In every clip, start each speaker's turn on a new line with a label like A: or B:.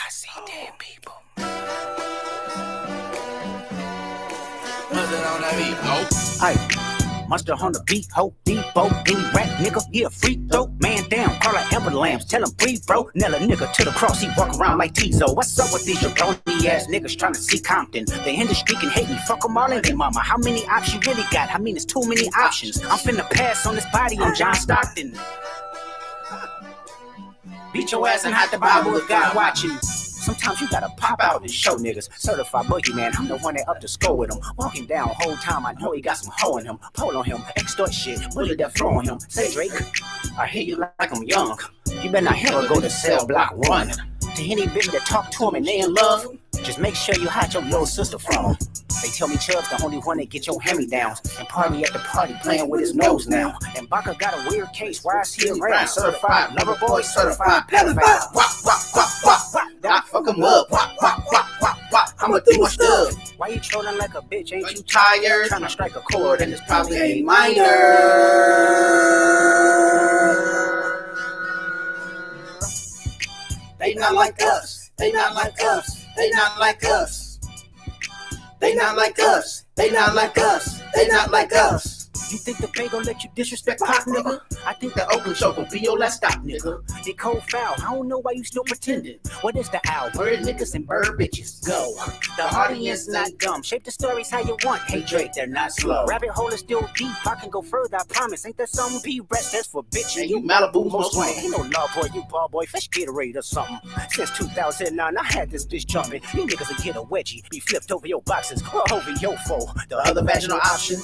A: I see dead people. Mustard on the beat, ho. Aye, mustard on the beat, ho. Depot, any rap nigga, he a freak throw. Man down, call like Amber Lambs, tell him breathe, bro. Nail a nigga to the cross, he walk around like Tizo. What's up with these jabroni ass niggas trying to see Compton? The industry can hate me, fuck them all in their mama. How many options you really got? I mean, it's too many options. I'm finna pass on this body on John Stockton. Beat your ass and hide the Bible with God watching. Sometimes you gotta pop out and show niggas. Certified boogeyman, I'm the one that up to score with him. Walking down whole time, I know he got some hoe in him. Pull on him, extort shit, bully that flow on him. Say Drake, I hear you like I'm young. You better not ever go to cell block 1. To any bitch that talk to him and they in love, just make sure you hide your little sister from him. They tell me Chubb's the only one that get your hand-me-downs. And party at the party playing with his nose now. And Baca got a weird case, why is he around? Certified lover boy, certified pedophile. Wop, wop, wop, wop, wop. I fuck him up. Wop, wop, wop, wop, wop. I'ma do my stuff. Why you trolling like a bitch? Ain't you tired? Trying to strike a chord and it's probably A minor. They not like us. They not like us. They not like us. They not like us. They not like us. They not like us. You think the Bay gon' let you disrespect Pop, nigga? I think the Oakland show gon' be your last stop, nigga. They cold foul. I don't know why you still pretending. What is the owl? Bird niggas and bird bitches. Go. The audience not dumb. Shape the stories how you want. Hey Drake, they're not slow. Rabbit hole is still deep. I can go further, I promise. Ain't there something P-Rest that's for bitch? And you Malibu most way. Ain't no law boy, you ball boy. Fish Gatorade or something. Since 2009, I had this bitch jumping. You niggas will get a wedgie. Be flipped over your boxes or over your foe. The other vaginal option.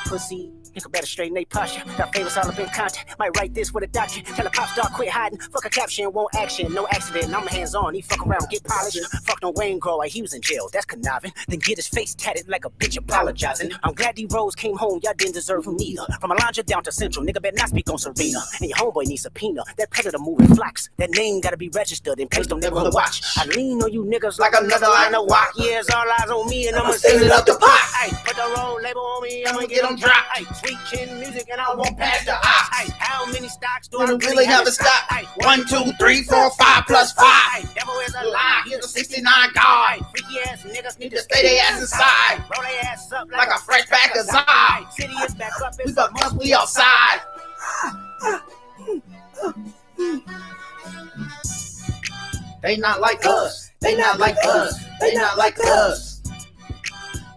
A: Pussy. Nigga better straighten they posture. Got favors all up in contact. Might write this with a doctor. Tell a pop star quit hiding. Fuck a caption, won't action. No accident, I'm hands on. He fuck around, get polished. Fuck no Wayne Grow like he was in jail. That's conniving. Then get his face tatted like a bitch apologizing. I'm glad D-Rose came home. Y'all didn't deserve him neither. From Alondra down to Central. Nigga better not speak on Serena. And your homeboy needs subpoena. That predator moving flocks. That name gotta be registered and placed on neighborhood watch. I lean on you niggas like another line of walk. Yeah, it's all eyes on me and I'ma send it up the pot. Ay, put the roll label on me. I'ma get them drop. Ay, sweet chin music. And I won't pass the ox. Ay, how many stocks do I really have a stock? Ay, 1, 2, 3, 4, 5 plus 5. Ay, devil is a lie. He's a 69 guy. Freaky ass niggas need to stay their ass inside. Roll their ass up like a fresh pack of Zai. City is back up. We fuck months, we outside. They not like us. They not like us. They not like us.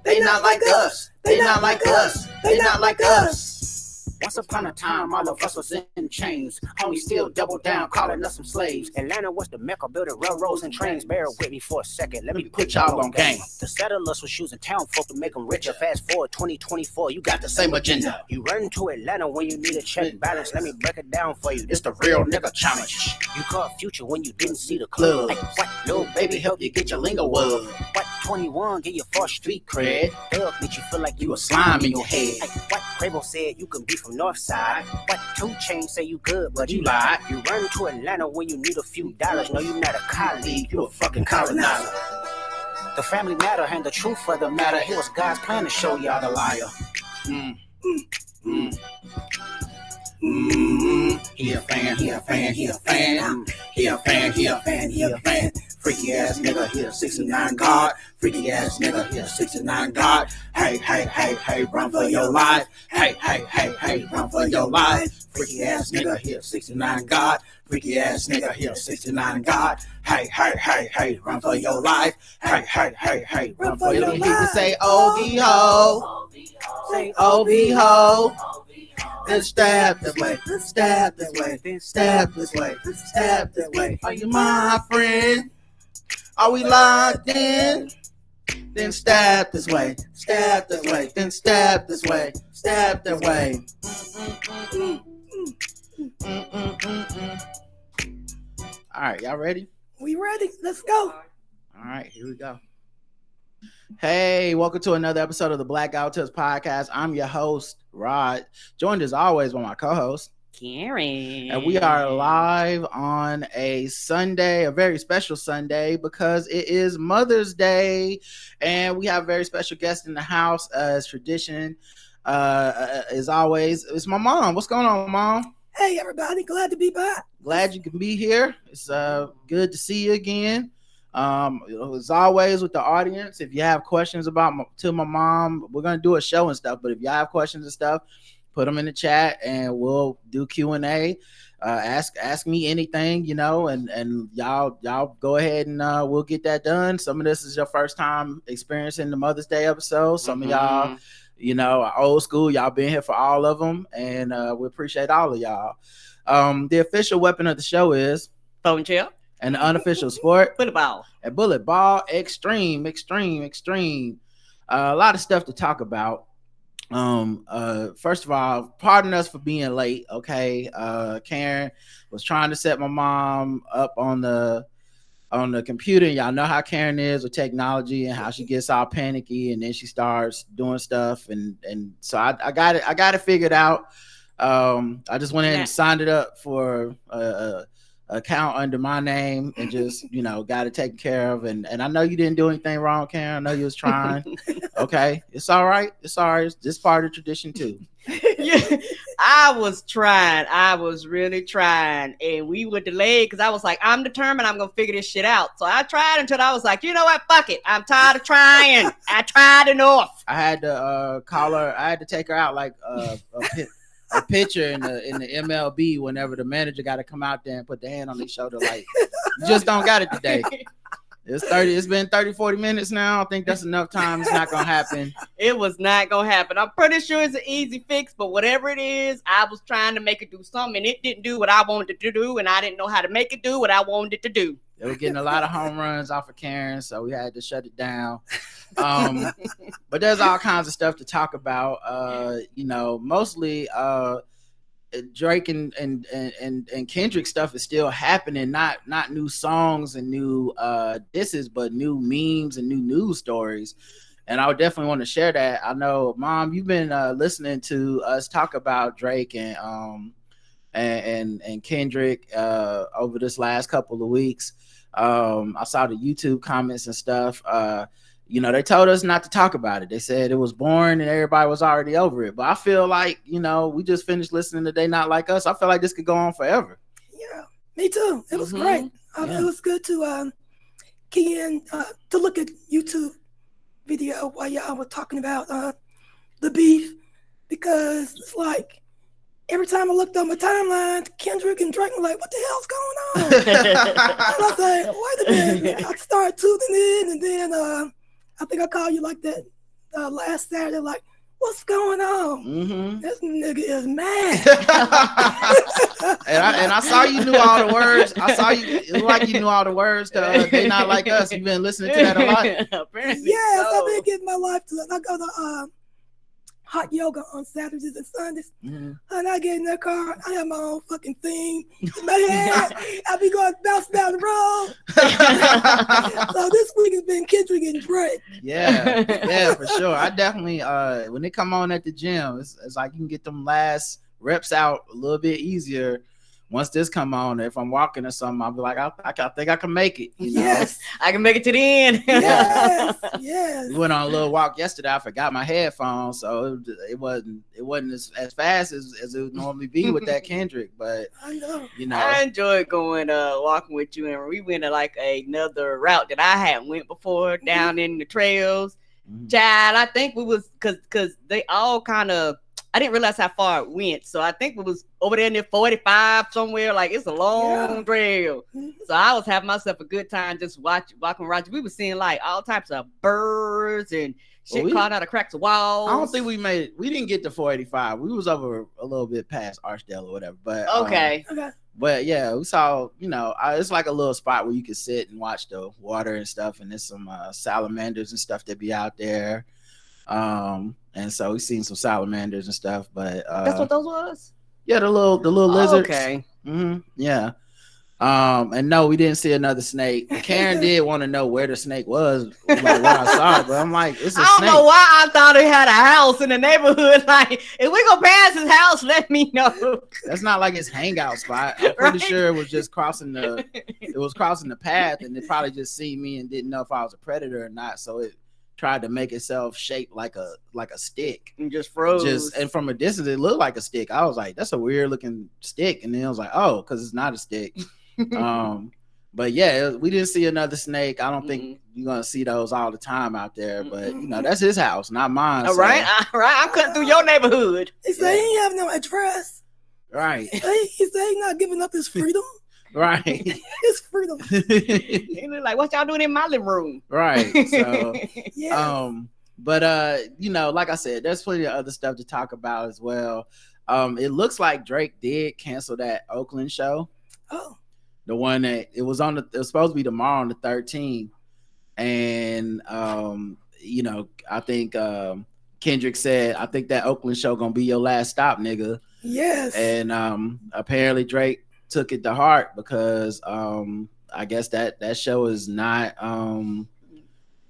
A: They not like us. They not like us. They not like us. Once upon a time, all of us was in chains. Homie still double down, calling us some slaves. Atlanta was the mecca, building railroads and trains. Bear with me for a second, let me put y'all on game. The settlers was using town folk to make them richer. Fast forward 2024, you got the same agenda. You run to Atlanta when you need a check balance. Let me break it down for you, this the real nigga challenge. You caught Future when you didn't see the club. Like, what? Little baby help you get your lingo up. What? 21 get your first street cred. Thug make you feel like you a slime in your head. Like, what? Quavo said you can be from Northside. What? 2 Chainz say you good, but you lied. You run to Atlanta when you need a few dollars. No, you not a colleague, you a fucking colonizer. The family matter and the truth for the matter. It was God's plan to show y'all the liar. He a fan, he a fan, he a fan. He a fan, he a fan, he a fan. Freaky ass nigga, he a 69 God. Freaky ass nigga, he a 69 God. Hey, hey, hey, hey, run for your life. Hey, hey, hey, hey, run for your life. Freaky ass nigga, he a 69 God. Freaky ass nigga, he a 69 God. Hey, hey, hey, hey, run for your life. Hey, hey, hey, hey, run for your life. People say, OB ho. Say, OB ho. Then stab this way, then stab this way, then stab this way, then stab this way. Are you my friend? Are we locked in? Then stab this way, stab this way, then stab this way, stab that way. All right, y'all ready?
B: We ready? Let's go.
A: All right, here we go. Hey, welcome to another episode of the Black Outers Podcast. I'm your host, Rod, joined as always by my co-host,
B: Karen.
A: And we are live on a Sunday, a very special Sunday, because it is Mother's Day, and we have a very special guest in the house, as tradition. As always, it's my mom. What's going on, Mom?
B: Hey, everybody. Glad to be back.
A: Glad you can be here. It's good to see you again. As always with the audience, if you have questions about my mom, we're gonna do a show and stuff. But if you have questions and stuff, put them in the chat and we'll do Q&A. Ask me anything, and y'all go ahead and we'll get that done. Some of this is your first time experiencing the Mother's Day episode. Some of y'all, are old school. Y'all been here for all of them, and we appreciate all of y'all. The official weapon of the show is
B: phone chip.
A: And the unofficial sport,
B: bullet ball.
A: And bullet ball, extreme. A lot of stuff to talk about. First of all, pardon us for being late. Okay, Karen was trying to set my mom up on the computer. Y'all know how Karen is with technology and how she gets all panicky and then she starts doing stuff. And so I got it figured out. I just went ahead and signed it up for account under my name and just got it taken care of, and I know you didn't do anything wrong, Karen. I know you was trying. Okay, it's all right, it's just part of the tradition too.
B: Yeah, I was really trying, and we were delayed because I was like, I'm determined I'm gonna figure this shit out. So I tried until I was like, you know what, fuck it, I'm tired of trying. I tried enough.
A: I had to call her. I had to take her out like a pitcher in the MLB whenever the manager got to come out there and put the hand on his shoulder, like, you just don't got it today. It's been 30-40 minutes now. I think that's enough time. It's not gonna happen.
B: It was not gonna happen. I'm pretty sure it's an easy fix, but whatever it is, I was trying to make it do something and it didn't do what I wanted it to do, and I didn't know how to make it do what I wanted it to do.
A: They were getting a lot of home runs off of Karen, so we had to shut it down. But there's all kinds of stuff to talk about. Mostly Drake and Kendrick stuff is still happening. Not new songs and new disses, but new memes and new news stories. And I would definitely want to share that. I know, Mom, you've been listening to us talk about Drake and Kendrick over this last couple of weeks. I saw the YouTube comments and stuff. They told us not to talk about it. They said it was boring and everybody was already over it. But I feel like, we just finished listening to They Not Like Us. I feel like this could go on forever.
C: Yeah, me too. It was great. It was good to key in to look at YouTube video while y'all were talking about the beef, because it's like every time I looked on my timeline, Kendrick and Drake were like, what the hell's going on? And I was like, wait a minute. I started tuning in, and then I think I called you like that last Saturday, like, what's going on?
A: Mm-hmm.
C: This nigga is mad.
A: and I saw you knew all the words. I saw you, it was like you knew all the words to They Not Like Us. You've been listening to that a lot.
B: Apparently
C: yes,
B: so.
C: I've been getting my life to it. I go to hot yoga on Saturdays and Sundays.
A: Mm-hmm.
C: And I get in that car, I have my own fucking theme in my head. I be going bouncing down the road. So this week has been Kendrick and Drake.
A: Yeah, for sure. I definitely when they come on at the gym, it's like you can get them last reps out a little bit easier. Once this come on, if I'm walking or something, I'll be like, I think I can make it.
C: Yes,
B: I can make it to the end.
C: yes.
A: We went on a little walk yesterday. I forgot my headphones, so it wasn't as fast as it would normally be with that Kendrick. But
C: I know.
B: I enjoyed going walking with you, and we went to like another route that I hadn't went before down in the trails. Child, I think we was because they all kind of. I didn't realize how far it went, so I think it was over there near 45 somewhere. Like, it's a long trail. So I was having myself a good time just walking around. We were seeing like all types of birds and shit crawling out of cracks of walls.
A: I don't think we made it. We didn't get to 485. We was over a little bit past Archdale or whatever. But
B: okay.
A: But yeah, we saw. It's like a little spot where you could sit and watch the water and stuff, and there's some salamanders and stuff that be out there. And so we seen some salamanders and stuff, but
B: that's what those was.
A: Yeah, the little lizards.
B: Okay.
A: Mm-hmm. Yeah. And no, we didn't see another snake. Karen did want to know where the snake was, like when I saw it, but I'm like, it's a snake.
B: I don't know why I thought it had a house in the neighborhood. Like, if we go past his house, let me know.
A: That's not like his hangout spot. I'm pretty sure it was just crossing the path, and it probably just seen me and didn't know if I was a predator or not. So it tried to make itself shaped like a stick
B: and just froze.
A: And from a distance, it looked like a stick. I was like, that's a weird looking stick. And then I was like, oh, because it's not a stick. But yeah, we didn't see another snake. I don't think you're gonna see those all the time out there. But you know, that's his house, not mine.
B: All right, all right. I'm cutting through your neighborhood.
C: He said he ain't have no address.
A: Right.
C: He said he not giving up his freedom.
A: Right.
C: His freedom.
B: He look like, what y'all doing in my living room?
A: Right. So
C: yeah.
A: But you know, like I said, there's plenty of other stuff to talk about as well. It looks like Drake did cancel that Oakland show.
C: Oh.
A: The one that it was supposed to be tomorrow on the 13th. And you know, I think Kendrick said, I think that Oakland show gonna be your last stop, nigga.
C: Yes.
A: And apparently Drake took it to heart because I guess that show is not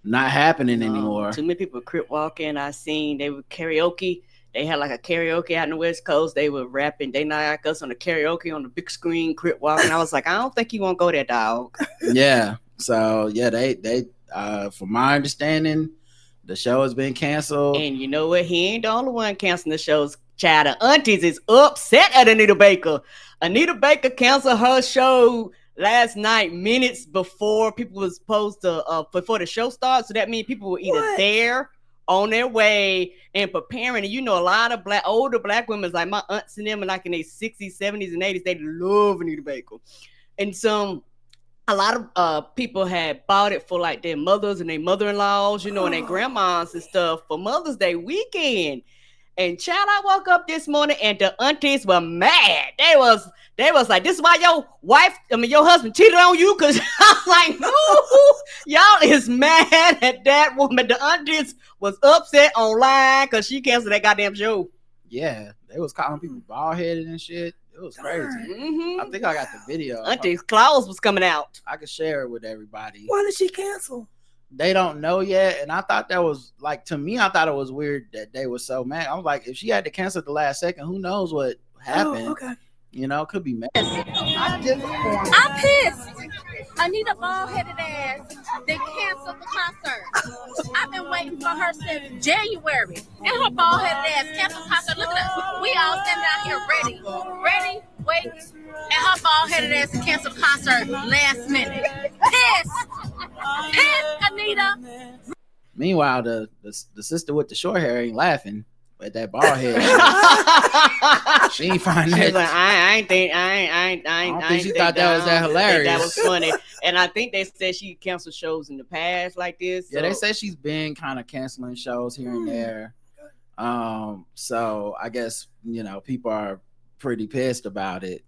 A: happening anymore.
B: Too many people crip walking. I seen they were karaoke. They had like a karaoke out in the West Coast. They were rapping. They not like us on the karaoke on the big screen, crip walking. I was like, I don't think you won't go there, dog.
A: Yeah. So yeah, they from my understanding, the show has been canceled.
B: And you know what? He ain't the only one canceling the shows. Child, the aunties is upset at Anita Baker. Anita Baker canceled her show last night, minutes before people was supposed to before the show starts. So that means people were either there, on their way, and preparing. And you know, a lot of older black women, like my aunts and them, are like in their 60s, 70s, and 80s. They love Anita Baker, and so a lot of people had bought it for like their mothers and their mother-in-laws, you know, and their grandmas and stuff for Mother's Day weekend. And child, I woke up this morning and the aunties were mad. They was like, this is why your husband cheated on you? Because I was like, no, y'all is mad at that woman. The aunties was upset online because she canceled that goddamn show.
A: Yeah, they was calling people bald-headed and shit. It was crazy.
B: Mm-hmm.
A: I think I got the video.
B: Auntie's claws was coming out.
A: I could share it with everybody.
C: Why did she cancel?
A: They don't know yet, and I thought that was like, to me, I thought it was weird that they were so mad. I was like, if she had to cancel at the last second, who knows what happened?
C: Oh, okay.
A: You know, it could be mad.
D: I'm pissed. Anita bald-headed ass, they canceled the concert. I've been waiting for her since January, and her bald-headed ass canceled the concert. Look at us. We all standing out here ready, waiting, and her bald-headed ass canceled the concert last minute. Pissed, Anita.
A: Meanwhile, the sister with the short hair ain't laughing at that bald head. She ain't find that.
B: She's like, I
A: don't think she thought that was that hilarious.
B: That was funny. And I think they said she canceled shows in the past like this.
A: Yeah, they said she's been kind of canceling shows here and there. So I guess, you know, people are pretty pissed about it.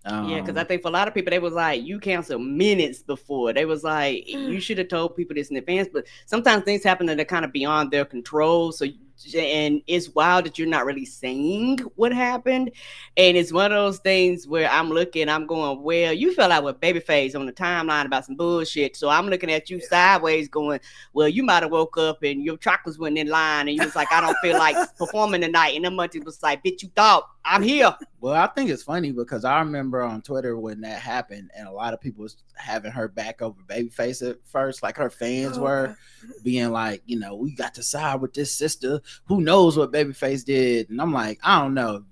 B: Yeah, because I think for a lot of people, they was like, you canceled minutes before. They was like, you should have told people this in advance. But sometimes things happen that are kind of beyond their control. So, and it's wild that you're not really saying what happened. And it's one of those things where I'm looking, I'm going, well, you fell out with Babyface on the timeline about some bullshit. So I'm looking at you sideways going, well, you might have woke up and your chocolates went in line. And you was like, I don't feel like performing tonight. And the money was like, bitch, you thought I'm here.
A: Well, I think it's funny because I remember on Twitter when that happened and a lot of people was having her back over Babyface at first. Like her fans were being like, you know, we got to side with this sister. Who knows what Babyface did? And I'm like, I don't know.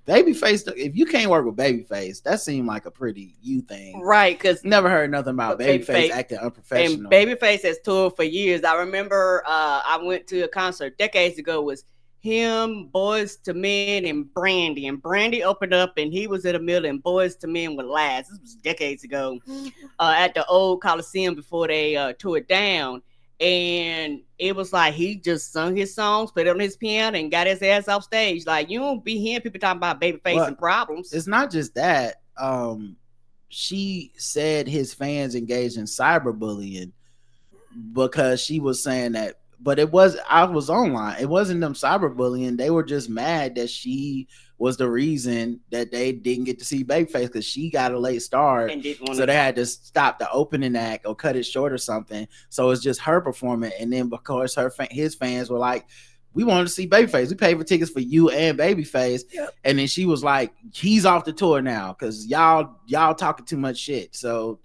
A: Babyface, if you can't work with Babyface, that seemed like a pretty you thing.
B: Right, because
A: never heard nothing about Babyface acting unprofessional.
B: And Babyface has toured for years. I remember I went to a concert decades ago, was him, Boys to Men, and Brandy. And Brandy opened up and he was in the middle and Boys to Men were last. This was decades ago at the old Coliseum before they tore it down. And it was like he just sung his songs, put it on his piano, and got his ass off stage. Like, you don't be hearing people talking about Babyface and problems.
A: It's not just that. She said his fans engaged in cyberbullying because she was saying that. But I was online. It wasn't them cyberbullying. They were just mad that she was the reason that they didn't get to see Babyface because she got a late start. So they had to stop the opening act or cut it short or something. So it's just her performing. And then because his fans were like, we wanted to see Babyface. We paid for tickets for you and Babyface. Yep. And then she was like, he's off the tour now because y'all talking too much shit. So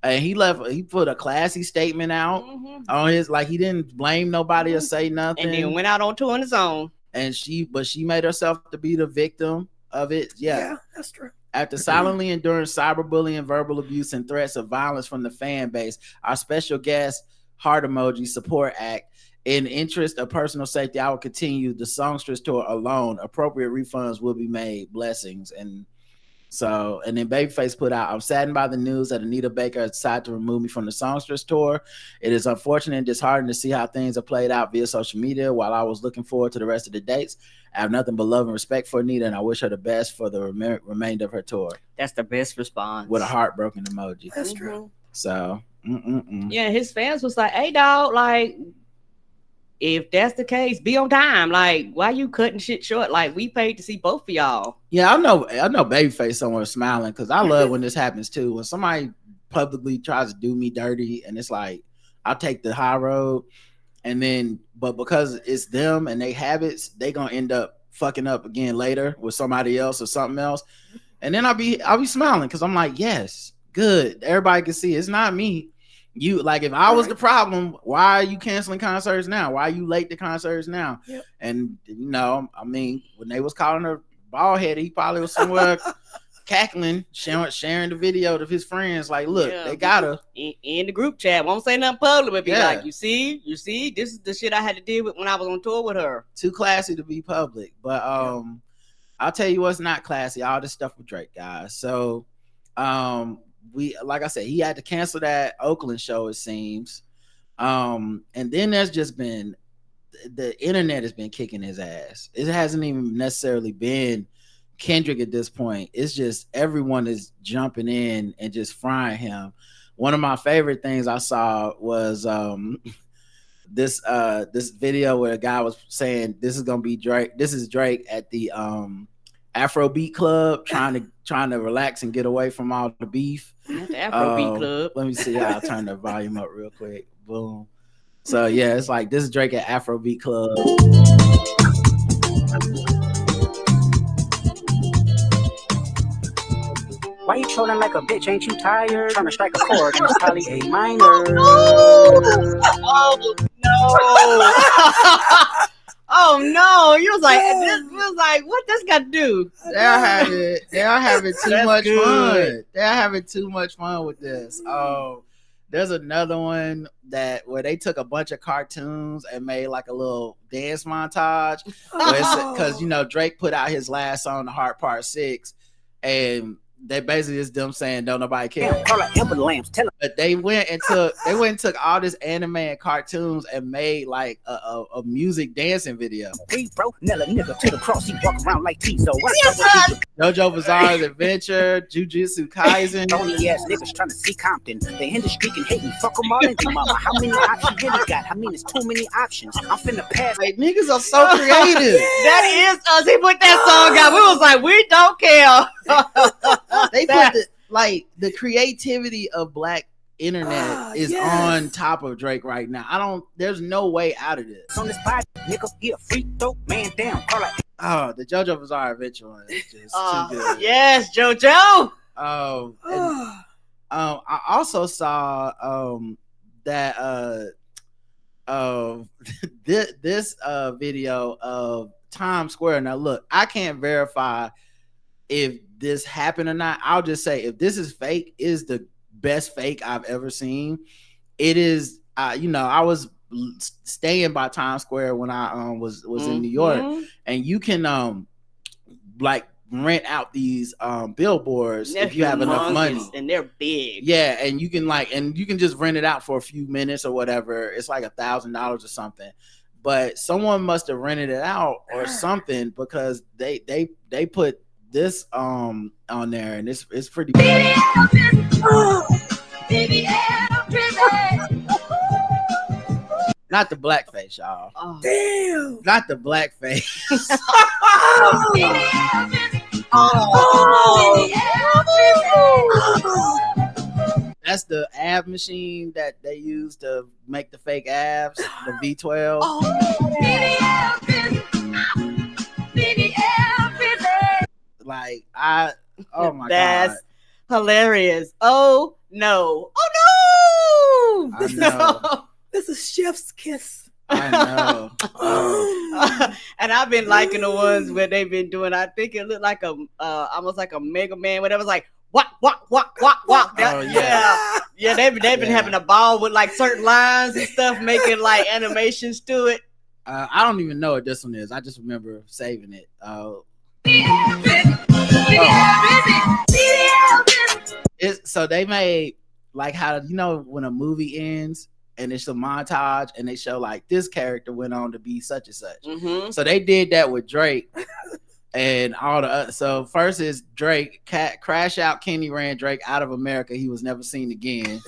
A: and he left. He put a classy statement out on his, like he didn't blame nobody or say nothing,
B: and then went out on tour on his own.
A: And she made herself to be the victim of it. Yeah,
C: that's true.
A: After silently enduring cyberbullying, verbal abuse, and threats of violence from the fan base, our special guest, Heart Emoji Support Act, in interest of personal safety, I will continue the songstress tour alone. Appropriate refunds will be made. Blessings. And then Babyface put out, I'm saddened by the news that Anita Baker has decided to remove me from the songstress tour. It is unfortunate and disheartening to see how things are played out via social media. While I was looking forward to the rest of the dates, I have nothing but love and respect for Anita, and I wish her the best for the remainder of her tour.
B: That's the best response.
A: With a heartbroken emoji.
C: That's true.
A: So,
B: yeah, his fans was like, hey, dog, like, if that's the case, be on time. Like, why you cutting shit short? Like, we paid to see both of y'all.
A: Yeah, I know Babyface somewhere smiling, because I love when this happens too. When somebody publicly tries to do me dirty, and it's like, I'll take the high road, but because it's them and they habits, they gonna end up fucking up again later with somebody else or something else. And then I'll be smiling because I'm like, yes, good. Everybody can see it's not me. You, like, if I was the problem, why are you canceling concerts now? Why are you late to concerts now?
C: Yep.
A: And I mean, when they was calling her bald head, he probably was somewhere cackling, sharing the video to his friends. Like, look, they got her
B: in the group chat. Won't say nothing public, but be like, you see, this is the shit I had to deal with when I was on tour with her.
A: Too classy to be public, but I'll tell you what's not classy. All this stuff with Drake, guys. So, like I said, he had to cancel that Oakland show, it seems. And then there's just been, the internet has been kicking his ass. It hasn't even necessarily been Kendrick at this point. It's just everyone is jumping in and just frying him. One of my favorite things I saw was this video where a guy was saying, this is gonna be Drake. This is Drake at the Afrobeat club trying to relax and get away from all the beef.
B: Not the Afrobeat club.
A: Let me see how I turn the volume up real quick. Boom. So yeah, it's like, this is Drake at Afrobeat club.
E: Why you trolling like a bitch? Ain't you tired? Trying to strike a chord and it's probably A minor.
B: Oh no! Oh no! You was like, what this got to do?
A: They're having too much fun. They're having too much fun with this. There's another one where they took a bunch of cartoons and made like a little dance montage. Because Drake put out his last song, The Heart Part 6, and they basically just them saying don't nobody care. But they went and took all this anime and cartoons and made like a music dancing video.
E: Hey bro, Nella nigga to the cross, he walk around like Tizo.
A: JoJo Bizarre's Adventure, Jujutsu Kaisen.
E: Only ass niggas trying to see Compton. They in the street and hate me. Fuck them all in the mama. How many options you really got? I mean, it's too many options. I'm finna pass.
A: Like, niggas are so creative.
B: That is us. He put that song out. We was like, we don't care.
A: They put the creativity of black internet is on top of Drake right now. There's no way out of this.
E: On this body, nigga, get a free throw, man down.
A: The JoJo Bizarre Adventure one is just too good.
B: Yes, JoJo.
A: I also saw that this video of Times Square. Now look, I can't verify if this happened or not. I'll just say, if this is fake, it is the best fake I've ever seen. It is, I was staying by Times Square when I was in New York, and you can like rent out these billboards if you have enough money,
B: and they're big.
A: Yeah, and you can just rent it out for a few minutes or whatever. It's like $1,000 or something. But someone must have rented it out or something, because they put this on there, and it's pretty bad. Not the blackface, y'all.
C: Oh. Damn.
A: Not the blackface. That's the ab machine that they use to make the fake abs, the V12. Like, oh my God.
B: That's hilarious. Oh no. Oh no.
A: I know.
C: This is chef's kiss.
A: I know.
B: And I've been liking the ones where they've been doing. I think it looked like a almost like a Mega Man, where it was like walk. Yeah. They've been having a ball with like certain lines and stuff, making like animations to it.
A: I don't even know what this one is. I just remember saving it. So they made like how when a movie ends and it's a montage and they show like this character went on to be such and such.
B: Mm-hmm.
A: So they did that with Drake and all the other. So first is Drake crash out. Kenny ran Drake out of America. He was never seen again.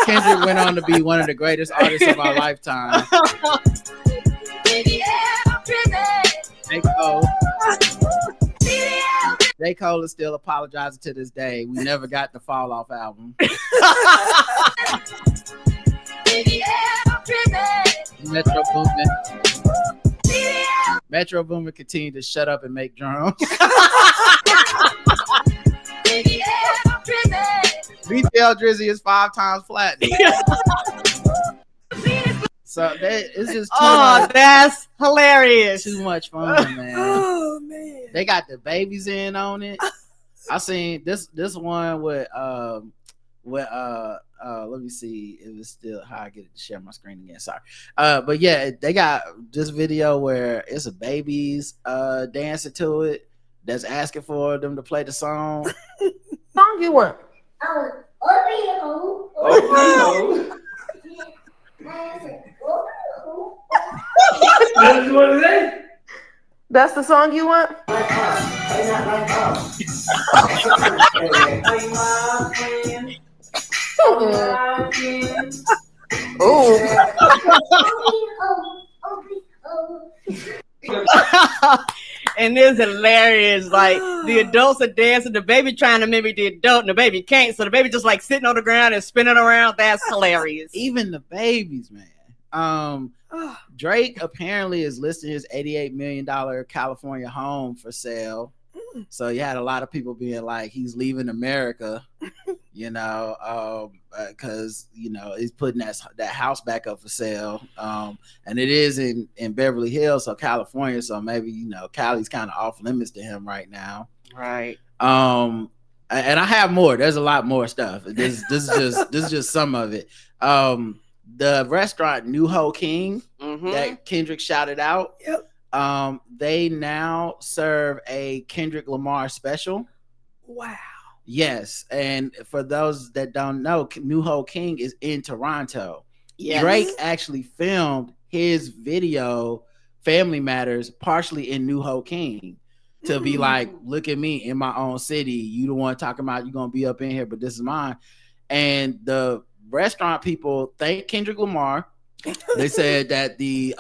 A: Kendrick went on to be one of the greatest artists of our lifetime. J. Cole is still apologizing to this day. We never got the Fall Off album. Metro Boomin continued to shut up and make drums. BTL Drizzy is 5 times platinum. So it's just
B: that's hilarious.
A: Too much fun, man.
C: Oh man.
A: They got the babies in on it. I seen this one with let me see if it's still how I get it to share my screen again. Sorry. But yeah, they got this video where it's a babies dancing to it that's asking for them to play the song.
F: Song you want? That's the song you want?
B: And it's hilarious. Like the adults are dancing, the baby trying to mimic the adult, and the baby can't. So the baby just like sitting on the ground and spinning around. That's hilarious.
A: Even the babies, man. Drake apparently is listing his $88 million California home for sale. So you had a lot of people being like, he's leaving America, because he's putting that house back up for sale. And it is in Beverly Hills, so California. So maybe Cali's kind of off limits to him right now.
B: Right.
A: And I have more. There's a lot more stuff. This is just some of it. The restaurant New Ho King that Kendrick shouted out.
C: Yep.
A: They now serve a Kendrick Lamar special.
C: Wow.
A: Yes, and for those that don't know, New Ho King is in Toronto.
B: Yes.
A: Drake actually filmed his video Family Matters partially in New Ho King to be like, look at me in my own city. You the one talking about you're gonna be up in here, but this is mine. And the restaurant people thank Kendrick Lamar. They said that the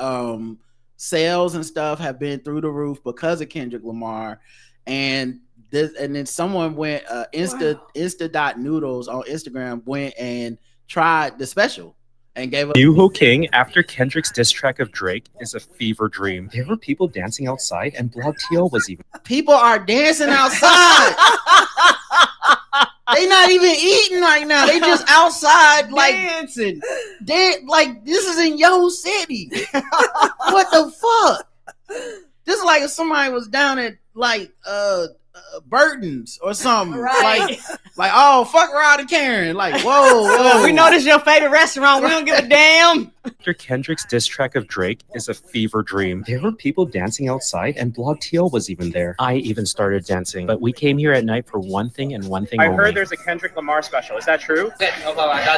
A: sales and stuff have been through the roof because of Kendrick Lamar. And then someone went Insta.noodles on Instagram went and tried the special and gave us
G: New Ho King after Kendrick's diss track of Drake is a fever dream. There were people dancing outside and Blog TL was even.
A: People are dancing outside. They not even eating right now. They just outside like
B: dancing.
A: Like this is in your city. What the fuck? This is like if somebody was down at like Burton's or something.
B: Right.
A: Like oh fuck Rod and Karen. Like whoa.
B: We know this is your favorite restaurant. We don't give a damn.
G: After Kendrick's diss track of Drake is a fever dream. There were people dancing outside and Blog TL was even there. I even started dancing, but we came here at night for one thing and one thing only.
H: I heard there's a Kendrick Lamar special. Is that true?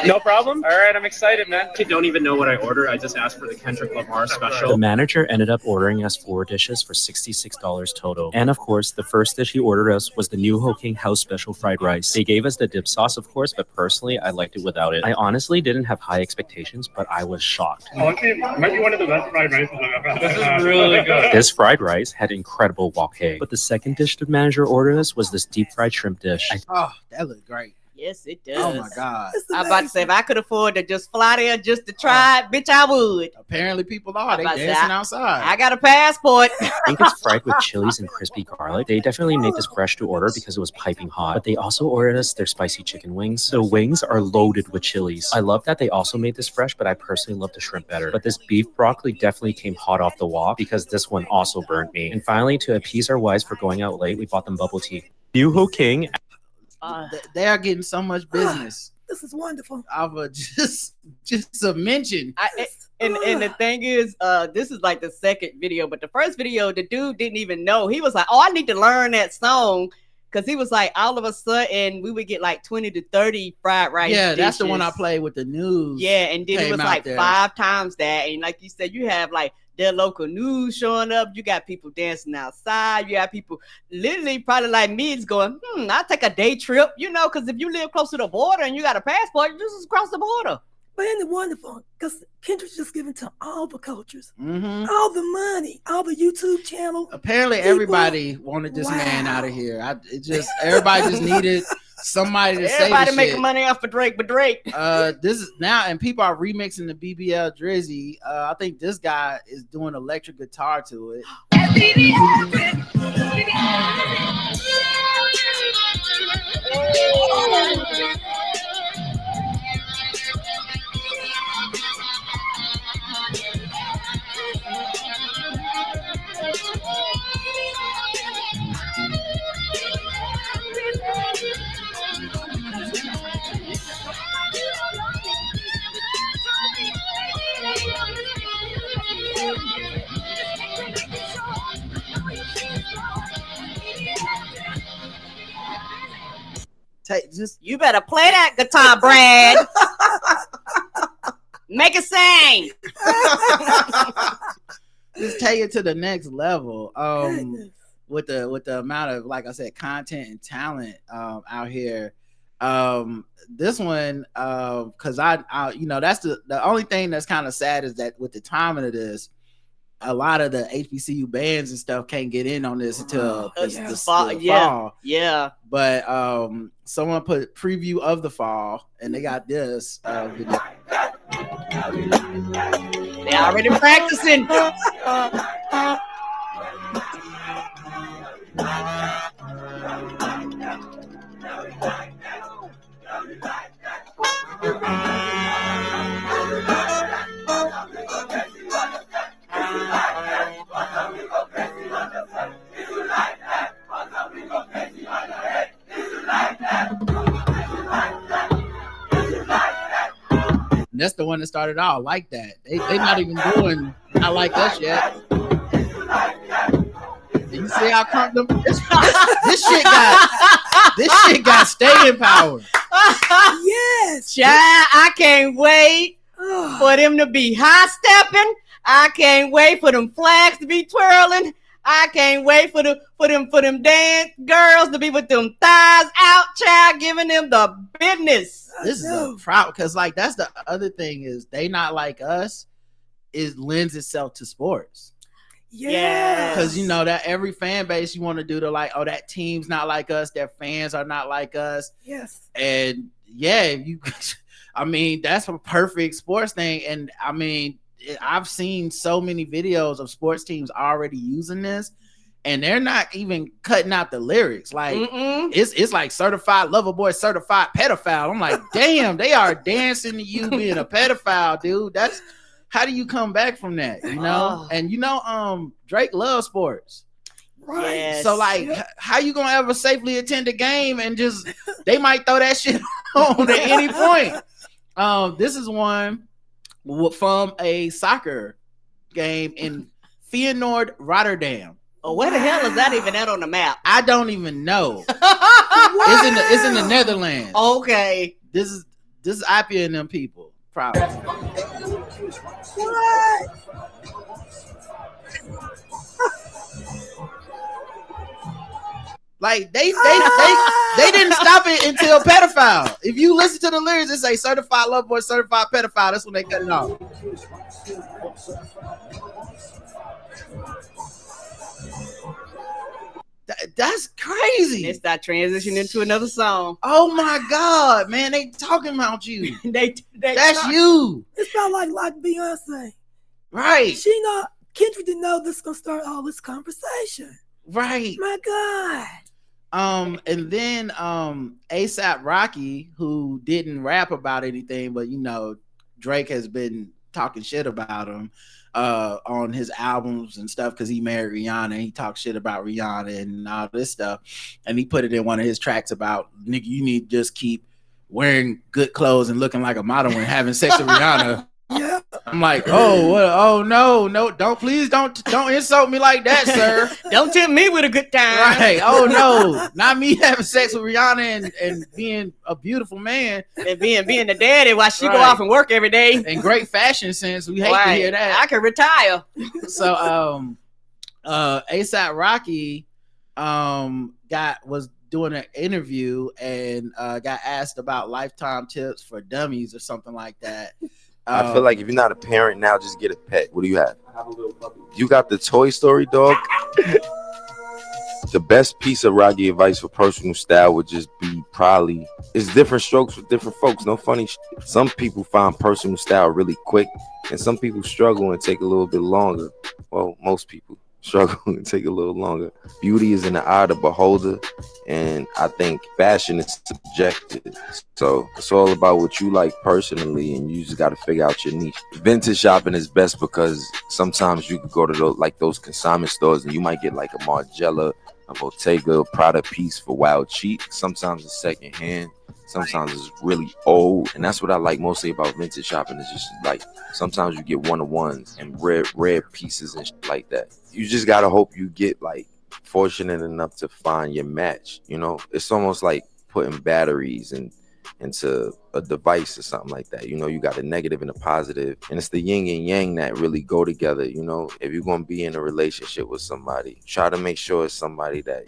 H: No problem. All right, I'm excited, man. I don't even know what I ordered. I just asked for the Kendrick Lamar special.
G: The manager ended up ordering us 4 dishes for $66 total. And of course, the first dish he ordered us was the New Ho King house special fried rice. They gave us the dip sauce, of course, but personally, I liked it without it. I honestly didn't have high expectations, but I was shocked.
H: Honestly, it might be one of the best fried rices I've ever had. This is really good.
G: This fried rice had incredible wok. But the second dish the manager ordered us was this deep fried shrimp dish.
A: Oh, that looked great.
B: Yes, it does.
A: Oh my God.
B: I'm about to say, if I could afford to just fly there just to try it, bitch, I would.
A: Apparently people are. They
B: about to say,
A: dancing outside.
B: I got a passport.
G: I think it's fried with chilies and crispy garlic. They definitely made this fresh to order because it was piping hot, but they also ordered us their spicy chicken wings. The wings are loaded with chilies. I love that they also made this fresh, but I personally love the shrimp better. But this beef broccoli definitely came hot off the wok because this one also burnt me. And finally, to appease our wives for going out late, we bought them bubble tea. New Ho King.
A: They are getting so much business.
C: This is wonderful.
A: Just a mention.
B: And the thing is, this is like the second video, but the first video, the dude didn't even know. He was like, "Oh, I need to learn that song," because he was like, all of a sudden, we would get like 20 to 30 fried rice.
A: Yeah,
B: dishes.
A: that's the one I played with the news.
B: Yeah, and then it was like 5 times that, and like you said, you have like their local news showing up. You got people dancing outside. You got people literally probably like me is going, I'll take a day trip, because if you live close to the border and you got a passport, you just cross the border.
C: But isn't it wonderful? Because Kendrick's just giving to all the cultures,
A: Mm-hmm.
C: all the money, all the YouTube channel.
A: Apparently, everybody wanted this man out of here. Everybody just needed somebody to say
B: Everybody making money off of Drake, but Drake.
A: This is now, and people are remixing the BBL Drizzy. I think this guy is doing electric guitar to it.
B: You better play that guitar, Brad. Make it sing.
A: Just take it to the next level. With the amount of, like I said, content and talent out here. This one, because I that's the only thing that's kind of sad is that with the timing of this, a lot of the HBCU bands and stuff can't get in on this until the fall.
B: Yeah.
A: But someone put preview of the fall, and they got this.
B: They already practicing.
A: And that's the one that started out like that. They not even doing I like us yet. You see how comfortable this shit got staying power.
C: Yes.
B: Child, I can't wait for them to be high stepping. I can't wait for them flags to be twirling. I can't wait for them dance girls to be with them thighs out, child, giving them the business.
A: This is a proud, because like that's the other thing is they not like us. It lends itself to sports.
C: Yeah,
A: because that every fan base you want to do, to like, oh, that team's not like us, their fans are not like us.
C: Yes,
A: and I mean that's a perfect sports thing, and I mean I've seen so many videos of sports teams already using this, and they're not even cutting out the lyrics. Like it's like certified lover boy, certified pedophile. I'm like, damn, they are dancing to you being a pedophile, dude. That's how do you come back from that? And Drake loves sports.
C: right.
B: Yes.
A: So like, how you gonna ever safely attend a game and just they might throw that shit on at any point? This is one from a soccer game in Feyenoord, Rotterdam.
B: Oh, where the hell is that even at on the map?
A: I don't even know. It's in the Netherlands.
B: Okay.
A: This is Appia and them people. Probably.
C: What?
A: Like they didn't stop it until pedophile. If you listen to the lyrics, it say certified love boy, certified pedophile. That's when they cut it off. That's crazy.
B: Let's start transitioning into another song.
A: Oh my God, man, they talking about you. That's
B: talk.
A: you.
C: It's not like Beyonce.
A: Right.
C: Kendrick didn't know this is gonna start all this conversation.
A: Right.
C: My God.
A: And then ASAP Rocky, who didn't rap about anything, but Drake has been talking shit about him on his albums and stuff because he married Rihanna. He talked shit about Rihanna and all this stuff, and he put it in one of his tracks about, nigga, you need to just keep wearing good clothes and looking like a model when having sex with Rihanna.
C: Yeah.
A: I'm like, oh no, don't insult me like that, sir.
B: Don't tempt me with a good time.
A: Right. Oh no, not me having sex with Rihanna and being a beautiful man
B: and being the daddy while she go off and work every day.
A: And great fashion sense. We hate to hear that.
B: I can retire.
A: So ASAP Rocky was doing an interview and got asked about lifetime tips for dummies or something like that.
I: I feel like if you're not a parent now, just get a pet. What do you have? I have a little puppy. You got the Toy Story dog? The best piece of Rocky advice for personal style would just be probably, it's different strokes for different folks. No funny shit. Some people find personal style really quick, and some people struggle and take a little bit longer. Well, most people struggle and take a little longer. Beauty is in the eye of the beholder, and I think fashion is subjective. So it's all about what you like personally, and you just got to figure out your niche. Vintage shopping is best because sometimes you could go to those consignment stores and you might get like a Margiela, a Bottega, a Prada piece for wild cheap. Sometimes it's secondhand. Sometimes it's really old, and that's what I like mostly about vintage shopping. Is just like sometimes you get one-of-ones and rare pieces and shit like that. You just gotta hope you get like fortunate enough to find your match. It's almost like putting batteries into a device or something like that. You got a negative and a positive, and it's the yin and yang that really go together. If you're gonna be in a relationship with somebody, try to make sure it's somebody that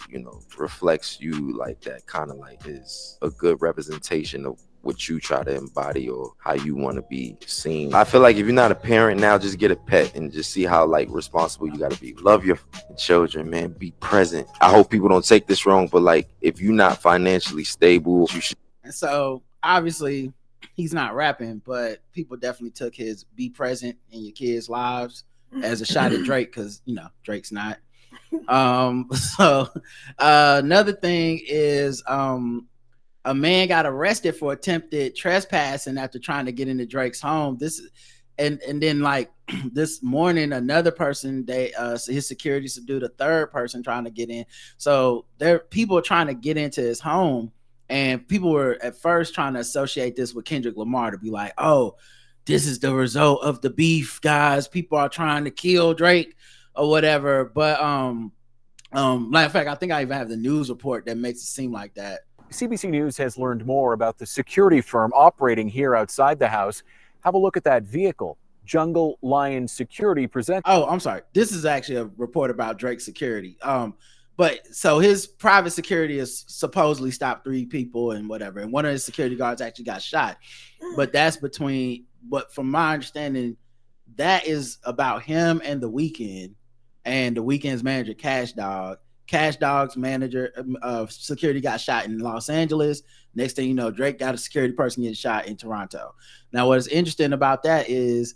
I: reflects you, like that kind of like is a good representation of what you try to embody or how you want to be seen. I feel like if you're not a parent now, just get a pet and just see how like responsible you got to be. Love your children, man. Be present. I hope people don't take this wrong, but like if you're not financially stable, you should.
A: So obviously he's not rapping, but people definitely took his "be present in your kids' lives" as a shot at Drake, because Drake's not. So another thing is a man got arrested for attempted trespassing after trying to get into Drake's home. And then like this morning, another person, his security subdued a third person trying to get in. So people are trying to get into his home, and people were at first trying to associate this with Kendrick Lamar, to be like, oh, this is the result of the beef, guys. People are trying to kill Drake or whatever. But matter of fact, I think I even have the news report that makes it seem like that.
J: CBC News has learned more about the security firm operating here outside the house. Have a look at that vehicle. Jungle Lion Security presents.
A: Oh, I'm sorry. This is actually a report about Drake's security. But so his private security has supposedly stopped 3 people and whatever. And one of his security guards actually got shot. But but from my understanding, that is about him and The Weeknd and The Weeknd's manager, Cash Dog. Cash Dog's manager security got shot in Los Angeles. Next thing you know, Drake got a security person getting shot in Toronto. Now, what's interesting about that is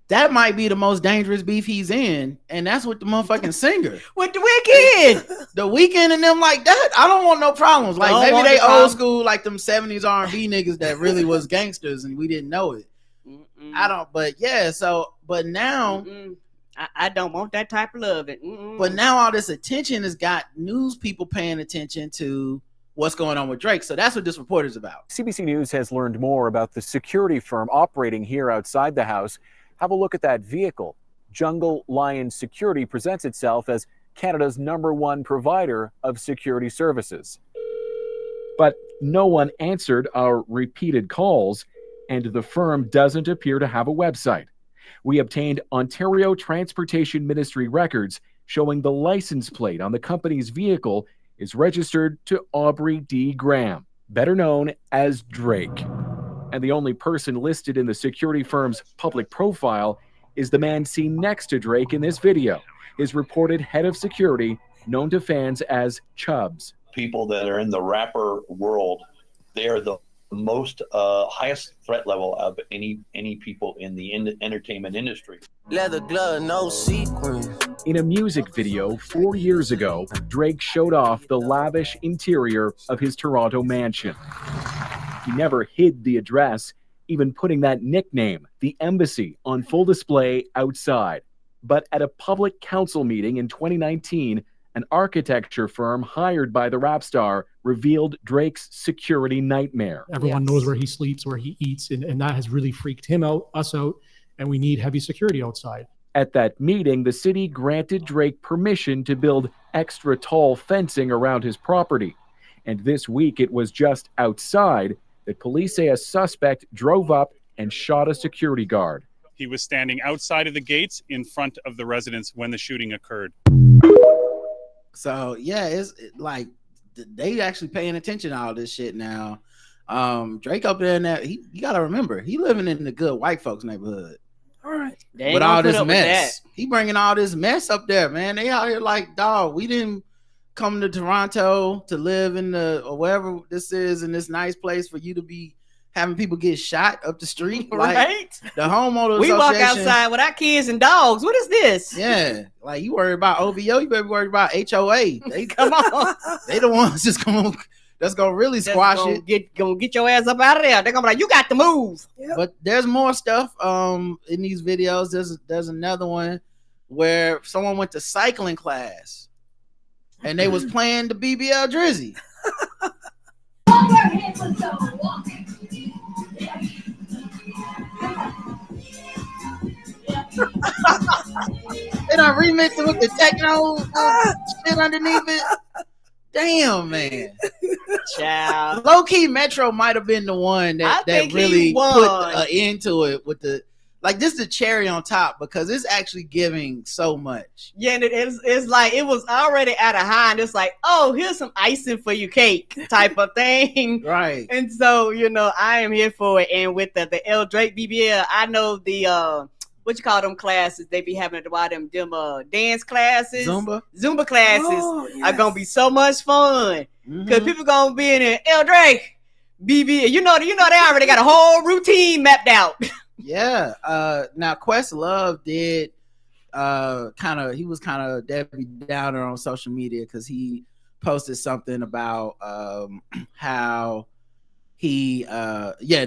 A: that might be the most dangerous beef he's in, and that's with the motherfucking singer.
B: With The Weeknd.
A: The Weeknd and them like that. I don't want no problems. Like maybe they old school, like them 70s R&B niggas that really was gangsters and we didn't know it. I don't, but yeah, but now...
B: I don't want that type of loving.
A: But now all this attention has got news people paying attention to what's going on with Drake. So that's what this report is about.
J: CBC News has learned more about the security firm operating here outside the house. Have a look at that vehicle. Jungle Lion Security presents itself as Canada's #1 provider of security services.
K: But no one answered our repeated calls, and the firm doesn't appear to have a website. We obtained Ontario Transportation Ministry records showing the license plate on the company's vehicle is registered to Aubrey D. Graham, better known as Drake. And the only person listed in the security firm's public profile is the man seen next to Drake in this video, his reported head of security, known to fans as Chubs.
L: People that are in the rapper world, they are the most highest threat level of any people in the entertainment industry.
A: Leather glove, no sequin.
K: In a music video 4 years ago, Drake showed off the lavish interior of his Toronto mansion. He never hid the address, even putting that nickname, the Embassy, on full display outside. But at a public council meeting in 2019, an architecture firm hired by the rap star revealed Drake's security nightmare.
M: Everyone knows where he sleeps, where he eats, and that has really freaked him out, us out, and we need heavy security outside.
K: At that meeting, the city granted Drake permission to build extra tall fencing around his property. And this week, it was just outside that police say a suspect drove up and shot a security guard.
N: He was standing outside of the gates in front of the residence when the shooting occurred.
O: So yeah, it's like they actually paying attention to all this shit now. Drake up there, now you gotta remember he living in the good white folks neighborhood.
C: All right,
O: With all this mess, he bringing all this mess up there, man. They out here like, dog, we didn't come to Toronto to live in the or wherever this is in this nice place for you to be having people get shot up the street, like,
B: right?
O: The homeowners
B: we walk outside with our kids and dogs. What is this?
O: Yeah, like you worry about OVO, you better be worried about HOA. They
B: come on,
O: they the ones that's gonna really squash it.
B: Gonna get your ass up out of there. They're gonna be like, you got to move.
C: Yep.
O: But there's more stuff in these videos. There's another one where someone went to cycling class and they was playing the BBL Drizzy. They done remixed it with the techno shit underneath it. Damn, man.
B: Child.
O: Low key, Metro might have been the one that really put into it with the like. This is the cherry on top because it's actually giving so much.
B: Yeah, and it's like it was already at a high, and it's like, oh, here's some icing for your cake type of thing,
O: right?
B: And so I am here for it. And with the L Drake BBL, I know the what you call them classes they be having at the bottom, them dance classes, Zumba classes are gonna be so much fun because people gonna be in there. L Drake BBL, you know they already got a whole routine mapped out.
O: Yeah. Now Questlove did he was kind of Debbie Downer on social media because he posted something about how he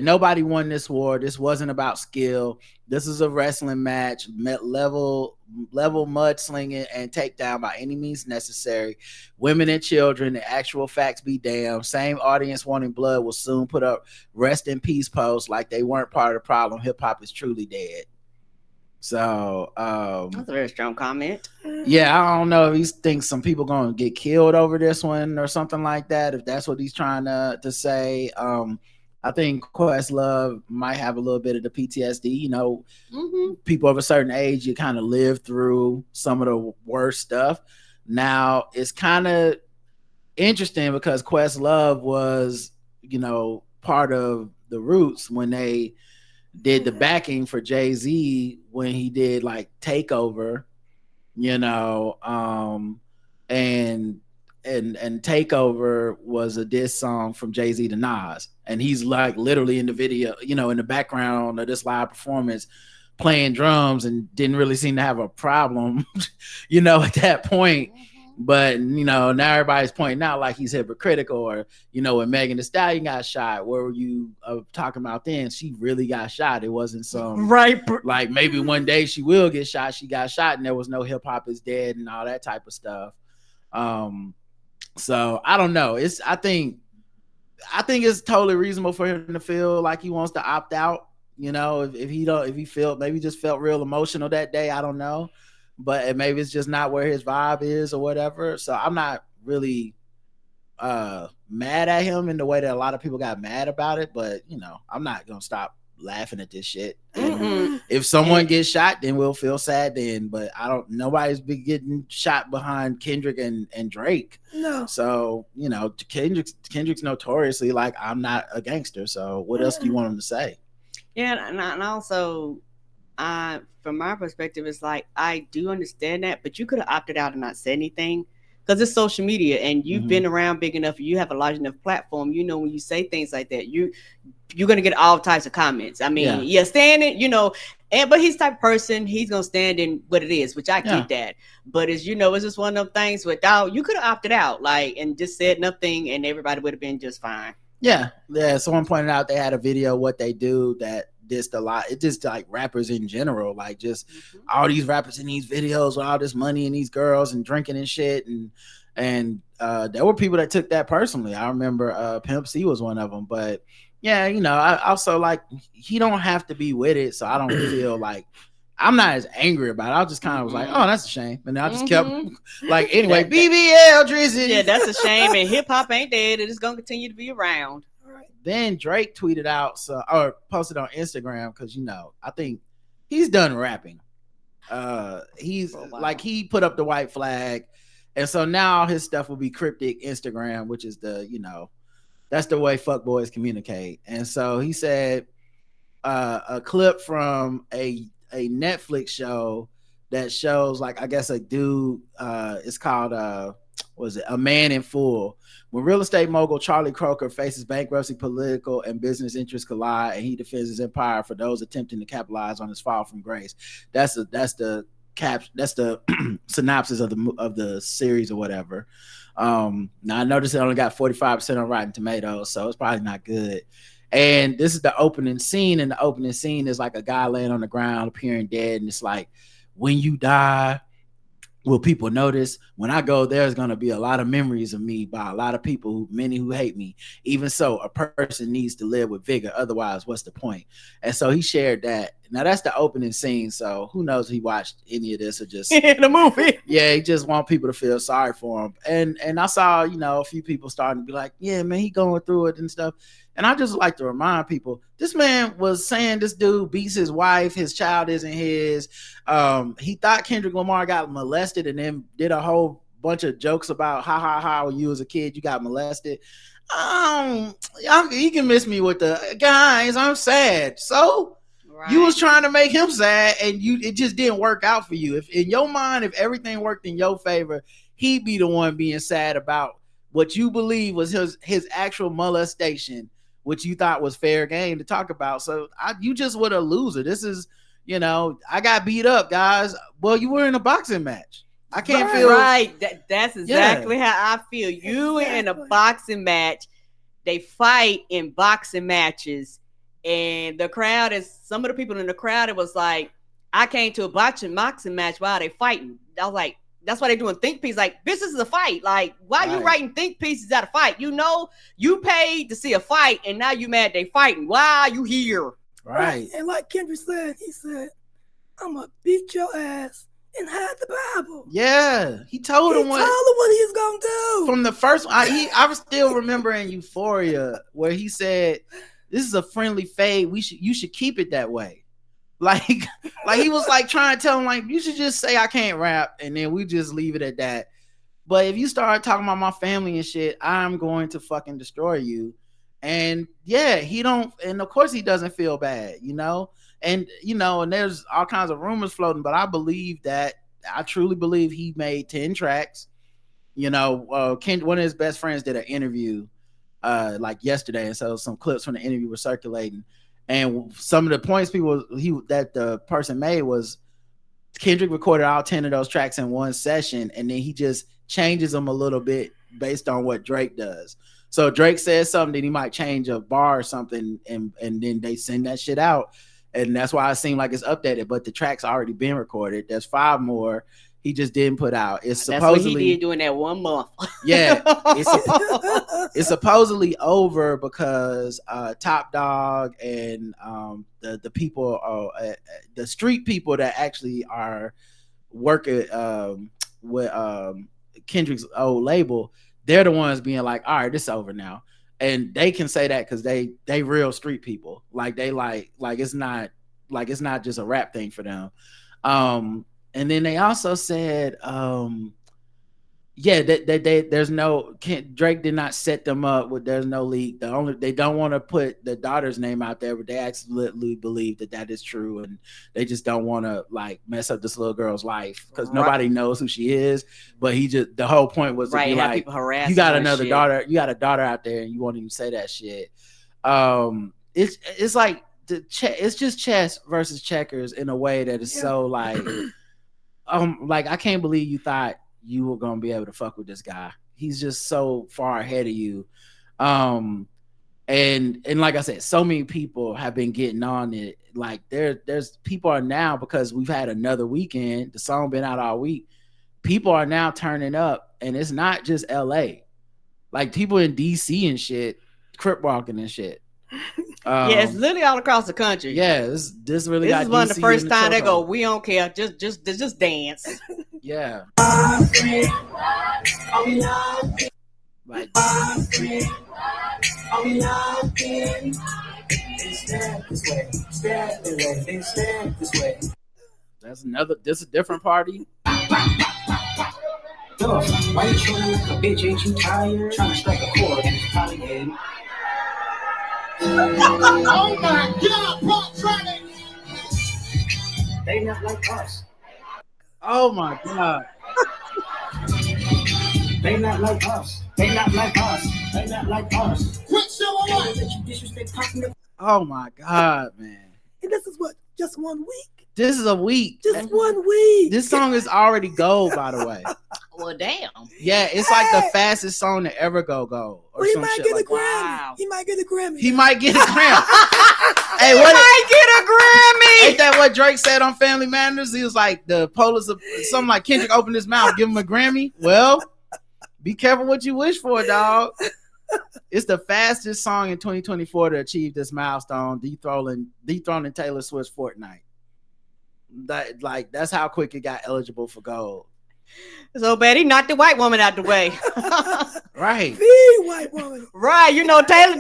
O: nobody won this war. This wasn't about skill. This is a wrestling match, level mudslinging and takedown by any means necessary. Women and children, the actual facts be damned. Same audience wanting blood will soon put up rest in peace posts like they weren't part of the problem. Hip hop is truly dead. So
B: that's a very strong comment.
O: Yeah, I don't know if he thinks some people gonna get killed over this one or something like that. If that's what he's trying to say. I think Questlove might have a little bit of the PTSD. People of a certain age, you kind of live through some of the worst stuff. Now it's kind of interesting because Questlove was, part of the Roots when they did the backing for Jay-Z when he did like Takeover, and Takeover was a diss song from Jay-Z to Nas, and he's like literally in the video, in the background of this live performance playing drums and didn't really seem to have a problem, at that point. But now everybody's pointing out like he's hypocritical, or when Megan Thee Stallion got shot, what were you talking about then? She really got shot. It wasn't some like maybe one day she will get shot. She got shot, and there was no hip hop is dead and all that type of stuff. So I don't know. I think it's totally reasonable for him to feel like he wants to opt out. If he felt real emotional that day, I don't know. But maybe it's just not where his vibe is or whatever. So I'm not really mad at him in the way that a lot of people got mad about it. But, I'm not going to stop laughing at this shit. If someone gets shot, then we'll feel sad then. But nobody's been getting shot behind Kendrick and Drake.
C: No.
O: So, Kendrick's notoriously like, I'm not a gangster. So what else do you want him to say?
B: Yeah, and also... from my perspective, it's like I do understand that, but you could have opted out and not said anything. because it's social media, and you've been around big enough, you have a large enough platform. You know, when you say things like that, you're gonna get all types of comments. I mean, yeah, stand it, you know, but he's the type of person, he's gonna stand in what it is, which I get that. But it's, you know, it's just one of them things without, you could have opted out, like, and just said nothing, and everybody would have been just fine.
O: Yeah. Someone pointed out they had a video what they do that dissed a lot. It just like rappers in general, like just all these rappers in these videos with all this money and these girls and drinking and shit, and there were people that took that personally. I remember Pimp C was one of them, but yeah, you know, I also like, he don't have to be with it, so I don't feel like, I'm not as angry about it. I just kind of was like, oh, that's a shame. And I just kept like, anyway, BBL Drizzy.
B: Yeah, that's a shame. And hip hop ain't dead. It is going to continue to be around.
O: Then Drake tweeted out or posted on Instagram, because, you know, I think he's done rapping. He's like, he put up the white flag. And so now his stuff will be cryptic Instagram, which is the, you know, that's the way fuckboys communicate. And so he said a clip from a Netflix show that shows, like, I guess a dude, it's called A Man in Full. When real estate mogul Charlie Croker faces bankruptcy, political and business interests collide, and he defends his empire for those attempting to capitalize on his fall from grace. That's the synopsis of the series or whatever. Now I noticed it only got 45% on Rotten Tomatoes, so it's probably not good. And this is the opening scene, and the opening scene is like a guy laying on the ground appearing dead, and it's like, when you die, will people notice? When I go, there's going to be a lot of memories of me by a lot of people, many who hate me. Even so, a person needs to live with vigor. Otherwise, what's the point? And so he shared that. Now that's the opening scene. So who knows if he watched any of this or just
B: in the movie.
O: Yeah, he just want people to feel sorry for him. And I saw, you know, a few people starting to be like, yeah, man, he going through it and stuff. And I just like to remind people, this man was saying this dude beats his wife, his child isn't his. He thought Kendrick Lamar got molested and then did a whole bunch of jokes about how when you was a kid, you got molested. He can miss me with the guys, I'm sad. So you was trying to make him sad, and it just didn't work out for you. If in your mind, if everything worked in your favor, he'd be the one being sad about what you believe was his actual molestation, which you thought was fair game to talk about. So you just were a loser. This is, you know, I got beat up, guys. Well, you were in a boxing match. I can't feel
B: right. That's exactly how I feel. You in a boxing match. They fight in boxing matches, and the crowd is, some of the people in the crowd, it was like, I came to a boxing match while they fighting. I was like, that's why they doing think pieces. Like, this is a fight. Like, why you writing think pieces at a fight? You know, you paid to see a fight, and now you mad they fighting. Why are you here?
O: Right.
C: And like Kendrick said, he said, I'm gonna beat your ass and hide the Bible.
O: Yeah, he told him what
C: he's gonna do.
O: From the first one, I still remember in Euphoria where he said, "This is a friendly fade. You should keep it that way." Like he was like trying to tell him, like, you should just say I can't rap, and then we just leave it at that. But if you start talking about my family and shit, I'm going to fucking destroy you. And yeah, he don't, and of course he doesn't feel bad, you know. And you know, and there's all kinds of rumors floating, but I truly believe he made 10 tracks. You know, one of his best friends did an interview like yesterday, and so some clips from the interview were circulating. And some of the points that the person made was Kendrick recorded all 10 of those tracks in one session, and then he just changes them a little bit based on what Drake does. So Drake says something, then he might change a bar or something, and then they send that shit out. And that's why it seemed like it's updated, but the track's already been recorded. There's 5 more he just didn't put out. It's supposedly,
B: that's what he did during that 1 month.
O: Yeah, it's supposedly over because Top Dog and the people, the street people that actually are working with Kendrick's old label, they're the ones being like, all right, this is over now. And they can say that because they real street people. Like they like it's not just a rap thing for them. And then they also said, Yeah, there's no Drake did not set them up with there's no leak. They don't want to put the daughter's name out there, but they absolutely believe that is true, and they just don't want to like mess up this little girl's life because nobody knows who she is. But the whole point was to be like, you got another daughter, you got a daughter out there, and you won't even say that shit. It's like it's just chess versus checkers in a way that is so like I can't believe you thought you were gonna be able to fuck with this guy. He's just so far ahead of you. And like I said, so many people have been getting on it. Like there's people are now, because we've had another weekend, the song been out all week. People are now turning up, and it's not just LA. Like people in DC and shit, crip walking and shit.
B: Yeah, it's literally all across the country.
O: Yeah, this really
B: this
O: got
B: is one of the first time they go,
O: chokehold.
B: we don't care, just dance.
O: Yeah. Like that's another. This is a different party.
A: Why you chilling like a bitch? Ain't you tired? Trying to strike a chord and it's probably dead. Oh my God, Paul they not like us.
O: Oh my God.
A: They not like us. They not like us. They not like us.
O: Oh my God, man.
C: And this is what, just 1 week?
O: This is a week.
C: Just 1 week.
O: This song is already gold, by the way.
B: Well, damn.
O: Yeah, it's like the fastest song to ever go gold. Or
C: Well, he
O: some
C: might
O: shit
C: get
O: like
C: a Grammy. He might get a Grammy.
O: He might get a Grammy. Hey,
B: He might get a Grammy.
O: Ain't that what Drake said on Family Matters? He was like, the police, something like Kendrick opened his mouth, give him a Grammy. Well, be careful what you wish for, dog. It's the fastest song in 2024 to achieve this milestone, dethroning Taylor Swift's Fortnite. That's how quick it got eligible for gold.
B: So bad he knocked the white woman out the way.
O: Right.
C: The white woman.
B: Right. You know, Taylor,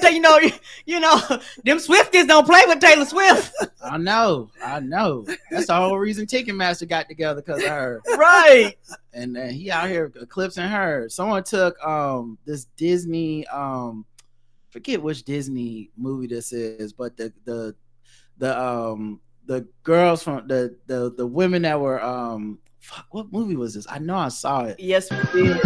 B: you know, them Swifties don't play with Taylor Swift.
O: I know. That's the whole reason Ticketmaster got together, because of her.
B: Right.
O: And he out here eclipsing her. Someone took this Disney, forget which Disney movie this is, but the girls from the women that were fuck, what movie was this? I know I saw it.
B: Yes, we did.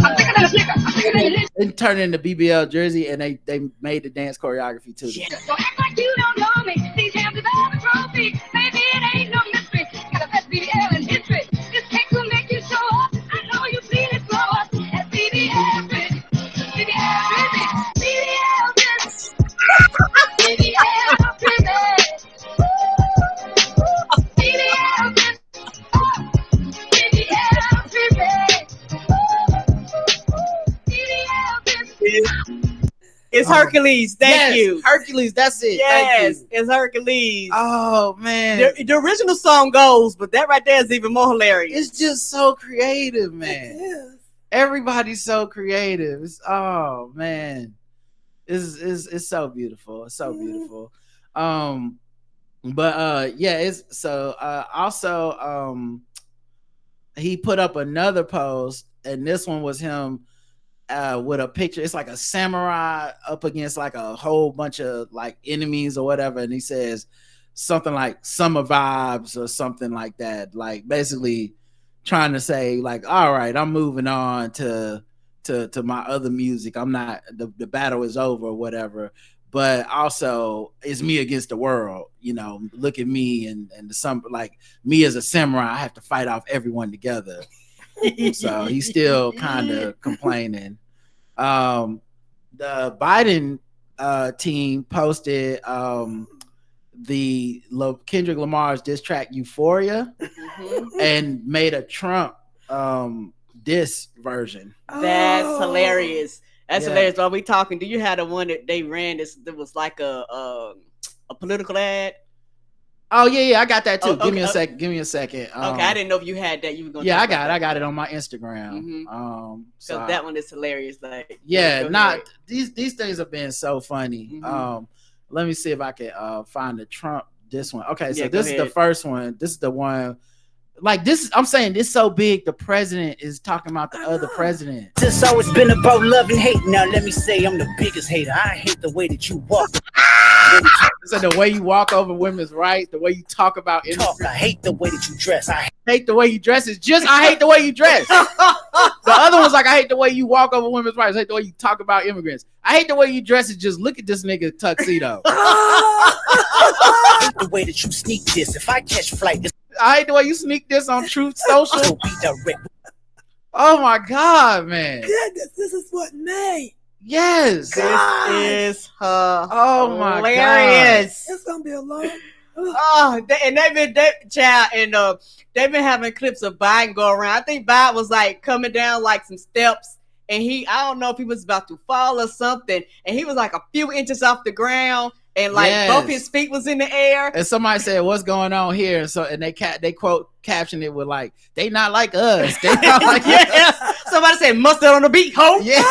O: It turned into BBL Jersey, and they made the dance choreography too.
A: Yeah.
P: So act like you don't know me. These hands without a trophy. Baby, it ain't no mystery. Got a best BBL in history. This cake will make you show up. I know you feel it flow up. That's BBL Jersey. BBL Jersey. BBL Jersey. BBL Jersey. BBL Jersey.
B: It's Hercules. Thank you.
O: Hercules. That's it.
B: Yes, it's Hercules.
O: Oh man,
B: the original song goes, but that right there is even more hilarious.
O: It's just so creative, man. Yes. Everybody's so creative. Oh man, it's so beautiful. It's so beautiful. But yeah, it's so also he put up another post, and this one was him with a picture. It's like a samurai up against like a whole bunch of like enemies or whatever, and he says something like summer vibes or something like that, like basically trying to say like, all right, I'm moving on to my other music. I'm not, the battle is over or whatever, but also it's me against the world. You know, look at me and like me as a samurai, I have to fight off everyone together. So he's still kind of complaining. The Biden team posted the Kendrick Lamar's diss track Euphoria and made a Trump diss version.
B: That's hilarious. That's hilarious. Are we talking? Do you have the one that they ran? That was like a political ad.
O: Oh yeah, I got that too. Give me a second.
B: Okay, I didn't know if you had that. You were gonna.
O: Yeah, I got it on my Instagram.
B: So that one is hilarious. Like,
O: these things have been so funny. Let me see if I can find the Trump this one. Okay, so this is the first one. This is the one Like this, I'm saying this so big. The president is talking about the other president.
E: It's always been about love and hate. Now let me say I'm the biggest hater. I hate the way that you walk.
O: So the way you walk over women's rights, the way you talk about
E: talk. I hate the way that you dress. I
O: hate the way you dress. It's just I hate the way you dress. The other one's like I hate the way you walk over women's rights. I hate the way you talk about immigrants. I hate the way you dress. Is just look at this nigga tuxedo.
E: I hate the way that you sneak this. If I catch flight,
O: I hate the way you sneak this on Truth Social. Oh my God, man!
C: Goodness, this is what made.
O: Yes,
B: this is
O: oh my
B: hilarious.
C: God. It's gonna be a long.
B: They've been having clips of Biden go around. I think Biden was like coming down like some steps, and I don't know if he was about to fall or something, and he was like a few inches off the ground. And like both his feet was in the air.
O: And somebody said, "What's going on here?" So and they quote caption it with like, "They not like us." They not like us.
B: Somebody said, "Mustard on the beat, ho."
O: Yeah.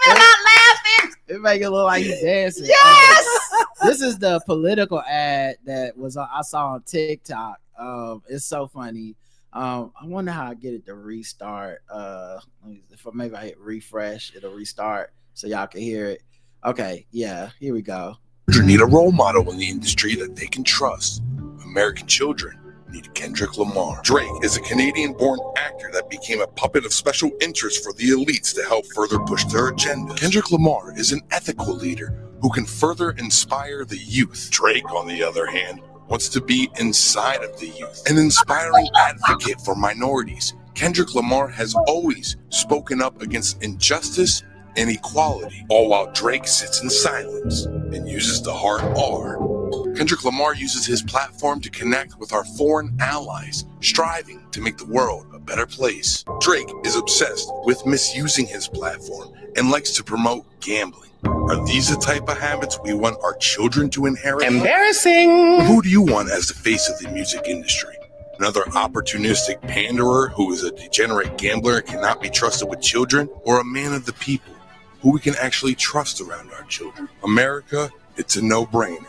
B: I'm not laughing.
O: It make it look like he's dancing.
B: Yes.
O: This is the political ad that I saw on TikTok. It's so funny. I wonder how I get it to restart. Maybe I hit refresh, it'll restart so y'all can hear it. Okay, yeah, here we go.
Q: Children need a role model in the industry that they can trust. American children need Kendrick Lamar. Drake is a Canadian-born actor that became a puppet of special interest for the elites to help further push their agenda. Kendrick Lamar is an ethical leader who can further inspire the youth. Drake, on the other hand, wants to be inside of the youth, an inspiring advocate for minorities. Kendrick Lamar has always spoken up against injustice and equality, all while Drake sits in silence and uses the hard R. Kendrick Lamar uses his platform to connect with our foreign allies, striving to make the world a better place. Drake is obsessed with misusing his platform and likes to promote gambling. Are these the type of habits we want our children to inherit?
E: Embarrassing!
Q: Who do you want as the face of the music industry? Another opportunistic panderer who is a degenerate gambler and cannot be trusted with children? Or a man of the people who we can actually trust around our children? America, it's a no-brainer.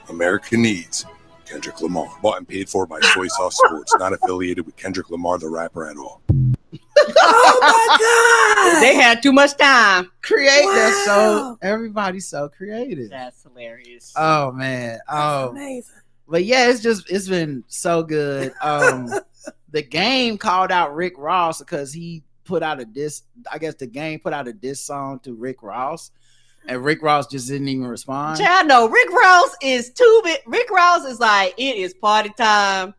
Q: America needs Kendrick Lamar. Bought and paid for by Soy Sauce Sports, not affiliated with Kendrick Lamar, the rapper, at all.
C: Oh my God!
B: They had too much time.
O: Create that, so everybody's so creative.
B: That's hilarious.
O: Oh man.
C: That's amazing.
O: But yeah, it's been so good. The Game called out Rick Ross because he put out a diss. I guess the Game put out a diss song to Rick Ross, and Rick Ross just didn't even respond.
B: Child, no, Rick Ross is too big. Rick Ross is like, it is party time.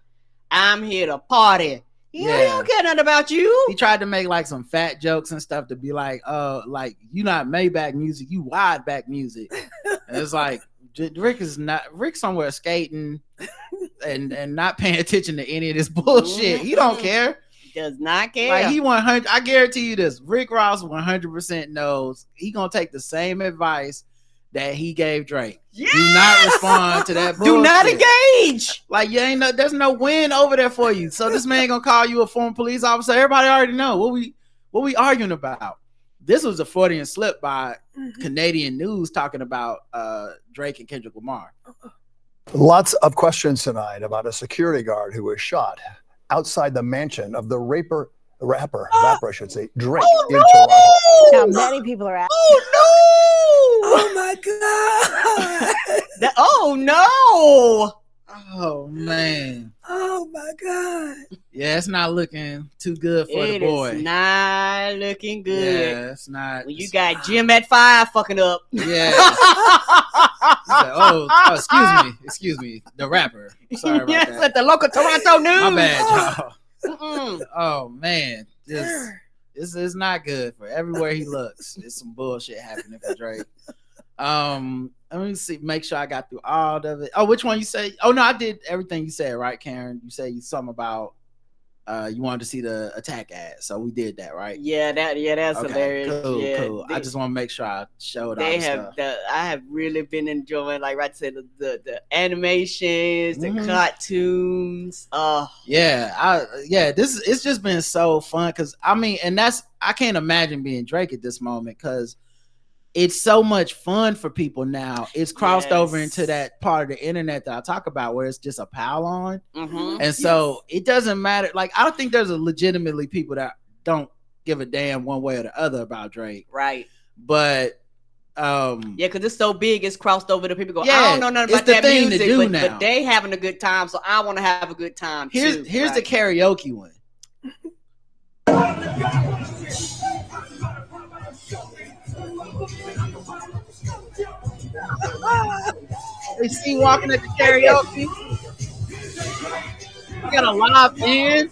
B: I'm here to party. He don't care nothing about you.
O: He tried to make like some fat jokes and stuff to be like, like you not Maybach music, you wide back music. And it's like Rick somewhere skating and not paying attention to any of this bullshit. He don't care.
B: He does not care.
O: Like he 100. I guarantee you this. Rick Ross 100% knows he gonna take the same advice that he gave Drake. Yes! Do not respond to that bullshit.
B: Do not engage.
O: Like there's no win over there for you. So this man gonna call you a former police officer. Everybody already know what we arguing about. This was a Freudian slip by Canadian News talking about Drake and Kendrick Lamar.
R: Lots of questions tonight about a security guard who was shot outside the mansion of the rapper, I should say, Drake in Toronto.
S: Now many people are asking.
B: Oh no!
C: Oh my God!
B: Oh no!
O: Oh man!
C: Oh my God!
O: Yeah, it's not looking too good for the boy.
B: It is not looking good.
O: Yeah, it's not.
B: When you got Jim at 5 fucking up.
O: Yeah. Excuse me, the rapper. Sorry about
B: yes,
O: that.
B: at the local Toronto news.
O: My bad, y'all. Oh man, this is not good for everywhere he looks. It's some bullshit happening for Drake. Let me see. Make sure I got through all of it. Oh, which one you say? Oh no, I did everything you said, right, Karen? You say something about you wanted to see the attack ad, so we did that, right?
B: Yeah, that's okay, hilarious.
O: Cool. I just want to make sure I showed all the stuff.
B: I have really been enjoying, like I said, the animations, the cartoons.
O: It's just been so fun because I can't imagine being Drake at this moment because it's so much fun for people now. It's crossed over into that part of the internet that I talk about where it's just a pile on. And so it doesn't matter. Like, I don't think there's legitimately people that don't give a damn one way or the other about Drake.
B: Right.
O: But
B: because it's so big, it's crossed over to people go,
O: Yeah,
B: I don't know nothing
O: it's
B: about
O: the
B: that
O: thing to
B: music,
O: do
B: but
O: now.
B: they having a good time, so I want to have a good time too.
O: Here's the karaoke one. They see walking at the karaoke. You got a live band.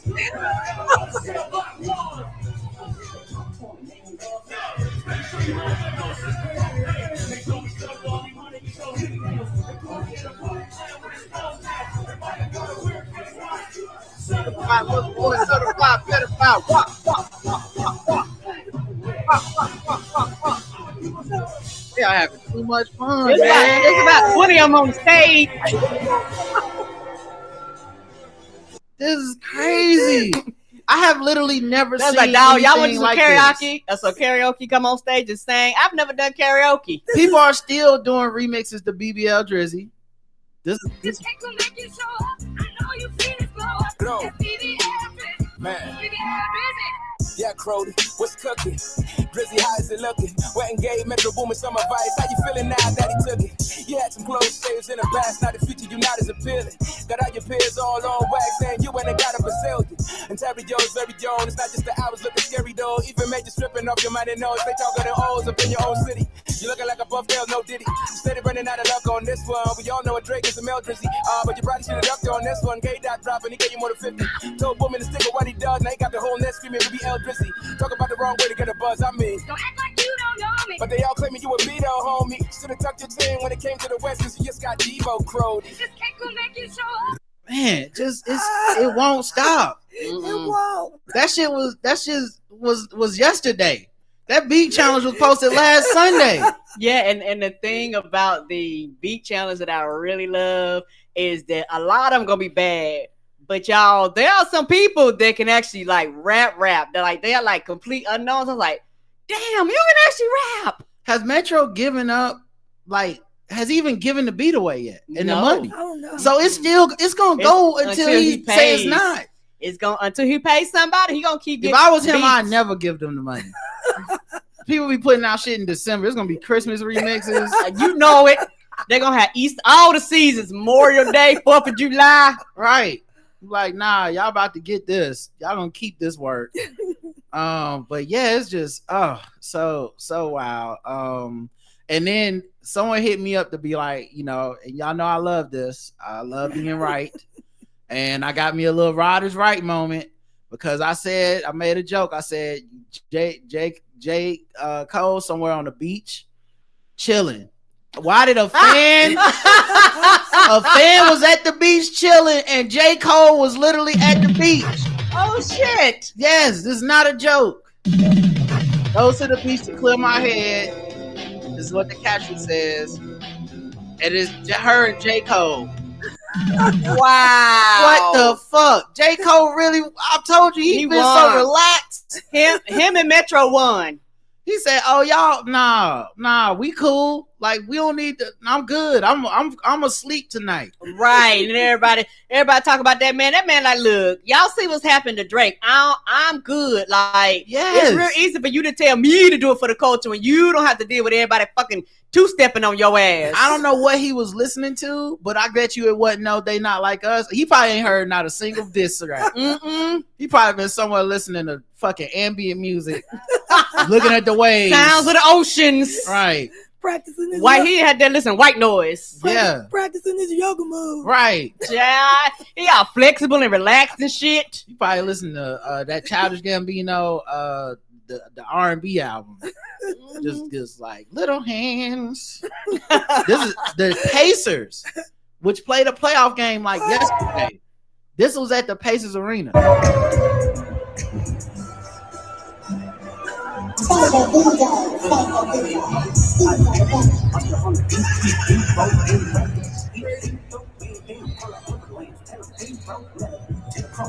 O: Yeah, having too much fun.
B: It's about 20 of them on the stage.
O: This is crazy. I have literally never
B: That's
O: seen
B: like, dog, y'all went to
O: anything
B: some
O: like
B: karaoke? That's a karaoke come on stage and sing. I've never done karaoke.
O: this. People are still doing remixes to BBL Drizzy. This is
A: Man. Yeah, Crody, what's cooking? Drizzy, how is it looking? Wet and gay, Metro Boomin, some advice. How you feeling now that he took it? You had some close saves in the past, now the future you not as appealing. Got all your peers all on wax, and you ain't got a Brazilian. And Terry Joe's very Jones, it's not just the hours looking scary though. Even made you stripping off your money nose. They talking to O's up in your own city. You looking like a buff tail, no diddy. Steady running out of luck on this one. We all know a Drake is a male Drizzy. But you probably should have ducked on this one. Gay dot dropping, he gave you more than 50. Told woman to stick with what he does. Now he got the whole net screaming BBL Drizzy. Talk about the wrong way to get a buzz. I mean, don't act like you don't know me. But they all claiming you a Vito, homie. Should have tucked your chin when it came to the West, cause you just got Devo crowed. This cake will make you show up.
O: Man, it won't stop.
C: It won't.
O: That shit was yesterday. That beat challenge was posted last Sunday.
B: Yeah, and the thing about the beat challenge that I really love is that a lot of them gonna be bad. But y'all, there are some people that can actually like rap. They're like complete unknowns. I was like, damn, you can actually rap.
O: Has Metro given up? Like, has he even given the beat away yet? And the money?
C: I don't know.
O: So it's gonna go until he says not.
B: It's gonna until he pays somebody. He gonna keep.
O: If I was him, I'd never give them the money. People be putting out shit in December. It's gonna be Christmas remixes.
B: You know it. They're gonna have Easter, all the seasons, Memorial Day, 4th of July.
O: Right. Like, nah, y'all about to get this. Y'all gonna keep this work. But yeah, it's just so wow. And then someone hit me up to be like, you know, and y'all know I love this. I love being right. And I got me a little Rod is right moment because I made a joke. I said J. Cole somewhere on the beach chilling. Why did a fan was at the beach chilling and J. Cole was literally at the beach?
B: Oh shit.
O: Yes, this is not a joke. Go to the beach to clear my head. This is what the caption says. It is her and J. Cole.
B: Wow.
O: What the fuck? J. Cole really, I told you he been
B: won.
O: so relaxed.
B: Him and Metro won.
O: He said, "Oh y'all, nah, we cool. Like we don't need to. I'm good. I'm asleep tonight."
B: Right, and everybody talk about that man. That man, like, look, y'all see what's happened to Drake. I'm good. Like,
O: yes.
B: It's real easy for you to tell me to do it for the culture when you don't have to deal with everybody fucking two-stepping on your ass.
O: I don't know what he was listening to, but I bet you it wasn't no They Not Like Us. He probably ain't heard not a single diss track. He probably been somewhere listening to fucking ambient music, looking at the waves,
B: sounds of the oceans.
O: Right.
C: Practicing this.
B: Why he had that listen white noise.
O: Yeah.
C: Practicing this yoga move.
O: Right.
B: Yeah. He all flexible and relaxed and shit.
O: You probably listen to that Childish Gambino, the R&B album. just like little hands. This is the Pacers, which played a playoff game like yesterday. This was at the Pacers Arena.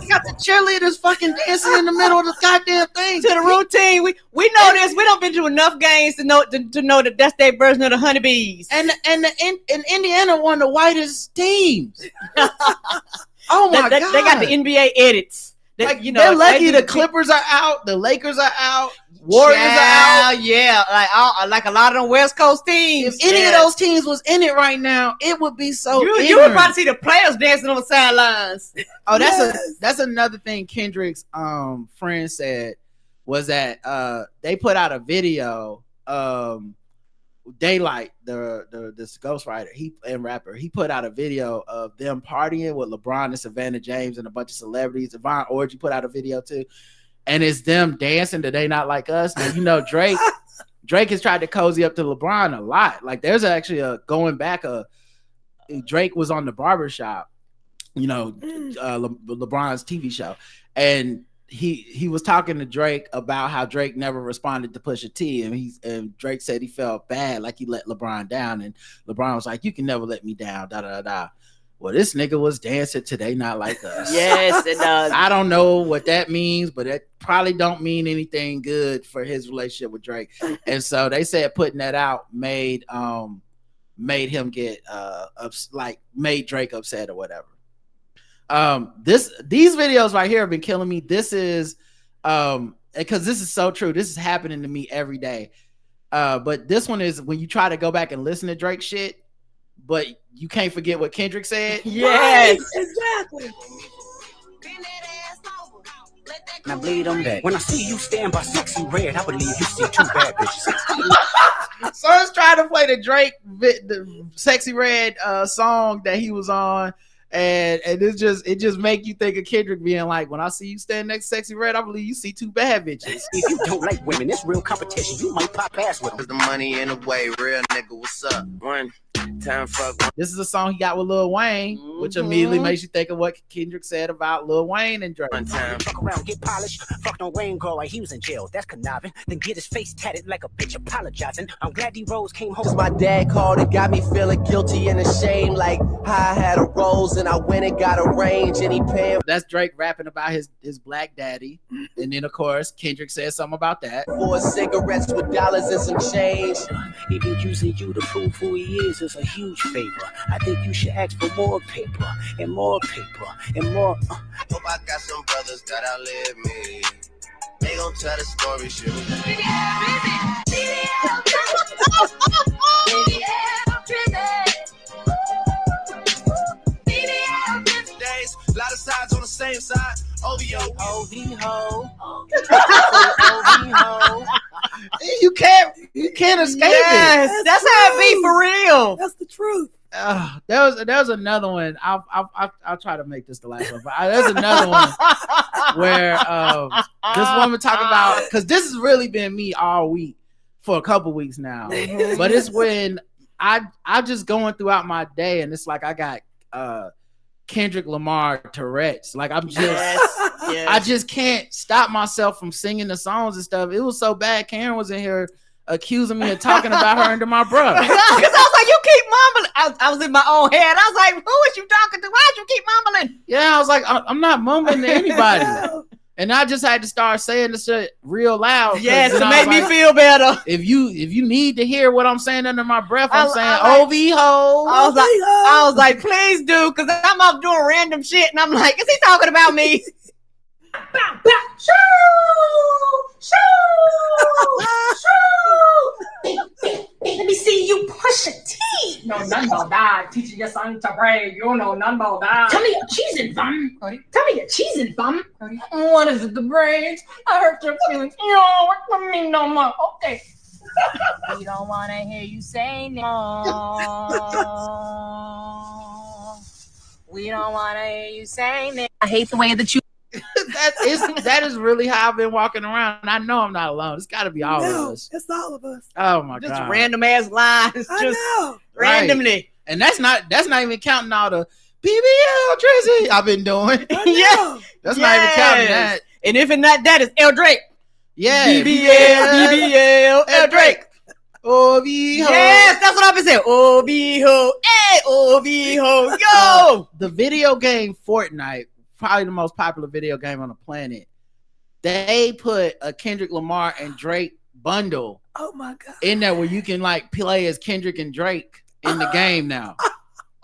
O: You got the cheerleaders fucking dancing in the middle of the goddamn thing
B: To the routine. We know this. We don't been to enough games to know that that's their version of the honeybees.
O: And Indiana one of the whitest teams. Oh my god.
B: They got the NBA edits.
O: They're lucky the Clippers are out, the Lakers are out, Warriors are out.
B: Yeah, like a lot of them West Coast teams.
O: If any of those teams was in it right now, it would be so.
B: You would probably see the players dancing on the sidelines.
O: Oh, that's another thing Kendrick's friend said was that they put out a video. Daylight, this ghostwriter, and rapper, he put out a video of them partying with LeBron and Savannah James and a bunch of celebrities. Yvonne Orji put out a video too, and it's them dancing to They Not Like Us. Now, you know, Drake has tried to cozy up to LeBron a lot. Like there's actually Drake was on the Barbershop, you know, LeBron's TV show, and he was talking to Drake about how Drake never responded to Pusha T, and Drake said he felt bad, like he let LeBron down, and LeBron was like, "You can never let me down." Da da da. Well, this nigga was dancing to They Not Like Us.
B: Yes, it does.
O: I don't know what that means, but it probably don't mean anything good for his relationship with Drake. And so they said putting that out made him get made Drake upset or whatever. These videos right here have been killing me. This is because this is so true. This is happening to me every day. But this one is when you try to go back and listen to Drake shit, but you can't forget what Kendrick said.
B: Yes,
C: exactly.
E: Now bleed them back. When I see you stand by sexy red, I believe you see two bad bitches.
O: So let's try to play the Drake, the Sexy Red song that he was on. And it just make you think of Kendrick being like, when I see you stand next to Sexy Red, I believe you see two bad bitches.
E: If you don't like women, it's real competition. You might pop ass with them.
A: The money in the way, real nigga, what's up? One time fuck.
O: This is a song he got with Lil Wayne, which immediately makes you think of what Kendrick said about Lil Wayne and Drake.
E: One time. Fuck around, get polished. Fuck no Wayne girl like he was in jail. That's conniving. Then get his face tatted like a bitch apologizing. I'm glad D Rose came home.
A: Cause my dad called and got me feeling guilty and ashamed, like how I had a rose and I went and got a range and he paying.
O: That's Drake rapping about his black daddy. And then of course Kendrick says something about that.
A: 4 cigarettes with dollars and some change.
E: Even using you to prove who he is a huge favor. I think you should ask for more paper and more paper and more.
A: Hope I got some brothers that outlive me. They gon' tell the story, shit. Days, a lot of sides on the same side. OVO, OVO, OVO.
O: You can't escape it.
B: That's how it be for real.
C: That's the truth.
O: There was another one. I'll try to make this the last one. But there's another one where this woman talking about, because this has really been me all week for a couple weeks now. But it's when I just going throughout my day and it's like I got Kendrick Lamar Tourette's. Like I'm just I just can't stop myself from singing the songs and stuff. It was so bad. Karen was in here accusing me of talking about her under my breath.
B: Because I was like, you keep mumbling. I was in my own head. I was like, who is you talking to? Why'd you keep mumbling?
O: Yeah, I was like, I'm not mumbling to anybody. And I just had to start saying this shit real loud.
B: Yes, to make me feel better.
O: If you need to hear what I'm saying under my breath, I'm saying
B: OV-ho. I was like, please do, because I'm up doing random shit, and I'm like, is he talking about me?
T: Let me see you push a T. No, none about that. Teaching your son to pray. You know none about that. Tell me your cheesing, bum. Tell me your cheesing, bum. What is it, the braids? I hurt your feelings. You don't work for me no more. Okay. We don't want to hear you say no. We don't want to hear you say no. I hate the way that you.
O: that is really how I've been walking around. I know I'm not alone. It's got to be all of us.
C: It's all of us.
O: Oh my
B: just
O: god!
B: Random ass lines, randomly,
O: right. And that's not even counting all the BBL Tracy I've been doing.
B: Yeah,
O: that's not even counting that.
B: And if it's not that, it's L Drake.
O: Yeah,
B: BBL, L Drake.
O: OV-ho.
B: Yes, that's what I've been saying. OV-ho, hey, OV-ho, yo.
O: The video game Fortnite probably the most popular video game on the planet. They put a Kendrick Lamar and Drake bundle.
C: Oh my god!
O: In there where you can like play as Kendrick and Drake in the game now.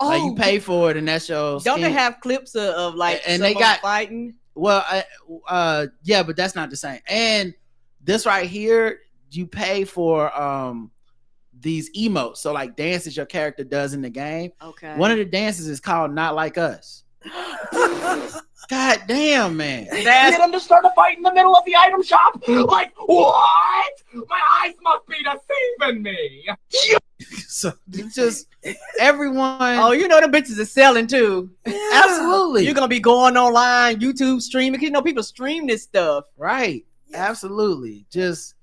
O: Like you pay for it, and that's your.
B: Don't they have clips of like
O: and they got
B: fighting?
O: Well, yeah, but that's not the same. And this right here, you pay for these emotes. So like dances your character does in the game.
B: Okay.
O: One of the dances is called "Not Like Us." God damn, man.
T: They get him to start a fight in the middle of the item shop? Like, what? My eyes must be deceiving me.
O: So it's just everyone.
B: Oh, you know the bitches are selling too.
O: Absolutely.
B: You're gonna be going online, YouTube streaming. You know people stream this stuff,
O: right? Absolutely. Just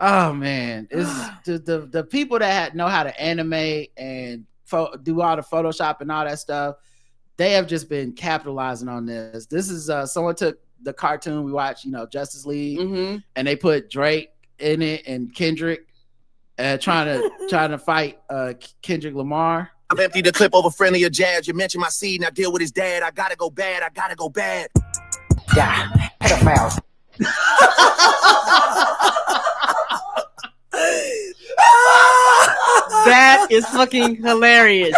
O: oh man, it's the people that know how to animate and do all the Photoshop and all that stuff. They have just been capitalizing on this. This is someone took the cartoon we watched, Justice League, and they put Drake in it and Kendrick trying to fight Kendrick Lamar.
A: I've emptied the clip over friendlier jabs. You mentioned my seed and I deal with his dad. I gotta go bad. Yeah, pedophiles.
B: That is fucking hilarious.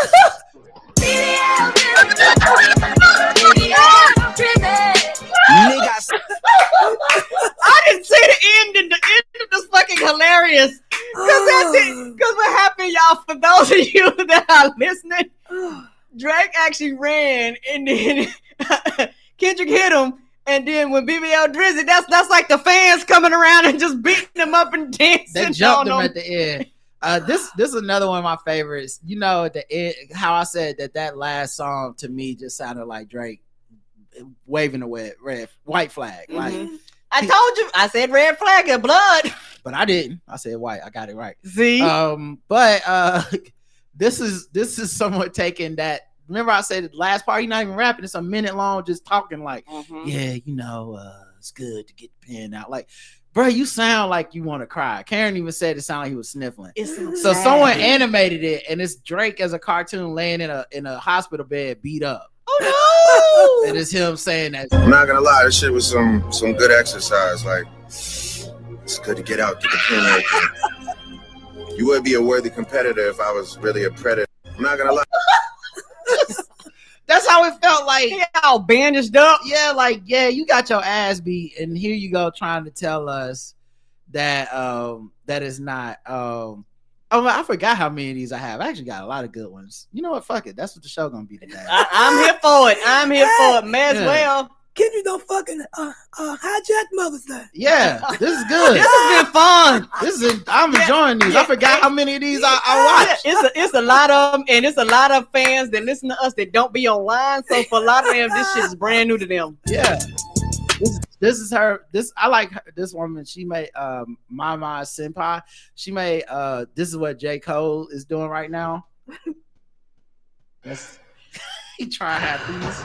B: I didn't see the end, and the end of this fucking hilarious. Because what happened, y'all, for those of you that are listening, Drake actually ran, and then Kendrick hit him, and then when BBL Drizzy, that's like the fans coming around and just beating him up and dancing.
O: They jumped him at the end. This is another one of my favorites. At the end, how I said that last song to me just sounded like Drake waving the white flag. Like
B: I told you, I said red flag and blood,
O: but I didn't. I said white. I got it right.
B: See,
O: but this is somewhat taking that. Remember, I said the last part. He's not even rapping. It's a minute long, just talking like, yeah, it's good to get the pen out. Like, bro, you sound like you want to cry. Karen even said it sounded like he was sniffling. So someone animated it, and it's Drake as a cartoon laying in a hospital bed, beat up.
B: Oh no!
O: And it's him saying that.
U: I'm not gonna lie, this shit was some good exercise. Like, it's good to get out, get the pen open. You would be a worthy competitor if I was really a predator. I'm not gonna lie.
O: That's how it felt like.
B: He all bandaged up.
O: Yeah, like, yeah, you got your ass beat, and here you go trying to tell us that that is not I forgot how many of these I have. I actually got a lot of good ones. You know what? Fuck it. That's what the show gonna be today.
B: I'm here for it. May as well.
C: Kendrick don't fucking hijack Mother's Day.
O: Yeah, this is good.
B: This has been fun.
O: I'm enjoying these. I forgot how many of these I watched.
B: It's a lot of them, and it's a lot of fans that listen to us that don't be online. So for a lot of them, this shit is brand new to them.
O: Yeah. This is her. I like this woman. She made Momma Senpai. She made this is what J. Cole is doing right now. He trying to have these.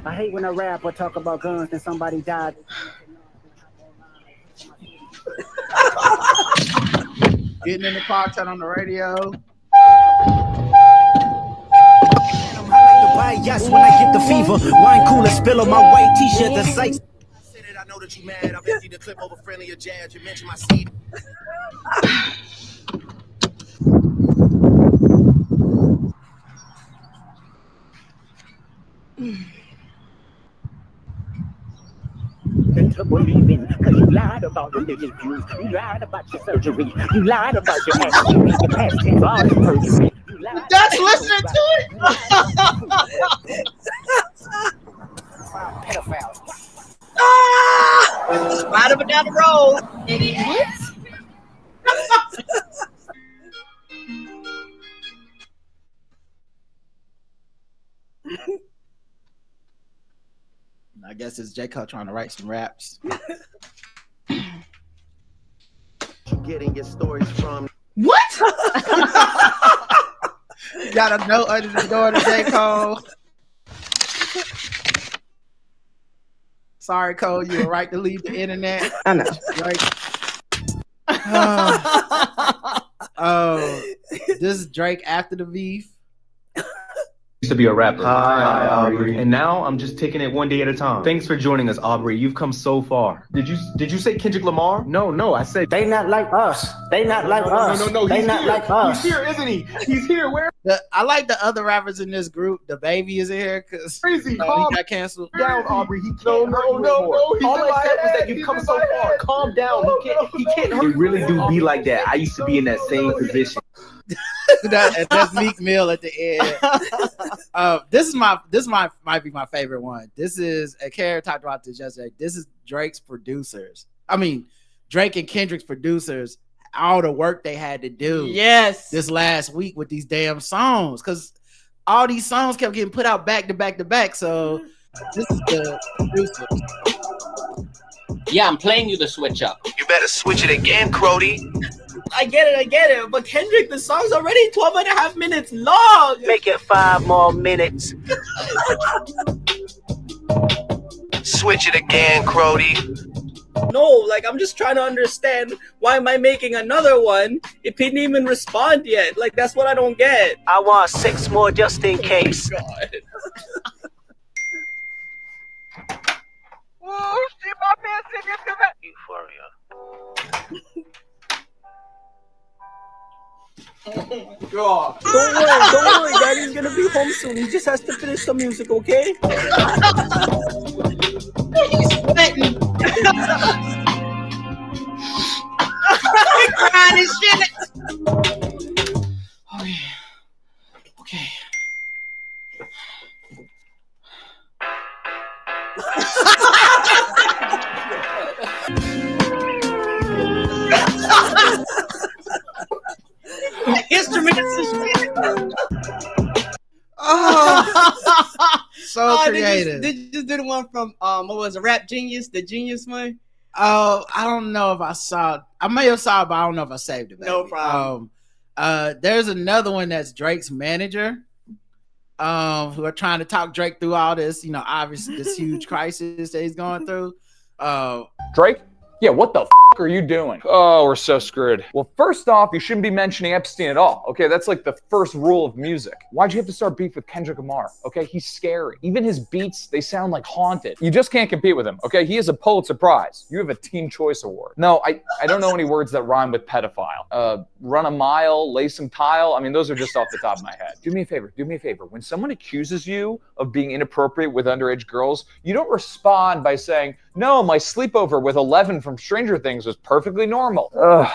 E: I hate when I rap or talk about guns and somebody died.
O: Getting in the car, turn on the radio.
A: Yes, when I get the fever, wine cooler spill on my white t-shirt. The sights. I know that you mad. I've emptied the clip over friendlier jabs. You mentioned my seed.
E: To believing, cause you lied about your religious views, you lied about your surgery, you lied about your actions, your past tense, all this perjury.
O: That's listening to it.
B: Right up and down the road.
O: I guess it's J. Cole trying to write some raps.
A: Getting your stories from
O: what? You got a note under the door to J. Cole. Sorry, Cole, you were right to leave the internet.
F: I know.
O: Right. This is Drake after the beef.
D: To be a rapper. Hi, Aubrey. And now I'm just taking it one day at a time. Thanks for joining us, Aubrey. You've come so far. Did you say Kendrick Lamar? No, I said
E: They not like us. They not like us.
D: No.
E: They
D: He's
E: not
D: here.
E: like us.
D: He's here, isn't he? He's here. Where?
O: I like the other rappers in this group. The Baby is in here because
D: Crazy.
O: he got canceled.
D: Down, Aubrey. He can't hurt you anymore. All I said was that you've come so far. Calm down. He can't hurt you. It really do be like that. I used to be in that same position.
O: That's Meek Mill at the end. This might be my favorite one. This is a Karen talked about this yesterday. This is Drake's producers. I mean, Drake and Kendrick's producers. All the work they had to do.
B: Yes.
O: This last week with these damn songs, because all these songs kept getting put out back to back to back. So this is the producer.
V: Yeah, I'm playing you the switch up.
A: You better switch it again, Crody.
W: I get it. But Kendrick, the song's already 12 and a half minutes long.
E: Make it 5 more minutes.
A: Switch it again, Crody.
W: No, like, I'm just trying to understand why am I making another one if he didn't even respond yet? Like, that's what I don't get.
E: I want 6 more just in case.
W: Oh my God.
E: Whoa, see my man singing to that. Euphoria.
W: God. Don't worry, Daddy's gonna be home soon. He just has to finish the music, okay?
B: He's sweating. He's crying and shit.
O: Okay.
B: Instruments and shit.
O: So creative.
B: Did you just do the one from what was it, Rap Genius, the Genius one?
O: Oh, I don't know if I saw it. I may have saw it, but I don't know if I saved it. Baby.
B: No problem.
O: There's another one that's Drake's manager, who are trying to talk Drake through all this, obviously this huge crisis that he's going through.
J: Drake? Yeah, what the are you doing? Oh, we're so screwed. Well, first off, you shouldn't be mentioning Epstein at all. Okay, that's like the first rule of music. Why'd you have to start beef with Kendrick Lamar? Okay, he's scary. Even his beats, they sound like haunted. You just can't compete with him. Okay, he is a Pulitzer Prize. You have a Teen Choice Award. No, I don't know any words that rhyme with pedophile. Run a mile, lay some tile. I mean, those are just off the top of my head. Do me a favor. When someone accuses you of being inappropriate with underage girls, you don't respond by saying, no, my sleepover with 11 from Stranger Things was perfectly normal.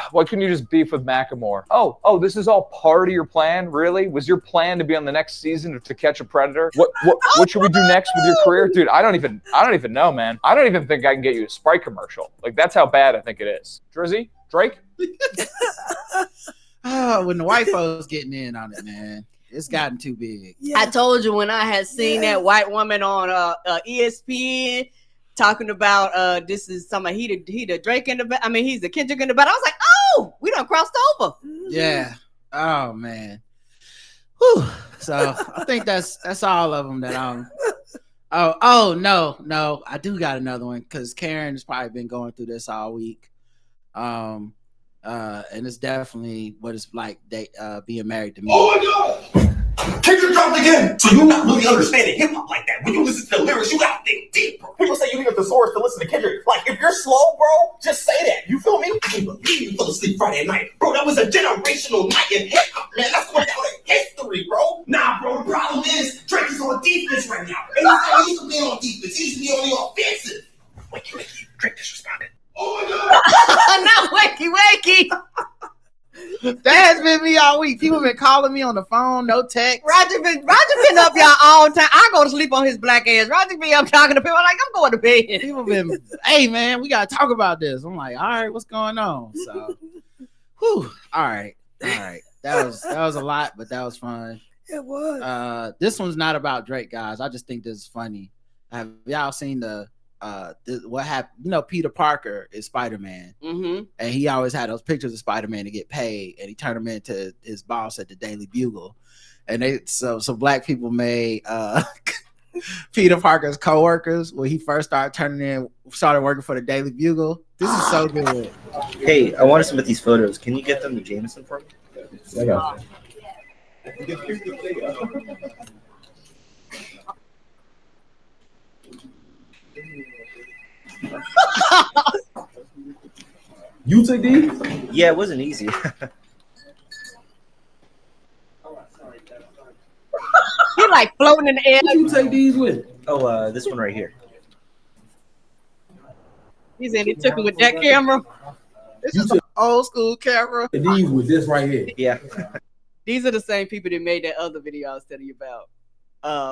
J: Why couldn't you just beef with Macklemore? Oh, this is all part of your plan? Really? Was your plan to be on the next season of To Catch a Predator? What should we do next with your career? Dude, I don't even know, man. I don't even think I can get you a Sprite commercial. Like, that's how bad I think it is. Drizzy? Drake?
O: When the white folks getting in on it, man. It's gotten too big.
B: Yeah. I told you when I had seen that white woman on ESPN talking about this is somebody he the Drake in the he's the Kendrick in the battle. I was like, oh, we done crossed over.
O: Yeah. Oh man. Whew. So I think that's all of them that I'm. Oh no, I do got another one because Karen has probably been going through this all week. And it's definitely what it's like being married to me.
A: Oh my God! Kendrick dropped again! So you're not really understanding hip-hop like that. When you listen to the lyrics, you gotta think deep, bro. People say you need a thesaurus to listen to Kendrick. Like, if you're slow, bro, just say that. You feel me? I can't believe you fell asleep Friday night. Bro, that was a generational night in hip-hop, man. That's going down in history, bro. Nah, bro, the problem is Drake is on defense right now. And he used to be on defense. He used to be on the offensive. Wakey, Drake just responded. Oh my God!
B: Not wakey.
O: That has been me all week. People been calling me on the phone, no text.
B: Roger been up y'all all the time. I go to sleep on his black ass. Roger be up talking to people like I'm going to bed.
O: People been, hey man, we gotta talk about this. I'm like, all right, what's going on? So, whew, all right. That was a lot, but that was fun.
C: It was.
O: This one's not about Drake, guys. I just think this is funny. Have y'all seen what happened? Peter Parker is Spider-Man, and he always had those pictures of Spider-Man to get paid, and he turned them into his boss at the Daily Bugle, and so black people made Peter Parker's co-workers when he first started working for the Daily Bugle. This is so good.
X: Hey, I want to submit these photos. Can you get them to Jameson for me?
J: I got
X: You took these? Yeah, it wasn't easy.
B: He like floating in the air.
X: What you take these with? Oh, this one right here.
B: He said he took it with that camera.
O: This is an old school camera.
X: These with this right here. Yeah.
B: These are the same people that made that other video I was telling you about.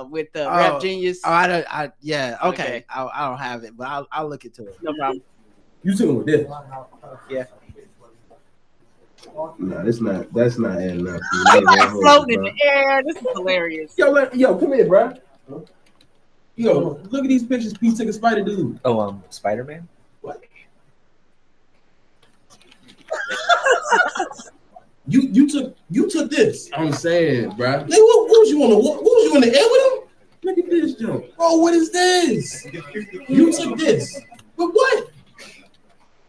B: With the Rap Genius.
O: Oh, okay. I don't have it, but I'll look into it.
B: No problem.
X: You took it with this. Yeah. No, that's not adding up.
B: He like floating in the air. This is hilarious.
X: Yo, come here, bro. Yo, look at these pictures Pete took a Spider Dude.
G: Oh, Spider-Man?
X: What? You took this. I'm saying, bro. What was you on the what was you in the air with him? Look at this, Joe. Oh, what is this? You took this. But what?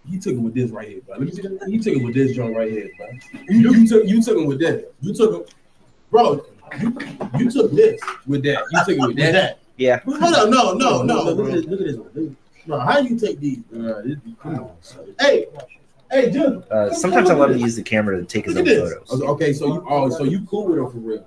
X: You took him with this right here, bro. You took him with this joint right here, bro. You took him with this. You took him, bro. You took this with that. You took it with that.
G: Yeah.
X: Hold on, no. Look at this one. No, how you take these? Come on. Hey, Jim.
G: Sometimes I let him use the camera to take his own photos.
X: Okay, so you cool with him for real?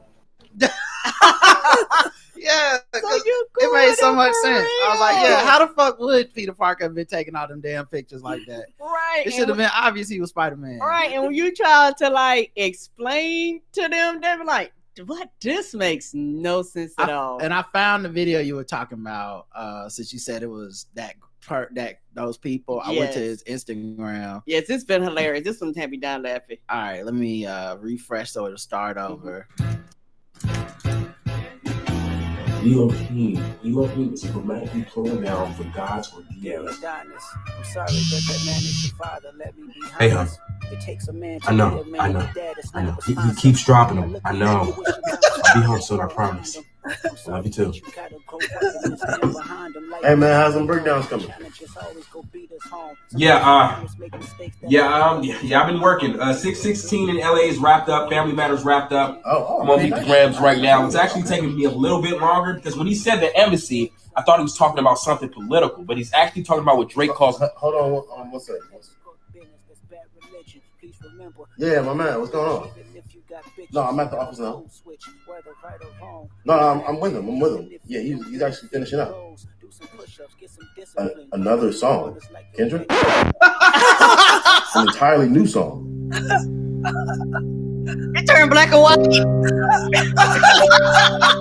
O: Yeah, it made so much sense. I was like, yeah, how the fuck would Peter Parker have been taking all them damn pictures like that?
B: Right.
O: It should have been obvious he was Spider-Man.
B: Right, and when you try to like explain to them, they be like, "What? This makes no sense at all."
O: And I found the video you were talking about. Since you said it was those people, I went to his Instagram.
B: Yes, it's been hilarious. This one had me down laughing.
O: All right, let me refresh so it'll start over.
X: Elohim is dramatically pronoun for God's ordeal.
E: I'm sorry, but that man is your father. Let me be honest.
X: Hey, hon.
E: It takes a man to
X: I know.
E: be a man. Dad is not
X: He keeps dropping them. I know. I'll be home soon, I promise. I love you too.
H: Hey man, how's them breakdowns coming?
I: I've been working. 616 in LA is wrapped up. Family Matters wrapped up. I'm on Meet the Grams right now. It's actually taking me a little bit longer because when he said the embassy, I thought he was talking about something political, but he's actually talking about what Drake calls.
H: Hold on, what's that? Yeah, my man, what's going on? No, I'm at the office now. No, I'm with him. Yeah, he's actually finishing up. Another song, Kendrick? An entirely new song.
B: It turned black and white.
H: What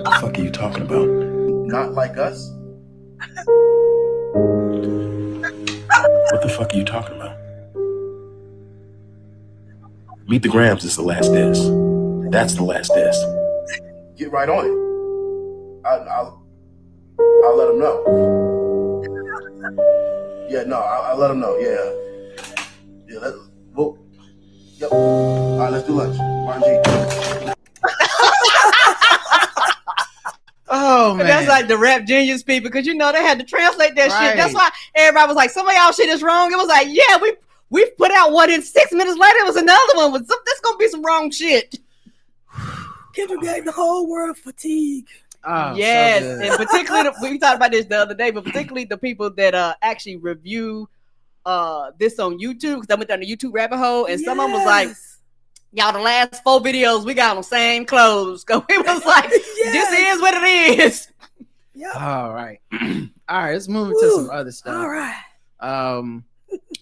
H: the fuck are you talking about? Not Like Us? What the fuck are you talking about? Meet the Grams is the last diss. That's the last diss. Get right on it. I'll let him know. Yeah, no, I'll let him know. Yeah. Yep. All right, let's do lunch. RNG.
O: Oh man,
B: that's like the Rap Genius people because you know they had to translate that
O: Right.
B: shit. That's why everybody was like, "Some of y'all shit is wrong." It was like, "Yeah, we put out one, and 6 minutes later it was another one with that's gonna be some wrong shit."
C: Kendrick gave the whole world fatigue.
O: Oh,
B: Yes,
O: so good.
B: and particularly we talked about this the other day, but particularly the people that actually review this on YouTube because I went down the YouTube rabbit hole, and some of them was like, "Y'all, the last 4 videos we got on same clothes." Cause it was like, "This is what it is."
O: All right. All right, let's move into some other stuff.
C: All right.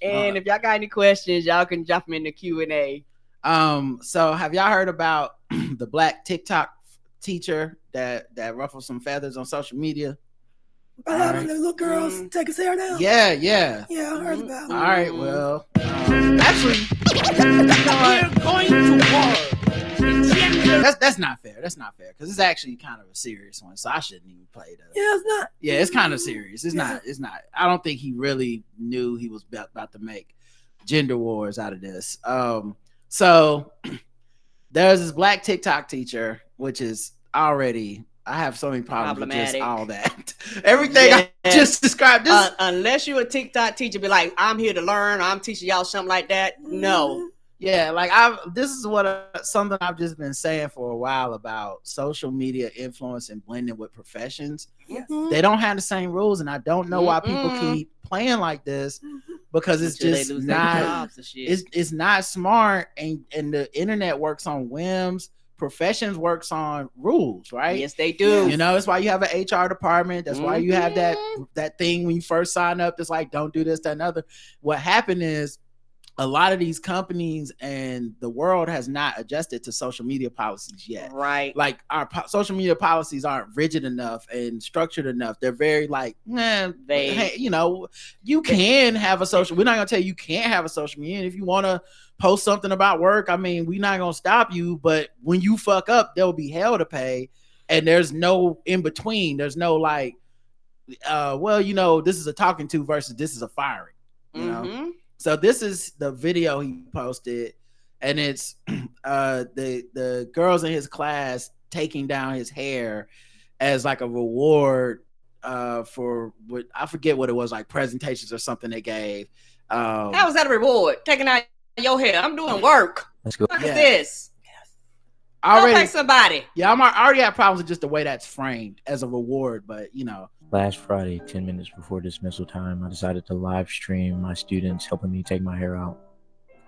B: And if y'all got any questions, y'all can drop them in the Q&A.
O: So have y'all heard about the black TikTok teacher that ruffled some feathers on social media?
C: The little girls take his hair down.
O: Yeah.
C: Yeah, I heard about it.
O: All right, well, actually, we're going to war. That's not fair. That's not fair because it's actually kind of a serious one, so I shouldn't even play that.
C: Yeah, it's not.
O: Yeah, it's kind of serious. It's not. I don't think he really knew he was about to make gender wars out of this. So there's this black TikTok teacher, which is already. I have so many problems with just all that. Everything I just described. This
B: Unless you're a TikTok teacher, be like, "I'm here to learn. I'm teaching y'all something like that." No,
O: Yeah, like this is something I've just been saying for a while about social media influence and blending with professions. They don't have the same rules, and I don't know why people keep playing like this, because it's just not it's not smart, and the internet works on whims. Professions works on rules, right?
B: Yes, they do.
O: You know, that's why you have an HR department. That's why you have that thing when you first sign up. It's like, don't do this, that, and other. What happened is, a lot of these companies and the world has not adjusted to social media policies yet.
B: Right.
O: Like our social media policies aren't rigid enough and structured enough. They're very like, hey, you know, you can have a social. We're not gonna tell you can't have a social media. And if you want to post something about work, I mean, we're not gonna stop you. But when you fuck up, there will be hell to pay, and there's no in between. There's no like, well, you know, this is a talking to versus this is a firing. You know. So this is the video he posted, and it's the girls in his class taking down his hair as like a reward for what I forget what it was, like presentations or something they gave.
B: How was that a reward? Taking out your hair? I'm doing work.
K: Let's go.
B: What is this?
O: Already,
B: don't pay somebody.
O: Yeah, I already have problems with just the way that's framed as a reward, but you know.
K: Last Friday, 10 minutes before dismissal time, I decided to live stream my students helping me take my hair out.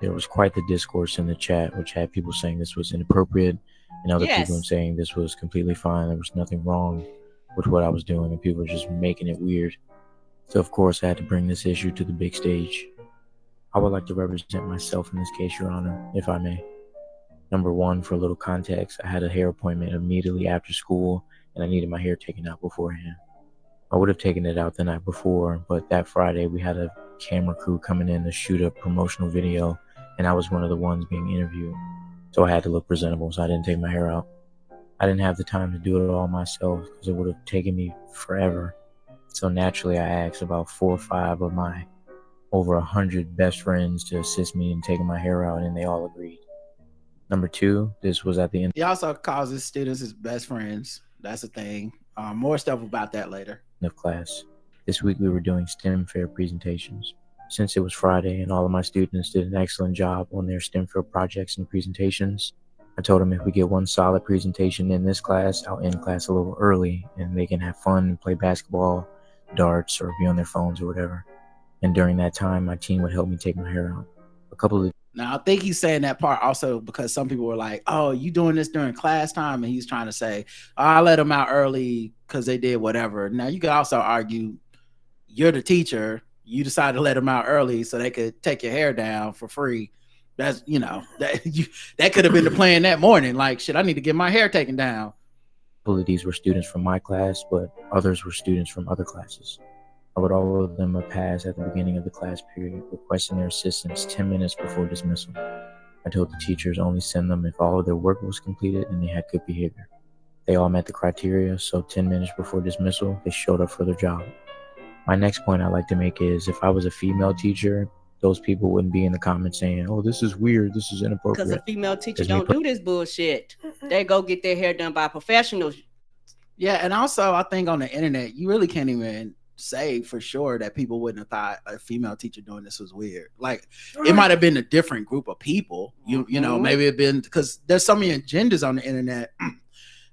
K: There was quite the discourse in the chat, which had people saying this was inappropriate and other people saying this was completely fine. There was nothing wrong with what I was doing, and people were just making it weird. So, of course, I had to bring this issue to the big stage. I would like to represent myself in this case, Your Honor, if I may. Number one, for a little context, I had a hair appointment immediately after school, and I needed my hair taken out beforehand. I would have taken it out the night before, but that Friday we had a camera crew coming in to shoot a promotional video, and I was one of the ones being interviewed. So I had to look presentable, so I didn't take my hair out. I didn't have the time to do it all myself because it would have taken me forever. So naturally I asked about 4 or 5 of my over 100 best friends to assist me in taking my hair out, and they all agreed. Number two, this was at the end.
O: He also calls his students his best friends. That's a thing. More stuff about that later.
K: Of class. This week we were doing STEM fair presentations. Since it was Friday and all of my students did an excellent job on their STEM fair projects and presentations, I told them if we get one solid presentation in this class, I'll end class a little early and they can have fun and play basketball, darts, or be on their phones or whatever. And during that time, my team would help me take my hair out.
O: Now, I think he's saying that part also because some people were like, oh, you doing this during class time? And he's trying to say, oh, I let them out early because they did whatever. Now, you could also argue you're the teacher. You decided to let them out early so they could take your hair down for free. That's, you know, that could have been the plan that morning. Like, shit, I need to get my hair taken down.
K: A couple of these were students from my class, but others were students from other classes. I would all of them a pass at the beginning of the class period, requesting their assistance 10 minutes before dismissal. I told the teachers only send them if all of their work was completed and they had good behavior. They all met the criteria, so 10 minutes before dismissal, they showed up for their job. My next point I'd like to make is if I was a female teacher, those people wouldn't be in the comments saying, oh, this is weird, this is inappropriate.
B: Because a female teacher don't do this bullshit. They go get their hair done by professionals.
O: Yeah, and also I think on the internet, you really can't even say for sure that people wouldn't have thought a female teacher doing this was weird. Like it might have been a different group of people. You know, maybe it been because there's so many agendas on the internet.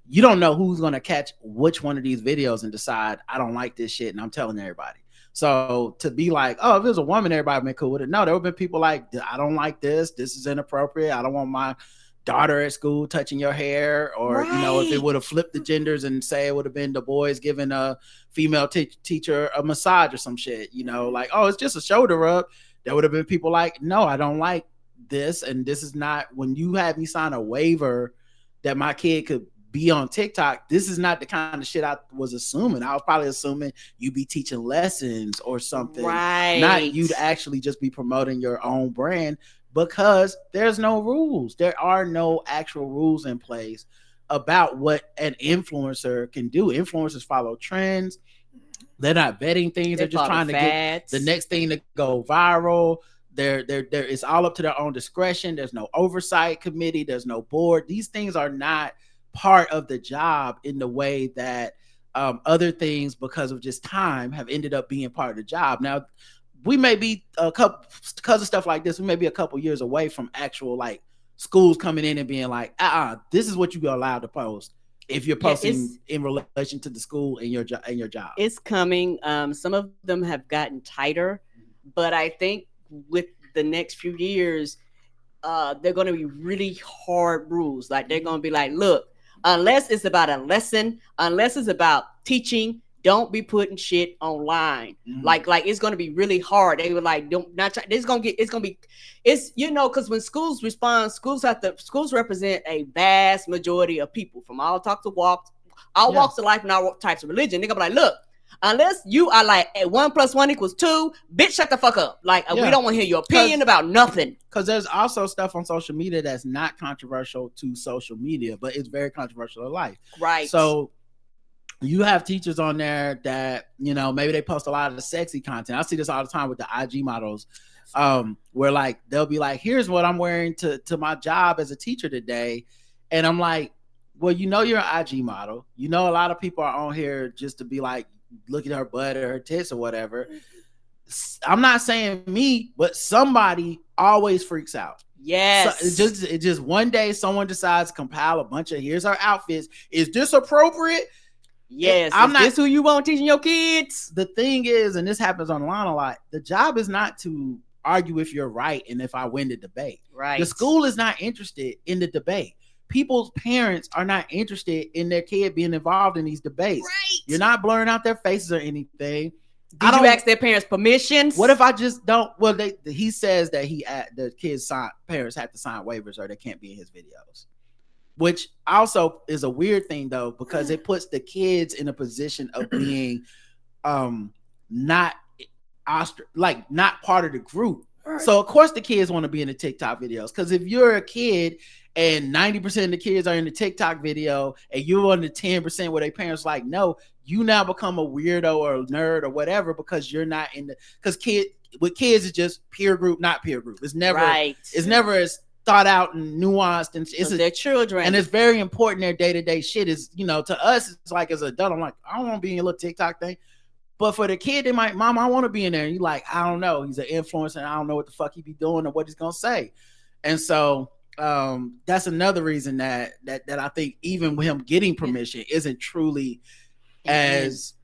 O: You don't know who's going to catch which one of these videos and decide I don't like this shit and I'm telling everybody. So to be like, oh, if it was a woman, everybody would be cool with it. No, there would have been people like, I don't like this. This is inappropriate. I don't want my daughter at school touching your hair. Or, you know, if it would have flipped the genders and say it would have been the boys giving a female teacher a massage or some shit, you know, like, oh, it's just a shoulder rub. There would have been people like, no, I don't like this. And this is not, when you had me sign a waiver that my kid could be on TikTok, this is not the kind of shit I was assuming. I was probably assuming you'd be teaching lessons or something. Right. Not you to actually just be promoting your own brand, because there's no rules. There are no actual rules in place about what an influencer can do. Influencers follow trends. They're not vetting things. They're just trying to get the next thing to go viral. It's all up to their own discretion. There's no oversight committee. There's no board. These things are not part of the job in the way that other things, because of just time, have ended up being part of the job. Now, we may be because of stuff like this, we may be a couple years away from actual like schools coming in and being like, this is what you are allowed to post if you're posting in relation to the school and your job.
B: It's coming. Some of them have gotten tighter, but I think with the next few years, they're going to be really hard rules. Like they're going to be like, look, unless it's about a lesson, unless it's about teaching, don't be putting shit online. Like it's going to be really hard. They were like, because when schools respond, schools represent a vast majority of people from all walks of life and all types of religion. They're going to be like, look, unless you are like 1 + 1 = 2, bitch, shut the fuck up. Like we don't want to hear your opinion about nothing.
O: Because there's also stuff on social media that's not controversial to social media, but it's very controversial to life.
B: Right.
O: So you have teachers on there that, maybe they post a lot of the sexy content. I see this all the time with the IG models, where like they'll be like, here's what I'm wearing to my job as a teacher today. And I'm like, well, you're an IG model. A lot of people are on here just to be like, look at her butt or her tits or whatever. I'm not saying me, but somebody always freaks out.
B: Yes.
O: So it just one day someone decides to compile a bunch of here's our outfits. Is this appropriate?
B: Yes. Is this who you want teaching your kids?
O: The thing is, and this happens online a lot, the job is not to argue if you're right and if I win the debate.
B: Right.
O: The school is not interested in the debate. People's parents are not interested in their kid being involved in these debates.
B: Right.
O: You're not blurring out their faces or anything.
B: Did you ask their parents' permissions?
O: What if I just don't? Well, he says that the kids' parents have to sign waivers or they can't be in his videos, which also is a weird thing though, because it puts the kids in a position of being not part of the group. Right. So of course the kids want to be in the TikTok videos, because if you're a kid and 90% of the kids are in the TikTok video and you're on the 10% where their parents like, no, you now become a weirdo or a nerd or whatever because you're not in because with kids it's just peer group, not peer group. It's never It's never as thought out and nuanced, and it's
B: their children,
O: and it's very important. Their day-to-day shit is, to us, it's like as an adult, I'm like, I don't want to be in your little TikTok thing. But for the kid, they might, Mom, I want to be in there. And you like, I don't know. He's an influencer and I don't know what the fuck he be doing or what he's gonna say. And so that's another reason that I think even with him getting permission isn't truly as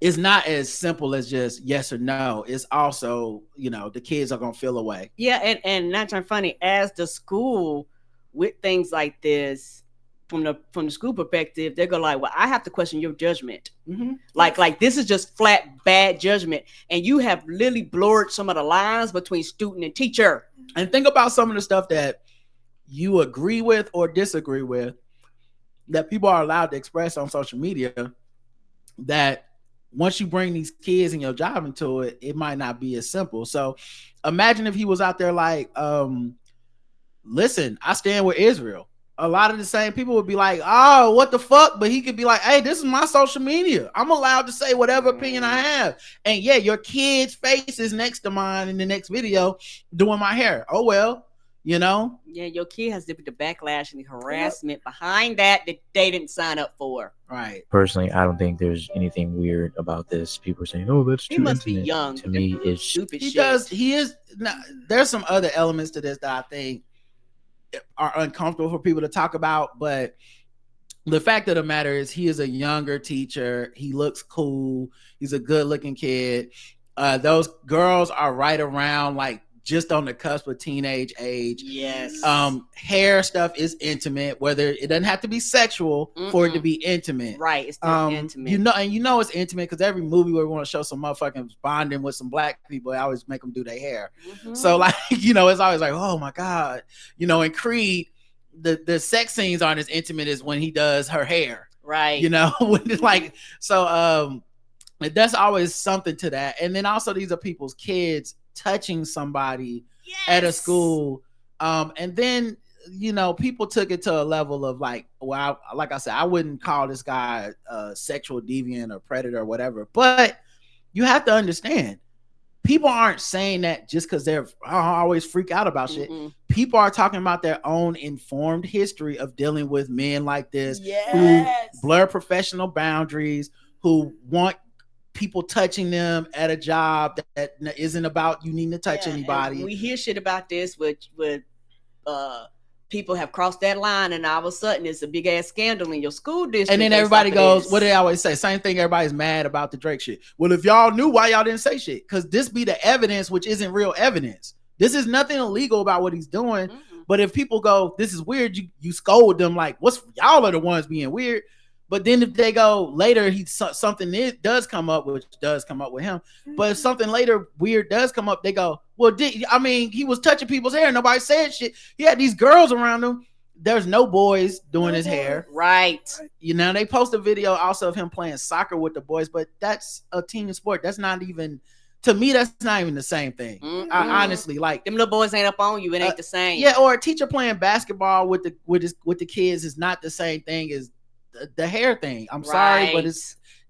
O: it's not as simple as just yes or no. It's also, the kids are gonna feel away.
B: Yeah, and not trying funny, as the school with things like this, from the school perspective, they're gonna like, well, I have to question your judgment. Mm-hmm. Like this is just flat bad judgment, and you have literally blurred some of the lines between student and teacher.
O: And think about some of the stuff that you agree with or disagree with that people are allowed to express on social media, that once you bring these kids and your job into it, it might not be as simple. So imagine if he was out there like, listen, I stand with Israel. A lot of the same people would be like, oh, what the fuck? But he could be like, hey, this is my social media. I'm allowed to say whatever opinion I have. And yeah, your kid's face is next to mine in the next video doing my hair. Oh, well,
B: Yeah, your kid has to put the backlash and the harassment behind that they didn't sign up for.
O: Right.
K: Personally, I don't think there's anything weird about this. People are saying, oh, that's too
B: intimate.
K: He must be
B: young.
K: To me, it's
B: stupid
O: shit. He is. Now, there's some other elements to this that I think are uncomfortable for people to talk about, but the fact of the matter is he is a younger teacher. He looks cool. He's a good looking kid. Those girls are right around like just on the cusp of teenage age.
B: Yes.
O: Hair stuff is intimate, whether it doesn't have to be sexual for it to be intimate.
B: Right. It's still intimate.
O: It's intimate because every movie where we want to show some motherfucking bonding with some black people, they always make them do their hair. Mm-hmm. So like, it's always like, oh my God, in Creed, the sex scenes aren't as intimate as when he does her hair.
B: Right.
O: So that's always something to that. And then also these are people's kids touching somebody at a school. And then, people took it to a level of like, well, like I said, I wouldn't call this guy a sexual deviant or predator or whatever, but you have to understand, people aren't saying that just because they're always freak out about shit. People are talking about their own informed history of dealing with men like this, who blur professional boundaries, who want people touching them at a job that isn't about you needing to touch anybody.
B: We hear shit about this with people have crossed that line, and all of a sudden it's a big ass scandal in your school district.
O: And then everybody goes, what do they always say? Same thing. Everybody's mad about the Drake shit. Well, if y'all knew, why y'all didn't say shit? Because this be the evidence, which isn't real evidence. This is nothing illegal about what he's doing. But if people go, this is weird, you scold them like, what's y'all are the ones being weird. But then if they go later, something does come up, which does come up with him. But if something later weird does come up, they go, well, he was touching people's hair. Nobody said shit. He had these girls around him. There's no boys doing his hair.
B: Right.
O: You know, they post a video also of him playing soccer with the boys, but that's a team sport. That's not even, to me, that's not even the same thing. I honestly, like,
B: them little boys ain't up on you. It ain't the same.
O: Yeah, or a teacher playing basketball with the kids is not the same thing as the hair thing. I'm sorry, but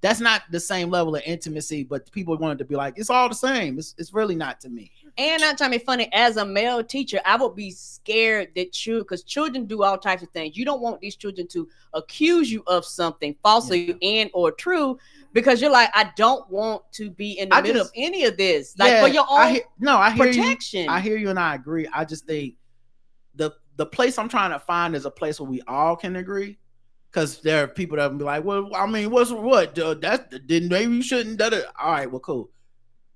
O: that's not the same level of intimacy. But people wanted to be like, it's all the same. It's really not to me.
B: And I'm trying to be funny, as a male teacher, I would be scared that because children do all types of things. You don't want these children to accuse you of something falsely and or true, because you're like, I don't want to be in the middle of any of this. Like, for your own protection.
O: I hear you, and I agree. I just think the place I'm trying to find is a place where we all can agree. Because there are people that will be like, well, I mean, what? Then maybe you shouldn't. All right, well, cool.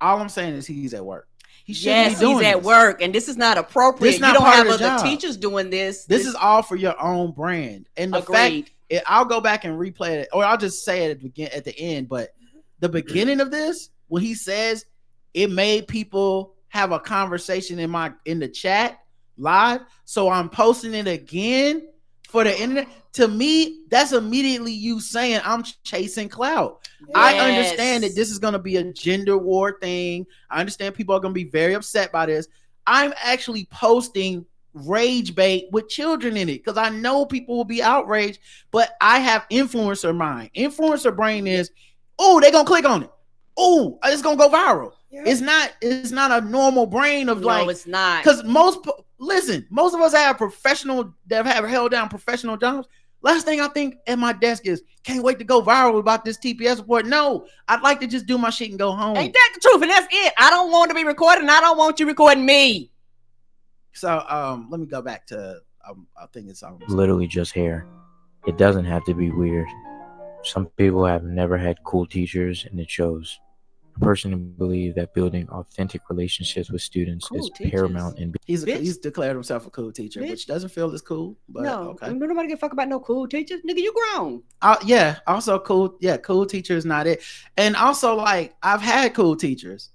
O: All I'm saying is he's at work.
B: He's at work, and this is not appropriate. You don't have other teachers doing this.
O: This is all for your own brand. And the fact, I'll go back and replay it, or I'll just say it at the end. But the beginning of this, when he says it made people have a conversation in the chat live, so I'm posting it again for the internet. To me, that's immediately you saying I'm chasing clout. Yes. I understand that this is going to be a gender war thing. I understand people are going to be very upset by this. I'm actually posting rage bait with children in it because I know people will be outraged, but I have influencer mind. Influencer brain is, oh, they're going to click on it. Oh, it's going to go viral. Yeah. It's not a normal brain of
B: no, it's not.
O: Because most of us have that have held down professional jobs. Last thing I think at my desk is, can't wait to go viral about this TPS report. No, I'd like to just do my shit and go home.
B: Ain't that the truth? And that's it. I don't want to be recorded, and I don't want you recording me.
O: So let me go back to I think it's
K: literally just hair. It doesn't have to be weird. Some people have never had cool teachers, and it shows. A person who believes that building authentic relationships with students is paramount. And
O: he's declared himself a cool teacher, which doesn't feel as cool. But okay.
B: Nobody give a fuck about no cool teachers. Nigga, you grown.
O: Yeah. Also cool. Yeah, cool teacher is not it. And also, like, I've had cool teachers.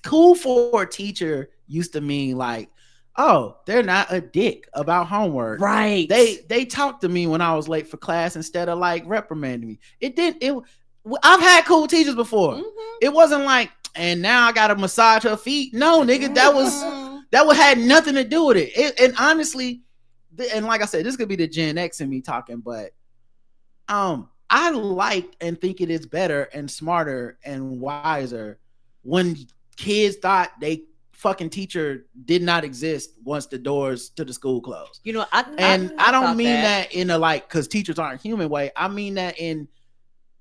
O: Cool for a teacher used to mean like, oh, they're not a dick about homework.
B: Right.
O: They talked to me when I was late for class instead of like reprimanding me. I've had cool teachers before. Mm-hmm. It wasn't like, and now I got to massage her feet. No, nigga, that had nothing to do with it. And honestly, and like I said, this could be the Gen X in me talking, but I like and think it is better and smarter and wiser when kids thought they fucking teacher did not exist once the doors to the school closed.
B: You know, I
O: don't mean that in a like, because teachers aren't human way. I mean that in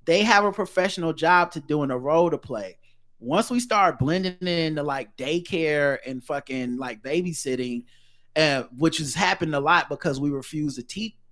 O: they have a professional job to do and a role to play. Once we start blending into like daycare and fucking like babysitting, which has happened a lot because we refuse to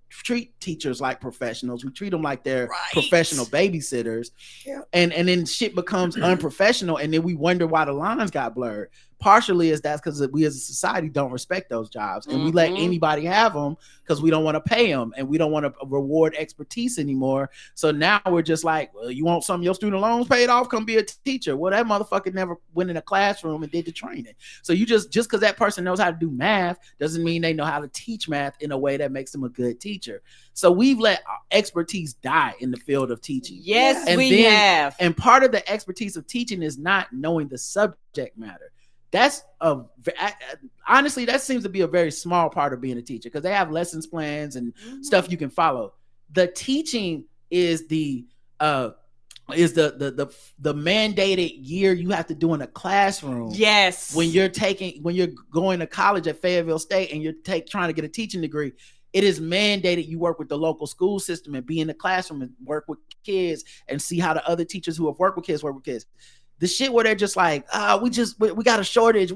O: treat teachers like professionals. We treat them like they're professional babysitters. Yeah. And then shit becomes unprofessional, and then we wonder why the lines got blurred. Partially is that's because we as a society don't respect those jobs, and we let anybody have them because we don't want to pay them and we don't want to reward expertise anymore. So now we're just like, well, you want some of your student loans paid off? Come be a teacher. Well, that motherfucker never went in a classroom and did the training. So you just because that person knows how to do math doesn't mean they know how to teach math in a way that makes them a good teacher. So we've let expertise die in the field of teaching.
B: Yes, and we have.
O: And part of the expertise of teaching is not knowing the subject matter. That's honestly, that seems to be a very small part of being a teacher because they have lessons plans and stuff you can follow. The teaching is the mandated year you have to do in a classroom.
B: Yes.
O: When you're going to college at Fayetteville State and you're trying to get a teaching degree, it is mandated you work with the local school system and be in the classroom and work with kids and see how the other teachers who have worked with kids work with kids. The shit where they're just like, we got a shortage.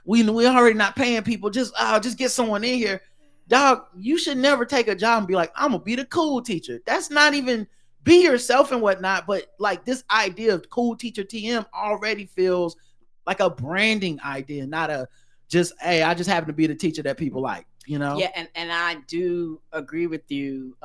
O: We already not paying people. Just get someone in here. Dog, you should never take a job and be like, I'm gonna be the cool teacher. That's not even be yourself and whatnot. But like this idea of cool teacher TM already feels like a branding idea, not a just, hey, I just happen to be the teacher that people like, you know?
B: Yeah, and I do agree with you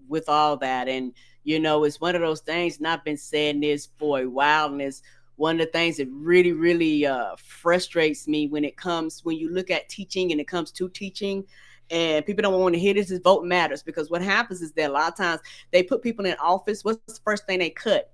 B: with all that. And, you know, it's one of those things, and I've been saying this for a while, and it's one of the things that really, really frustrates me when you look at teaching and it comes to teaching. And people don't want to hear this is vote matters, because what happens is that a lot of times they put people in office. What's the first thing they cut?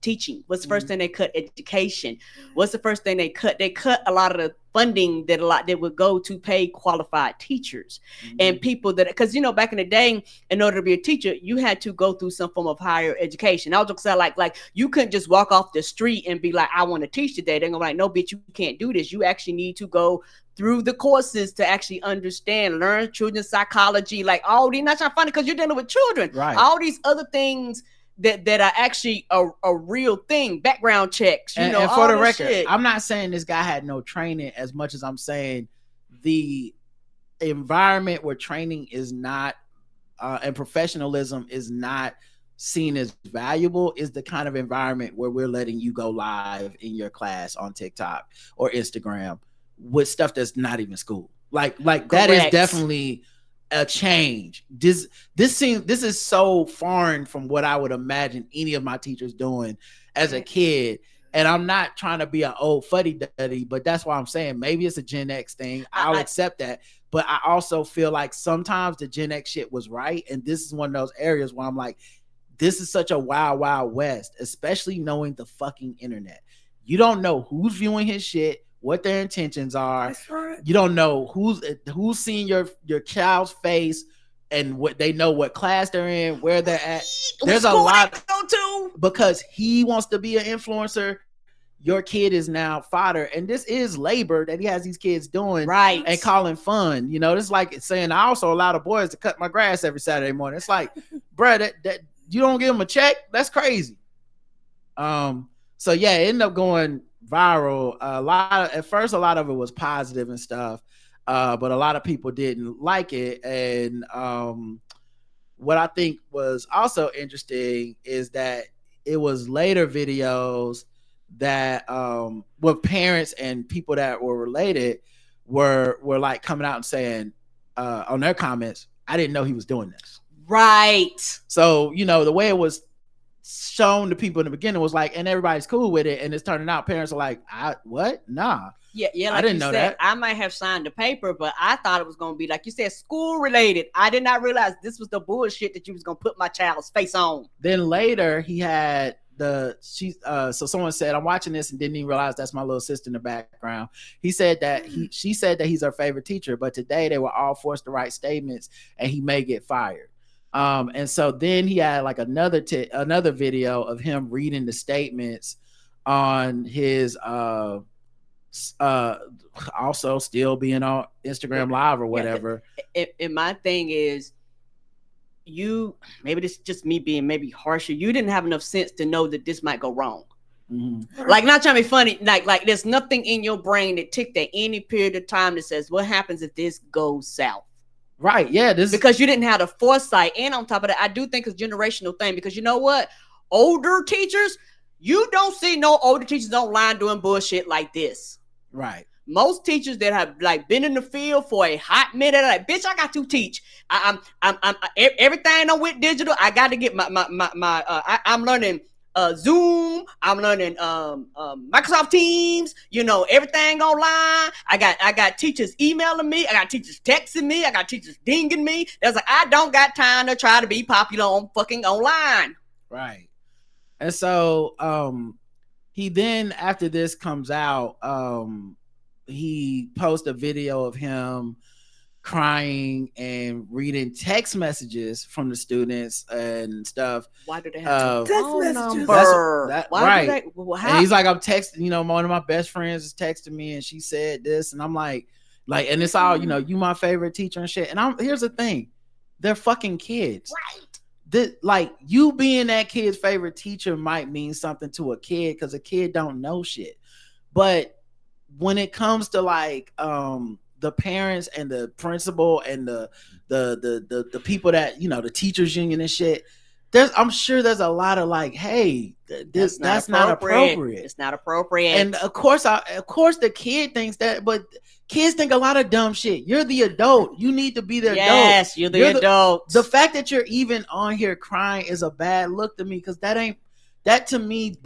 B: Teaching. What's the first thing they cut? Education. What's the first thing they cut? They cut a lot of the funding that would go to pay qualified teachers and people that, because, you know, back in the day, in order to be a teacher, you had to go through some form of higher education. I was just saying, like you couldn't just walk off the street and be like, I want to teach today. They're gonna be like, no, bitch, you can't do this. You actually need to go through the courses to actually understand, learn children's psychology, like all these, not trying to find it because you're dealing with children,
O: right?
B: All these other things that are actually a real thing, background checks, you know.
O: And for the record,
B: shit.
O: I'm not saying this guy had no training as much as I'm saying the environment where training is not and professionalism is not seen as valuable is the kind of environment where we're letting you go live in your class on TikTok or Instagram with stuff that's not even school. Like that is definitely a change. This is so foreign from what I would imagine any of my teachers doing as a kid. And I'm not trying to be an old fuddy-duddy, but that's why I'm saying maybe it's a Gen X thing. I'll accept that. But I also feel like sometimes the Gen X shit was right. And this is one of those areas where I'm like, this is such a wild, wild west, especially knowing the fucking internet. You don't know who's viewing his shit, what their intentions are.
C: That's right.
O: You don't know who's seeing your child's face and what they know, what class they're in, where they're at. There's a lot because he wants to be an influencer. Your kid is now fodder, and this is labor that he has these kids doing,
B: right? And
O: calling fun. You know, it's like saying I also allow the boys to cut my grass every Saturday morning. It's like, bro, that you don't give them a check. That's crazy. So yeah, it ended up going viral. At first a lot of it was positive and stuff, but a lot of people didn't like it. And what I think was also interesting is that it was later videos that with parents and people that were related were like coming out and saying on their comments, I didn't know he was doing this.
B: Right.
O: So, you know, the way it was shown to people in the beginning was like, and everybody's cool with it, and it's turning out parents are like, what? Nah.
B: Yeah, like
O: I didn't know that.
B: I might have signed the paper, but I thought it was gonna be like you said, school related. I did not realize this was the bullshit that you was gonna put my child's face on.
O: Then later he had so someone said, I'm watching this and didn't even realize that's my little sister in the background. He said that she said that he's her favorite teacher, but today they were all forced to write statements and he may get fired. And so then he had like another video of him reading the statements on his also still being on Instagram Live or whatever.
B: And my thing is, maybe this is just me being maybe harsher. You didn't have enough sense to know that this might go wrong. Mm-hmm. Like, not trying to be funny. Like there's nothing in your brain that ticked at any period of time that says, what happens if this goes south?
O: Right. Yeah.
B: Because you didn't have the foresight. And on top of that, I do think it's a generational thing, because you know what? Older teachers, you don't see no older teachers online doing bullshit like this.
O: Right.
B: Most teachers that have like been in the field for a hot minute, like, bitch, I got to teach. I'm everything I went digital. I got to get I'm learning Zoom. I'm learning Microsoft Teams. You know, everything online. I got teachers emailing me. I got teachers texting me. I got teachers dinging me. That's like, I don't got time to try to be popular on fucking online.
O: Right. And so he then, after this comes out, he posts a video of him crying and reading text messages from the students and stuff.
B: Why do they have
C: text messages?
O: Right. And he's like, I'm texting, you know, one of my best friends is texting me and she said this, and I'm like, and it's all, you know, you my favorite teacher and shit. And here's the thing. They're fucking kids. Right. Like you being that kid's favorite teacher might mean something to a kid because a kid don't know shit. But when it comes to like the parents and the principal and the people that, you know, the teachers union and shit, I'm sure there's a lot of like, hey, that's not appropriate.
B: It's not appropriate.
O: And of course the kid thinks that, but kids think a lot of dumb shit. You're the adult. You need to be the adult.
B: Yes, you're the adult.
O: The fact that you're even on here crying is a bad look to me, because that to me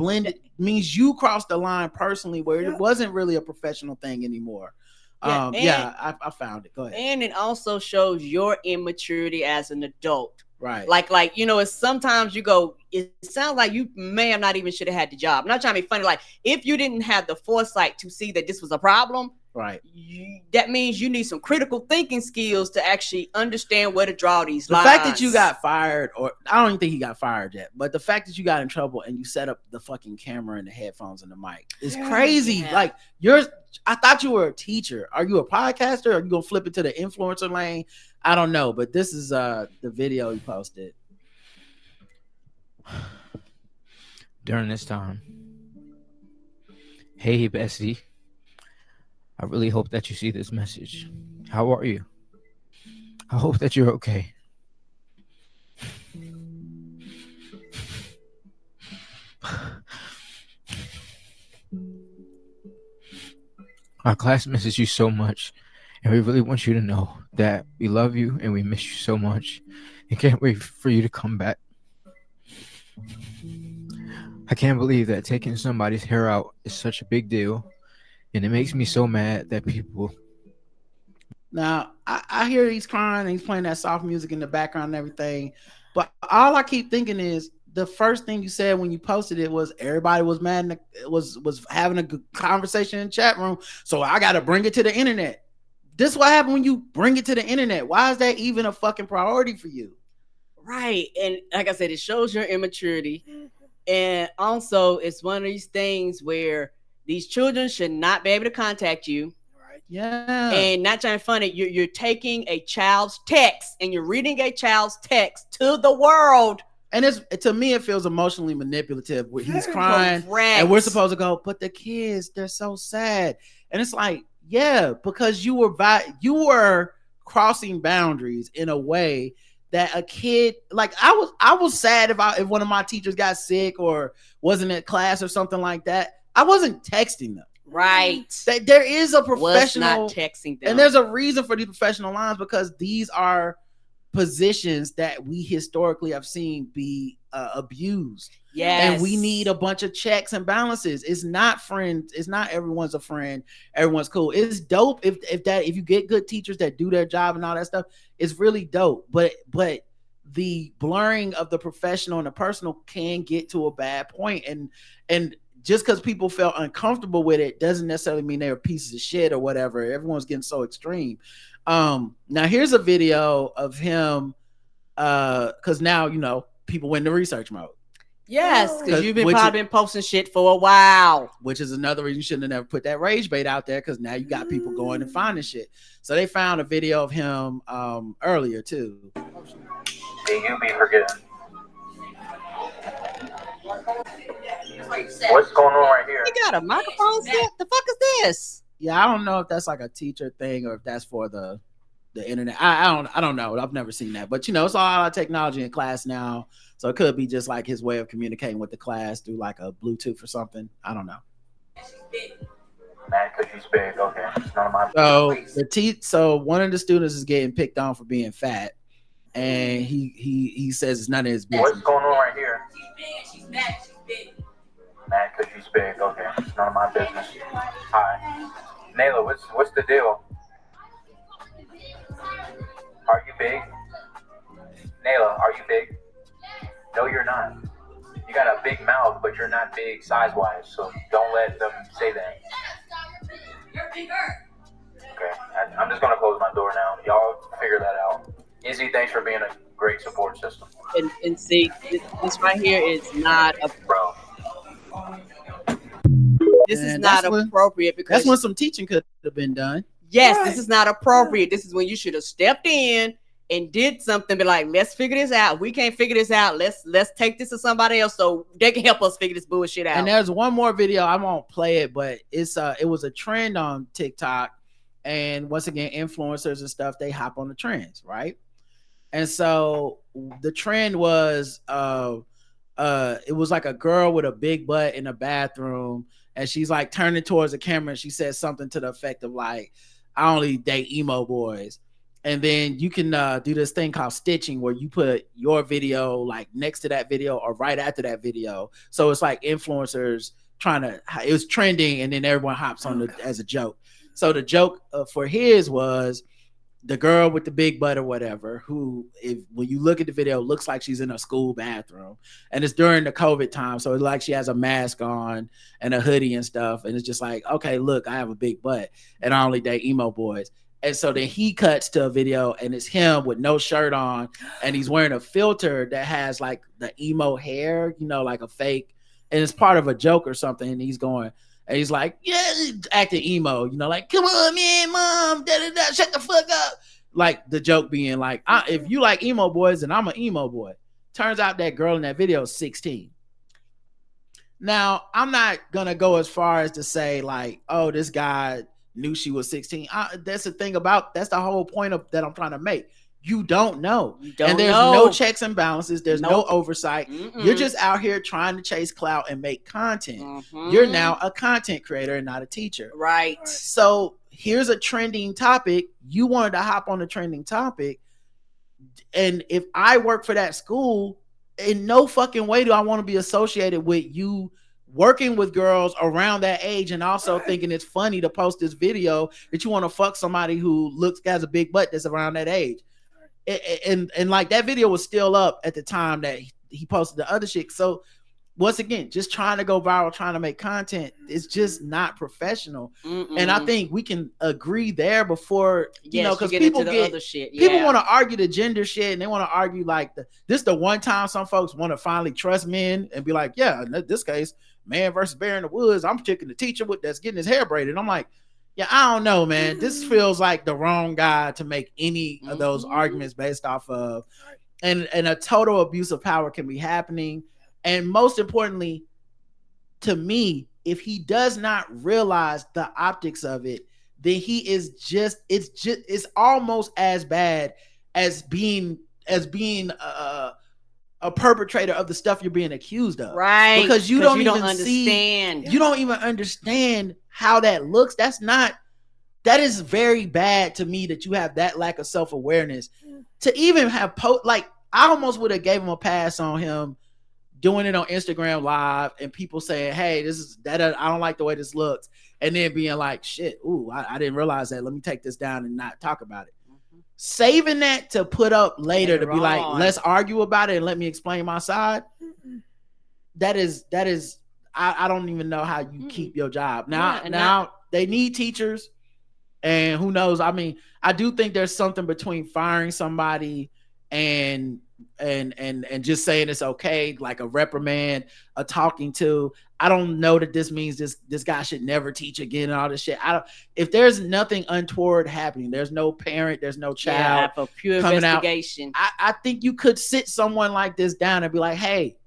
O: means you crossed the line personally where it wasn't really a professional thing anymore. I found it. Go ahead.
B: And it also shows your immaturity as an adult.
O: Right.
B: Like, you know, it's sometimes you go, it sounds like you may have not even should have had the job. I'm not trying to be funny. Like, if you didn't have the foresight to see that this was a problem,
O: right,
B: that means you need some critical thinking skills to actually understand where to draw these
O: lines.
B: The
O: fact that you got fired, or I don't even think he got fired yet, but the fact that you got in trouble and you set up the fucking camera and the headphones and the mic is crazy. Yeah. Like, I thought you were a teacher. Are you a podcaster? Are you gonna flip it to the influencer lane? I don't know, but this is the video he posted.
L: During this time, hey Bessie, I really hope that you see this message. How are you? I hope that you're okay. Our class misses you so much, and we really want you to know that we love you and we miss you so much and can't wait for you to come back. I can't believe that taking somebody's hair out is such a big deal, and it makes me so mad that people...
O: Now, I hear he's crying and he's playing that soft music in the background and everything, but all I keep thinking is the first thing you said when you posted it was everybody was mad and was having a good conversation in the chat room, so I got to bring it to the internet. This is what happened when you bring it to the internet. Why is that even a fucking priority for you?
B: Right. And like I said, it shows your immaturity. And also, it's one of these things where these children should not be able to contact you.
O: Right. Yeah.
B: And not trying to funny, you're taking a child's text and you're reading a child's text to the world.
O: And to me, it feels emotionally manipulative where he's crying. Correct. And we're supposed to go, but the kids, they're so sad. And it's like, yeah, because you were crossing boundaries in a way that a kid, like I was sad if one of my teachers got sick or wasn't at class or something like that. I wasn't texting them.
B: Right.
O: There is a professional
B: was not texting them.
O: And there's a reason for these professional lines, because these are positions that we historically have seen be abused.
B: Yes.
O: And we need a bunch of checks and balances. It's not friends. It's not everyone's a friend. Everyone's cool. It's dope if you get good teachers that do their job and all that stuff. It's really dope. But the blurring of the professional and the personal can get to a bad point. And just because people felt uncomfortable with it doesn't necessarily mean they're pieces of shit or whatever. Everyone's getting so extreme. Now here's a video of him because now, you know, people went into research mode.
B: Yes, because you've probably been posting shit for a while.
O: Which is another reason you shouldn't have never put that rage bait out there, because now you got people going and finding shit. So they found a video of him earlier too.
M: Hey, you be forgetting. What's going on right here?
B: You got a microphone set? The fuck is this?
O: Yeah, I don't know if that's like a teacher thing or if that's for the internet. I don't know. I've never seen that. But you know, it's all our technology in class now. So it could be just like his way of communicating with the class through like a Bluetooth or something. I don't know.
M: Man, because she's big. Okay. None of my
O: so one of the students is getting picked on for being fat. And he says it's none of his business.
M: What's going on right here? She's big. Man, because she's big. Okay. It's none of my business. Hi. Nayla, what's the deal? Are you big? Nayla, are you big? No, you're not. You got a big mouth, but you're not big size-wise, so don't let them say that. You're bigger. Okay, I'm just going to close my door now. Y'all figure that out. Izzy, thanks for being a great support system.
B: And see, this right here is not a...
M: Bro.
B: This is not appropriate because...
O: That's when some teaching could have been done.
B: Yes, right. This is not appropriate. This is when you should have stepped in and did something, be like, let's figure this out. We can't figure this out. Let's take this to somebody else so they can help us figure this bullshit out.
O: And there's one more video. I won't play it, but it was a trend on TikTok. And once again, influencers and stuff, they hop on the trends, right? And so the trend was it was like a girl with a big butt in a bathroom, and she's like turning towards the camera, and she says something to the effect of like, I only date emo boys. And then you can do this thing called stitching, where you put your video like next to that video or right after that video. So it's like influencers it was trending, and then everyone hops on as a joke. So the joke for his was the girl with the big butt or whatever, who, when you look at the video, looks like she's in a school bathroom, and it's during the COVID time. So it's like she has a mask on and a hoodie and stuff. And it's just like, okay, look, I have a big butt and I only date emo boys. And so then he cuts to a video, and it's him with no shirt on, and he's wearing a filter that has like the emo hair, like a fake, and it's part of a joke or something. And he's going, and he's like, yeah, acting emo, like, come on, man, mom, shut the fuck up. Like the joke being like, if you like emo boys, then I'm an emo boy. Turns out that girl in that video is 16. Now, I'm not going to go as far as to say like, oh, this guy knew she was 16. That's the thing that's the whole point that I'm trying to make. You don't know. And there's no checks and balances. There's no oversight. You're just out here trying to chase clout and make content. You're now a content creator and not a teacher.
B: Right.
O: So here's a trending topic. You wanted to hop on the trending topic. And if I work for that school, in no fucking way do I want to be associated with you working with girls around that age, and also thinking it's funny to post this video that you want to fuck somebody who has a big butt that's around that age. And like that video was still up at the time that he posted the other shit. So once again, just trying to go viral, trying to make content, it's just not professional. And I think we can agree there before, because people
B: other shit.
O: People want to argue the gender shit, and they want to argue like this the one time some folks want to finally trust men and be like, yeah, in this case, man versus bear in the woods, I'm picking the teacher that's getting his hair braided. I'm like, yeah, I don't know, man. This feels like the wrong guy to make any of those arguments based off of. And a total abuse of power can be happening. And most importantly, to me, if he does not realize the optics of it, then he is it's almost as bad as being a perpetrator of the stuff you're being accused of.
B: Right.
O: Because you don't even
B: understand.
O: You don't even understand how that looks. That is very bad to me, that you have that lack of self-awareness to even have I almost would have gave him a pass on him doing it on Instagram Live and people saying, hey, I don't like the way this looks. And then being like, shit, ooh, I didn't realize that. Let me take this down and not talk about it. Saving that to put up later to be like, let's argue about it and let me explain my side. That is I don't even know how you keep your job. Now they need teachers, and who knows? I mean, I do think there's something between firing somebody and just saying it's okay, like a reprimand, a talking to. I don't know that this means this guy should never teach again and all this shit. If there's nothing untoward happening, there's no parent, there's no child
B: for pure
O: coming
B: investigation.
O: I think you could sit someone like this down and be like, hey,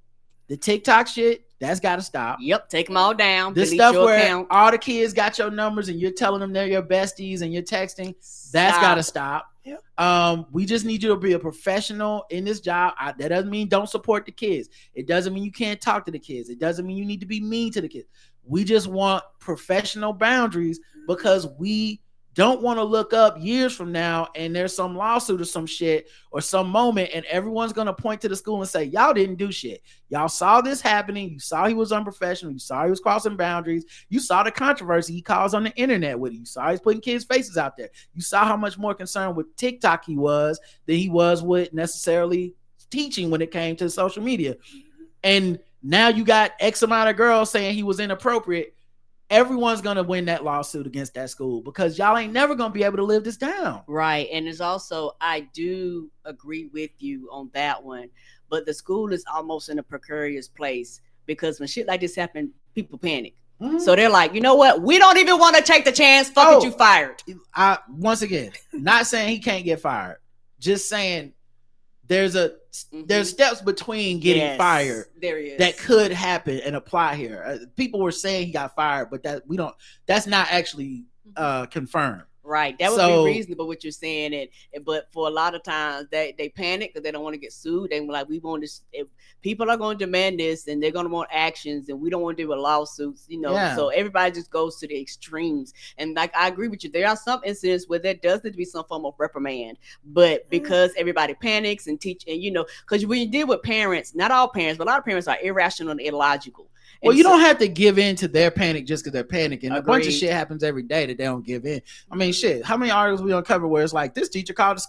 O: the TikTok shit, that's got to stop.
B: Yep, take them all down.
O: This
B: delete
O: stuff
B: your
O: where
B: account.
O: all the kids got your numbers and you're telling them they're your besties and you're texting, that's got to stop. Yep. We just need you to be a professional in this job. That doesn't mean don't support the kids. It doesn't mean you can't talk to the kids. It doesn't mean you need to be mean to the kids. We just want professional boundaries, because we don't want to look up years from now and there's some lawsuit or some shit or some moment and everyone's going to point to the school and say, y'all didn't do shit. Y'all saw this happening. You saw he was unprofessional. You saw he was crossing boundaries. You saw the controversy he caused on the internet with it. You saw he's putting kids' faces out there. You saw how much more concerned with TikTok he was than he was with necessarily teaching when it came to social media. And now you got X amount of girls saying he was inappropriate. Everyone's going to win that lawsuit against that school, because y'all ain't never going to be able to live this down.
B: Right. And it's also, I do agree with you on that one, but the school is almost in a precarious place, because when shit like this happen, people panic. So they're like, you know what? We don't even want to take the chance. Fuck it, you fired.
O: Once again, not saying he can't get fired. just saying there's steps between getting fired that could happen and apply here. People were saying he got fired, but that's not actually confirmed.
B: Right, that would be reasonable what you're saying, but for a lot of times they panic because they don't want to get sued. They were like, we want this. If people are going to demand this, and they're going to want actions, and we don't want to deal with lawsuits, So everybody just goes to the extremes. And like I agree with you, there are some incidents where there does need to be some form of reprimand, but because everybody panics and because when you deal with parents, not all parents, but a lot of parents are irrational and illogical.
O: Well, you don't have to give in to their panic just because they're panicking. A bunch of shit happens every day that they don't give in. I mean, shit. How many articles we uncover where it's like this teacher called the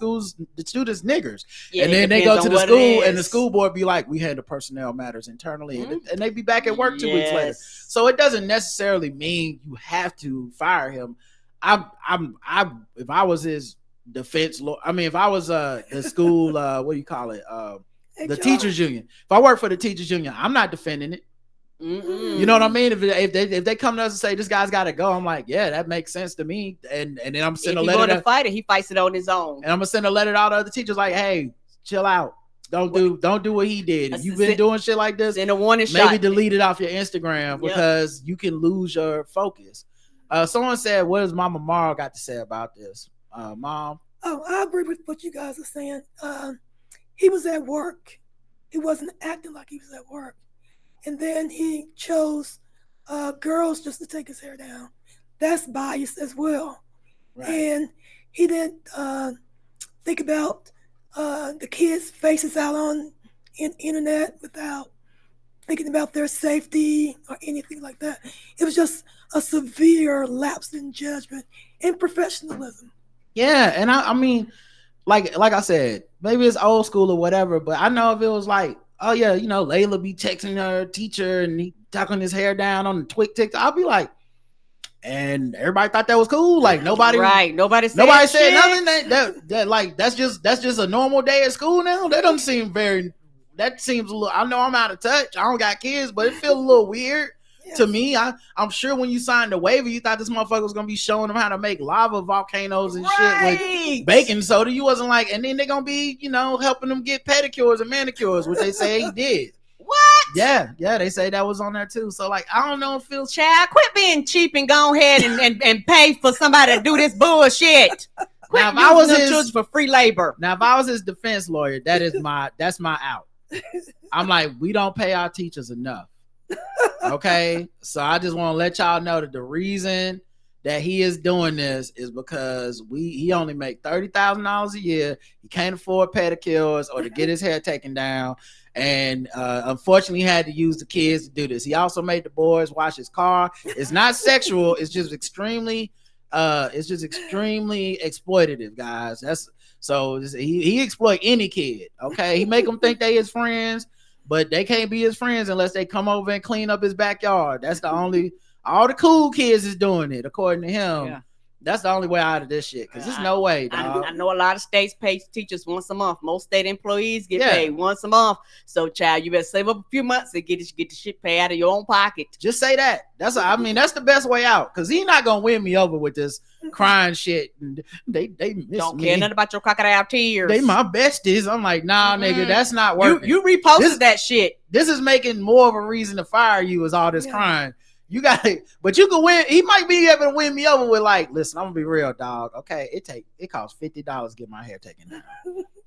O: students niggers, and then they go to the school and the school board be like, "We handle personnel matters internally," and they be back at work 2 weeks later. So it doesn't necessarily mean you have to fire him. If I was his defense lawyer, if I was the school, what do you call it, the teachers union. If I work for the teachers union, I'm not defending it. You know what I mean? If they come to us and say this guy's got to go, I'm like, yeah, that makes sense to me. And then I'm sending a letter. If he's going to
B: fight it, he fights it on his own.
O: And I'm gonna send a letter to all the other teachers like, hey, chill out. Don't do what he did. If you've been doing shit like this,
B: send a warning
O: maybe
B: shot.
O: delete it off your Instagram because you can lose your focus. Someone said, what does Mama Marl got to say about this? Mom?
C: Oh, I agree with what you guys are saying. He was at work. He wasn't acting like he was at work. And then he chose girls just to take his hair down. That's bias as well. Right. And he didn't think about the kids' faces out on internet without thinking about their safety or anything like that. It was just a severe lapse in judgment and professionalism.
O: Yeah, and I mean, like I said, maybe it's old school or whatever, but I know if it was like, oh yeah, Layla be texting her teacher and he tucking his hair down on the TikTok, I'll be like, and everybody thought that was cool. Like nobody said nothing. That like that's just a normal day at school now. That seems a little. I know I'm out of touch. I don't got kids, but it feels a little weird to me. I'm sure when you signed the waiver, you thought this motherfucker was gonna be showing them how to make lava volcanoes and shit with baking soda. You wasn't like, and then they're gonna be, helping them get pedicures and manicures, which they say he did.
B: What?
O: Yeah, they say that was on there too. So like, I don't know if Phil
B: Child, quit being cheap and go ahead and pay for somebody to do this bullshit. Now, if I was his for free labor.
O: Now, if I was his defense lawyer, that's my out. I'm like, we don't pay our teachers enough. Okay, so I just want to let y'all know that the reason that he is doing this is because he only make $30,000 a year. He can't afford pedicures or to get his hair taken down, and unfortunately, he had to use the kids to do this. He also made the boys wash his car. It's not sexual. It's just extremely exploitative, guys. He exploit any kid. Okay, he make them think they his friends, but they can't be his friends unless they come over and clean up his backyard. That's the only. All the cool kids is doing it, according to him. Yeah. That's the only way out of this shit, because there's no way, dog.
B: I know a lot of states pay teachers once a month. Most state employees get paid once a month. So, child, you better save up a few months and get the shit paid out of your own pocket.
O: Just say that. That's the best way out, because he's not gonna win me over with this crying shit. And they
B: don't care nothing about your crocodile tears.
O: They my besties. I'm like, nah, nigga, that's not working.
B: You reposted that shit.
O: This is making more of a reason to fire you, is all this crying. You got it, but you can win. He might be able to win me over with like, listen, I'm gonna be real, dog. Okay, it costs $50 to get my hair taken down.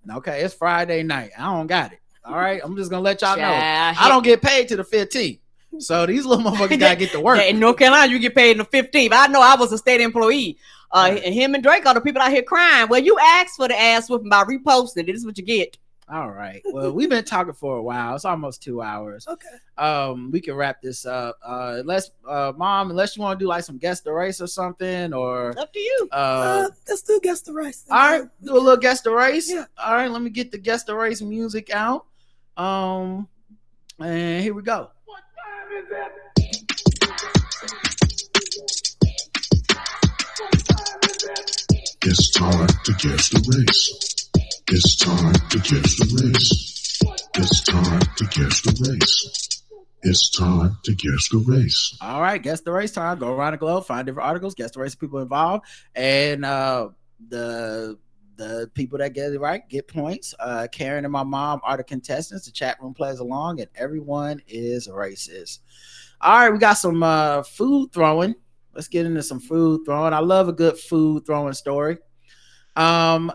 O: Okay, it's Friday night. I don't got it. All right, I'm just gonna let y'all know. I don't get paid to the 15th. So these little motherfuckers gotta get to work.
B: In North Carolina, you get paid on the 15th. I know I was a state employee. And him and Drake are the people out here crying. Well, you asked for the ass whooping by reposting. This is what you get.
O: All right. Well, we've been talking for a while. It's almost 2 hours.
C: Okay.
O: We can wrap this up. Mom, unless you want to do like some guest the race or something, or
B: up to you.
C: Let's do guest the race.
O: All right, do a little guest the race. Yeah. All right, let me get the guest the race music out. And here we go. What time is
N: it? It's time to guess the race. It's time to guess the race. It's time to guess the race. It's time to guess the race.
O: All right, guess the race time. Go around the globe, find different articles, guess the race of people involved, and the the people that get it right get points. Karen and my mom are the contestants. The chat room plays along, and everyone is racist. All right, we got some food throwing. Let's get into some food throwing. I love a good food throwing story. A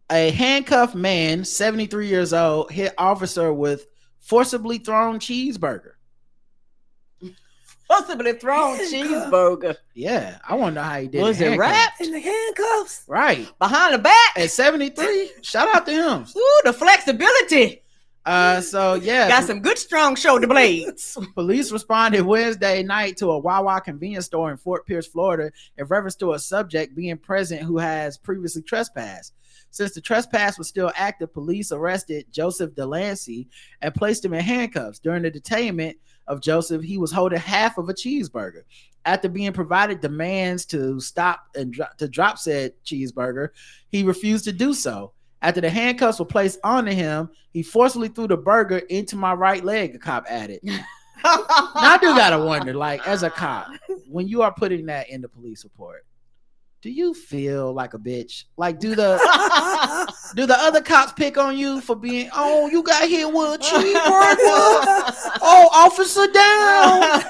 O: handcuffed man, 73 years old, hit officer with forcibly thrown cheeseburger.
B: Forcibly thrown cheeseburger.
O: Yeah, I want to know how he did.
B: Was it wrapped
C: in the handcuffs?
O: Right
B: behind the back
O: at 73. Shout out to him.
B: Ooh, the flexibility.
O: So yeah,
B: got some good strong shoulder blades.
O: Police responded Wednesday night to a Wawa convenience store in Fort Pierce, Florida, in reference to a subject being present who has previously trespassed. Since the trespass was still active, police arrested Joseph Delancey and placed him in handcuffs. During the detainment of Joseph, he was holding half of a cheeseburger. After being provided demands to stop and drop said cheeseburger, he refused to do so. After the handcuffs were placed onto him, he forcibly threw the burger into my right leg, the cop added. Now I do gotta wonder, like, as a cop, when you are putting that in the police report, do you feel like a bitch? Like, do the other cops pick on you for being, oh, you got hit with a cheeseburger? Oh, officer down.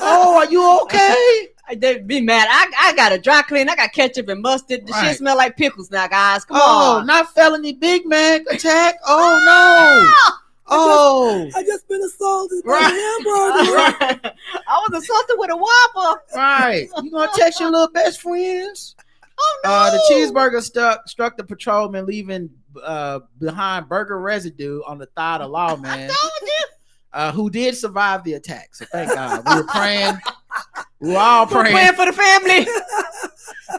O: Oh, are you okay?
B: They'd be mad. I got a dry clean. I got ketchup and mustard. The shit smell like pickles now, guys. Come on.
O: Not felony Big Mac attack. Oh no.
C: I just been assaulted by a hamburger.
B: I was assaulted with a Whopper.
O: Right. You gonna text your little best friends?
B: Oh no.
O: The cheeseburger struck the patrolman, leaving behind burger residue on the thigh of the lawman.
B: I told you.
O: Who did survive the attack. So thank God. We were praying. We were all praying.
B: We're praying for the family.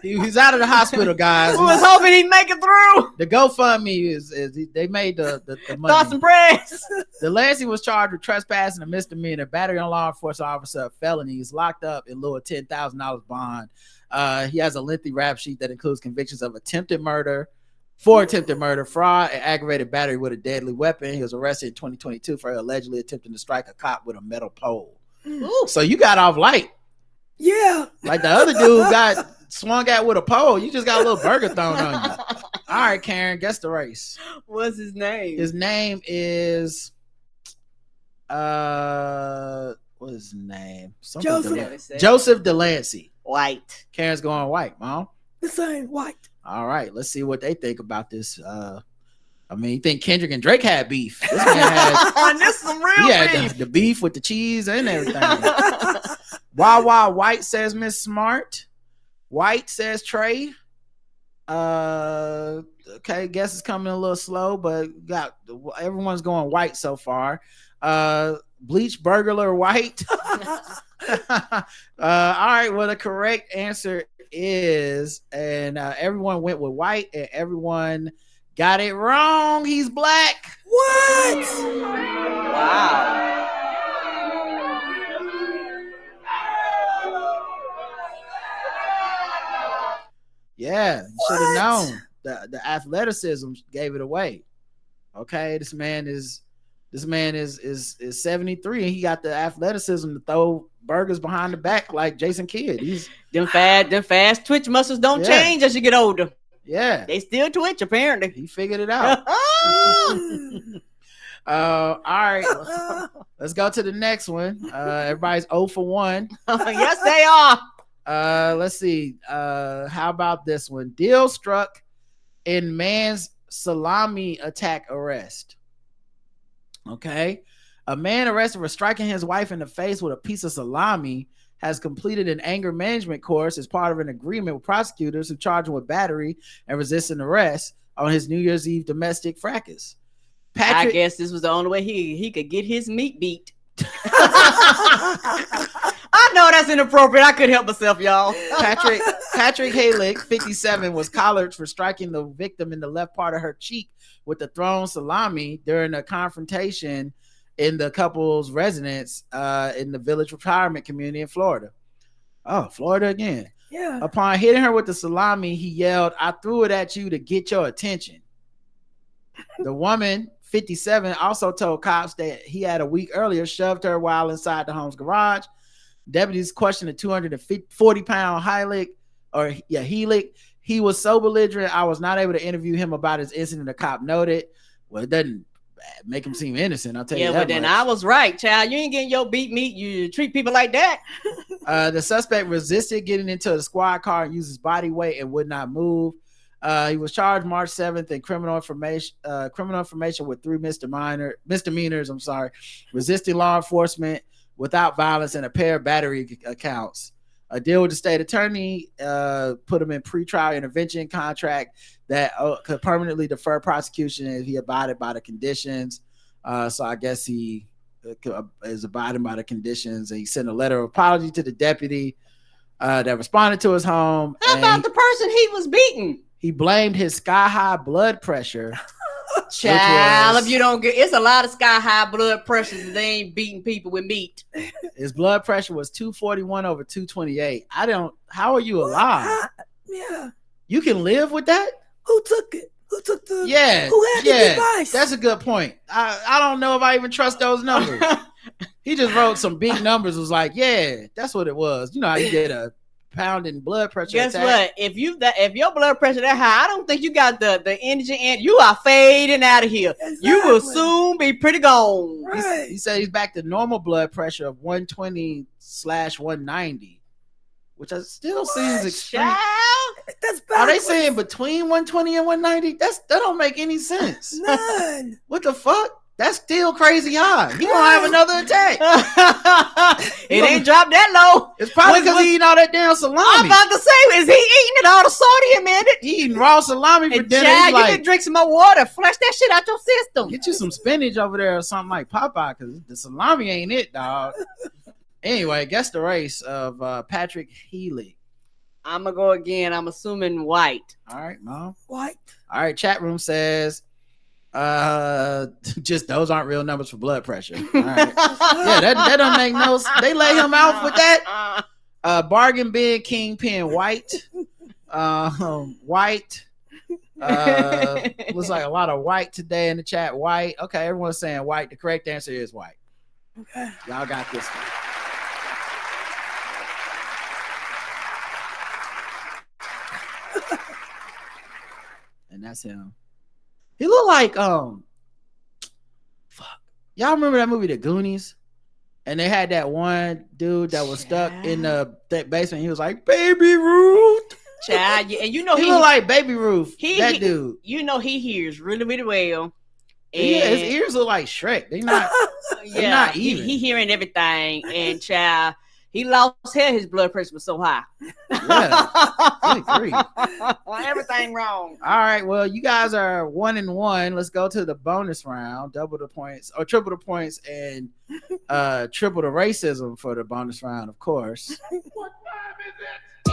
O: He's out of the hospital, guys.
B: We was hoping he'd make it through.
O: The GoFundMe is they made the money.
B: Thoughts and prayers.
O: Delancey was charged with trespassing, a misdemeanor, battery on law enforcement officer, felony. He's locked up in lieu of $10,000 bond. He has a lengthy rap sheet that includes convictions of attempted murder, fraud, and aggravated battery with a deadly weapon. He was arrested in 2022 for allegedly attempting to strike a cop with a metal pole.
B: Ooh.
O: So you got off light.
C: Yeah.
O: Like the other dude got swung at with a pole. You just got a little burger thrown on you. All right, Karen, guess the race.
B: What's his name?
O: His name is what is his name? Joseph Delancey.
B: White.
O: Karen's going white, Mom.
C: The same white.
O: All right, let's see what they think about this. I mean, you think Kendrick and Drake had beef? This man had
B: this is some real beef.
O: The beef with the cheese and everything. Wawa White says Miss Smart. White says Trey. Okay, guess it's coming a little slow, but everyone's going white so far. Bleach Burglar White. All right, well, the correct answer is, and everyone went with white, and everyone got it wrong. He's black.
C: What?
B: Wow.
O: Yeah, you should have known. The athleticism gave it away. Okay, this man is 73 and he got the athleticism to throw burgers behind the back like Jason Kidd. He's
B: them fast twitch muscles don't change as you get older.
O: Yeah,
B: they still twitch apparently.
O: He figured it out. All right, let's go to the next one. Everybody's 0 for 1.
B: Yes, they are.
O: Let's see. How about this one? Deal struck in man's salami attack arrest. Okay. A man arrested for striking his wife in the face with a piece of salami has completed an anger management course as part of an agreement with prosecutors who charged him with battery and resisting arrest on his New Year's Eve domestic fracas.
B: I guess this was the only way he could get his meat beat. I know that's inappropriate. I couldn't help myself, y'all.
O: Patrick Halick, 57, was collared for striking the victim in the left part of her cheek with the thrown salami during a confrontation in the couple's residence in the Village Retirement Community in Florida. Oh, Florida again.
C: Yeah.
O: Upon hitting her with the salami, he yelled, "I threw it at you to get your attention." The woman, 57, also told cops that he had a week earlier shoved her while inside the home's garage. Deputies questioned the 240-pound Halick. He was so belligerent, I was not able to interview him about his incident, the cop noted. Well, it doesn't make him seem innocent, I'll tell you that
B: but then
O: much.
B: I was right, child. You ain't getting your beat meat. You treat people like that.
O: The suspect resisted getting into the squad car and used his body weight and would not move. He was charged March 7th in criminal information with 3 misdemeanors. Resisting law enforcement without violence and a pair of battery accounts. A deal with the state attorney put him in pretrial intervention contract that could permanently defer prosecution if he abided by the conditions. So I guess he is abiding by the conditions. And he sent a letter of apology to the deputy that responded to his home.
B: How about the person he was beating?
O: He blamed his sky-high blood pressure.
B: Child, if you don't get, it's a lot of sky-high blood pressures and they ain't beating people with meat.
O: His blood pressure was 241 over 228. How are you alive?
C: Yeah.
O: You can live with that?
C: Who took it? Who took the?
O: Yeah.
C: Who had the device?
O: That's a good point. I don't know if I even trust those numbers. He just wrote some big numbers. Was like, yeah, that's what it was. You know how you get a pounding blood pressure
B: Guess
O: attack?
B: what? If your blood pressure that high, I don't think you got the energy, and you are fading out of here.
C: Exactly.
B: You will soon be pretty gone.
C: Right.
O: He said he's back to normal blood pressure of 120/190, which still seems extreme.
B: Child?
C: That's
O: Are they
C: backwards.
O: saying between 120 and 190? That don't make any sense.
C: None.
O: What the fuck? That's still crazy high. He gonna have another attack.
B: It ain't dropped that low.
O: It's probably because he eating all that damn salami.
B: I'm about to say, is he eating it all the sodium in it?
O: He eating raw salami for
B: And
O: dinner.
B: child,
O: He's
B: you
O: like,
B: can drink some more water. Flush that shit out your system.
O: get you some spinach over there or something like Popeye, because the salami ain't it, dog. Anyway, guess the race of Patrick Healy.
B: I'm gonna go again. I'm assuming white.
O: All right, Mom.
C: White.
O: All right, chat room says just those aren't real numbers for blood pressure. All right. Yeah, that don't make no sense. They lay him out with that. Bargain bin kingpin white. White. Looks like a lot of white today in the chat. White. Okay, everyone's saying white. The correct answer is white.
C: Okay.
O: Y'all got this one. And that's him. He looked like fuck. Y'all remember that movie The Goonies? And they had that one dude that was stuck in the basement. He was like, Baby Ruth.
B: Child, yeah, and you know
O: he looked like Baby Ruth. That dude.
B: You know he hears really, really well.
O: Yeah, his ears look like Shrek. They not. They're not even.
B: He hearing everything, and child, he lost hair. His blood pressure was so high.
O: Yeah,
B: everything wrong.
O: All right, well, you guys are 1-1. Let's go to the bonus round. Double the points, or triple the points, and triple the racism for the bonus round, of course.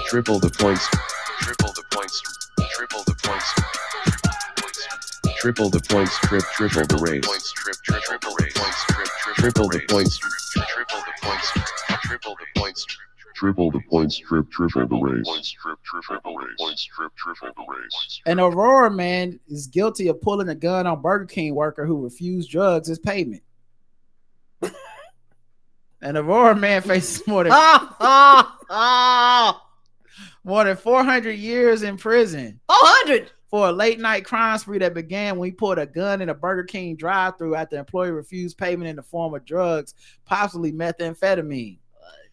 P: Triple the points. Triple the points. Triple the points. Triple the points. Triple the race. Triple the points. Triple the points. Triple the points. Triple the points. Triple the points. Triple the race. Triple the race. Triple the race.
O: An Aurora man is guilty of pulling a gun on Burger King worker who refused drugs as payment. An Aurora man faces more than 400 years in prison.
B: 400
O: for a late night crime spree that began when he pulled a gun in a Burger King drive-thru after the employee refused payment in the form of drugs, possibly methamphetamine.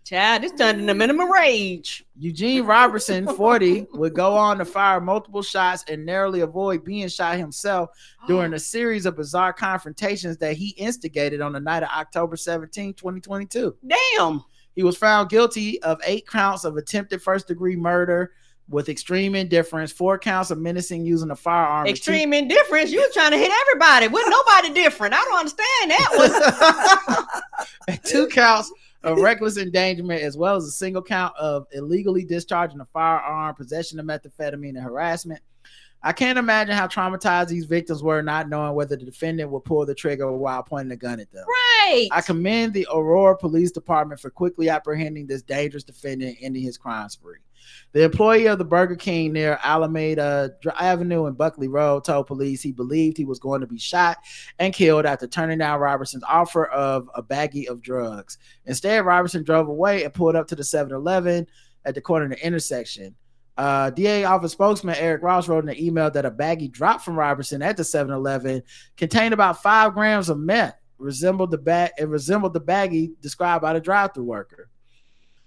B: Child, this turned into minimum wage.
O: Eugene Robertson, 40, would go on to fire multiple shots and narrowly avoid being shot himself during a series of bizarre confrontations that he instigated on the night of October 17, 2022.
B: Damn.
O: He was found guilty of 8 counts of attempted first-degree murder with extreme indifference, 4 counts of menacing using a firearm.
B: Extreme indifference? You were trying to hit everybody. Wasn't nobody different. I don't understand that one.
O: 2 counts of reckless endangerment, as well as a single count of illegally discharging a firearm, possession of methamphetamine, and harassment. I can't imagine how traumatized these victims were, not knowing whether the defendant would pull the trigger while pointing a gun at them.
B: Right.
O: I commend the Aurora Police Department for quickly apprehending this dangerous defendant, ending his crime spree. The employee of the Burger King near Alameda Avenue and Buckley Road told police he believed he was going to be shot and killed after turning down Robertson's offer of a baggie of drugs. Instead, Robertson drove away and pulled up to the 7-Eleven at the corner of the intersection. DA office spokesman Eric Ross wrote in an email that a baggie dropped from Robertson at the 7-Eleven contained about 5 grams of meth. Resembled the baggie described by the drive-thru worker.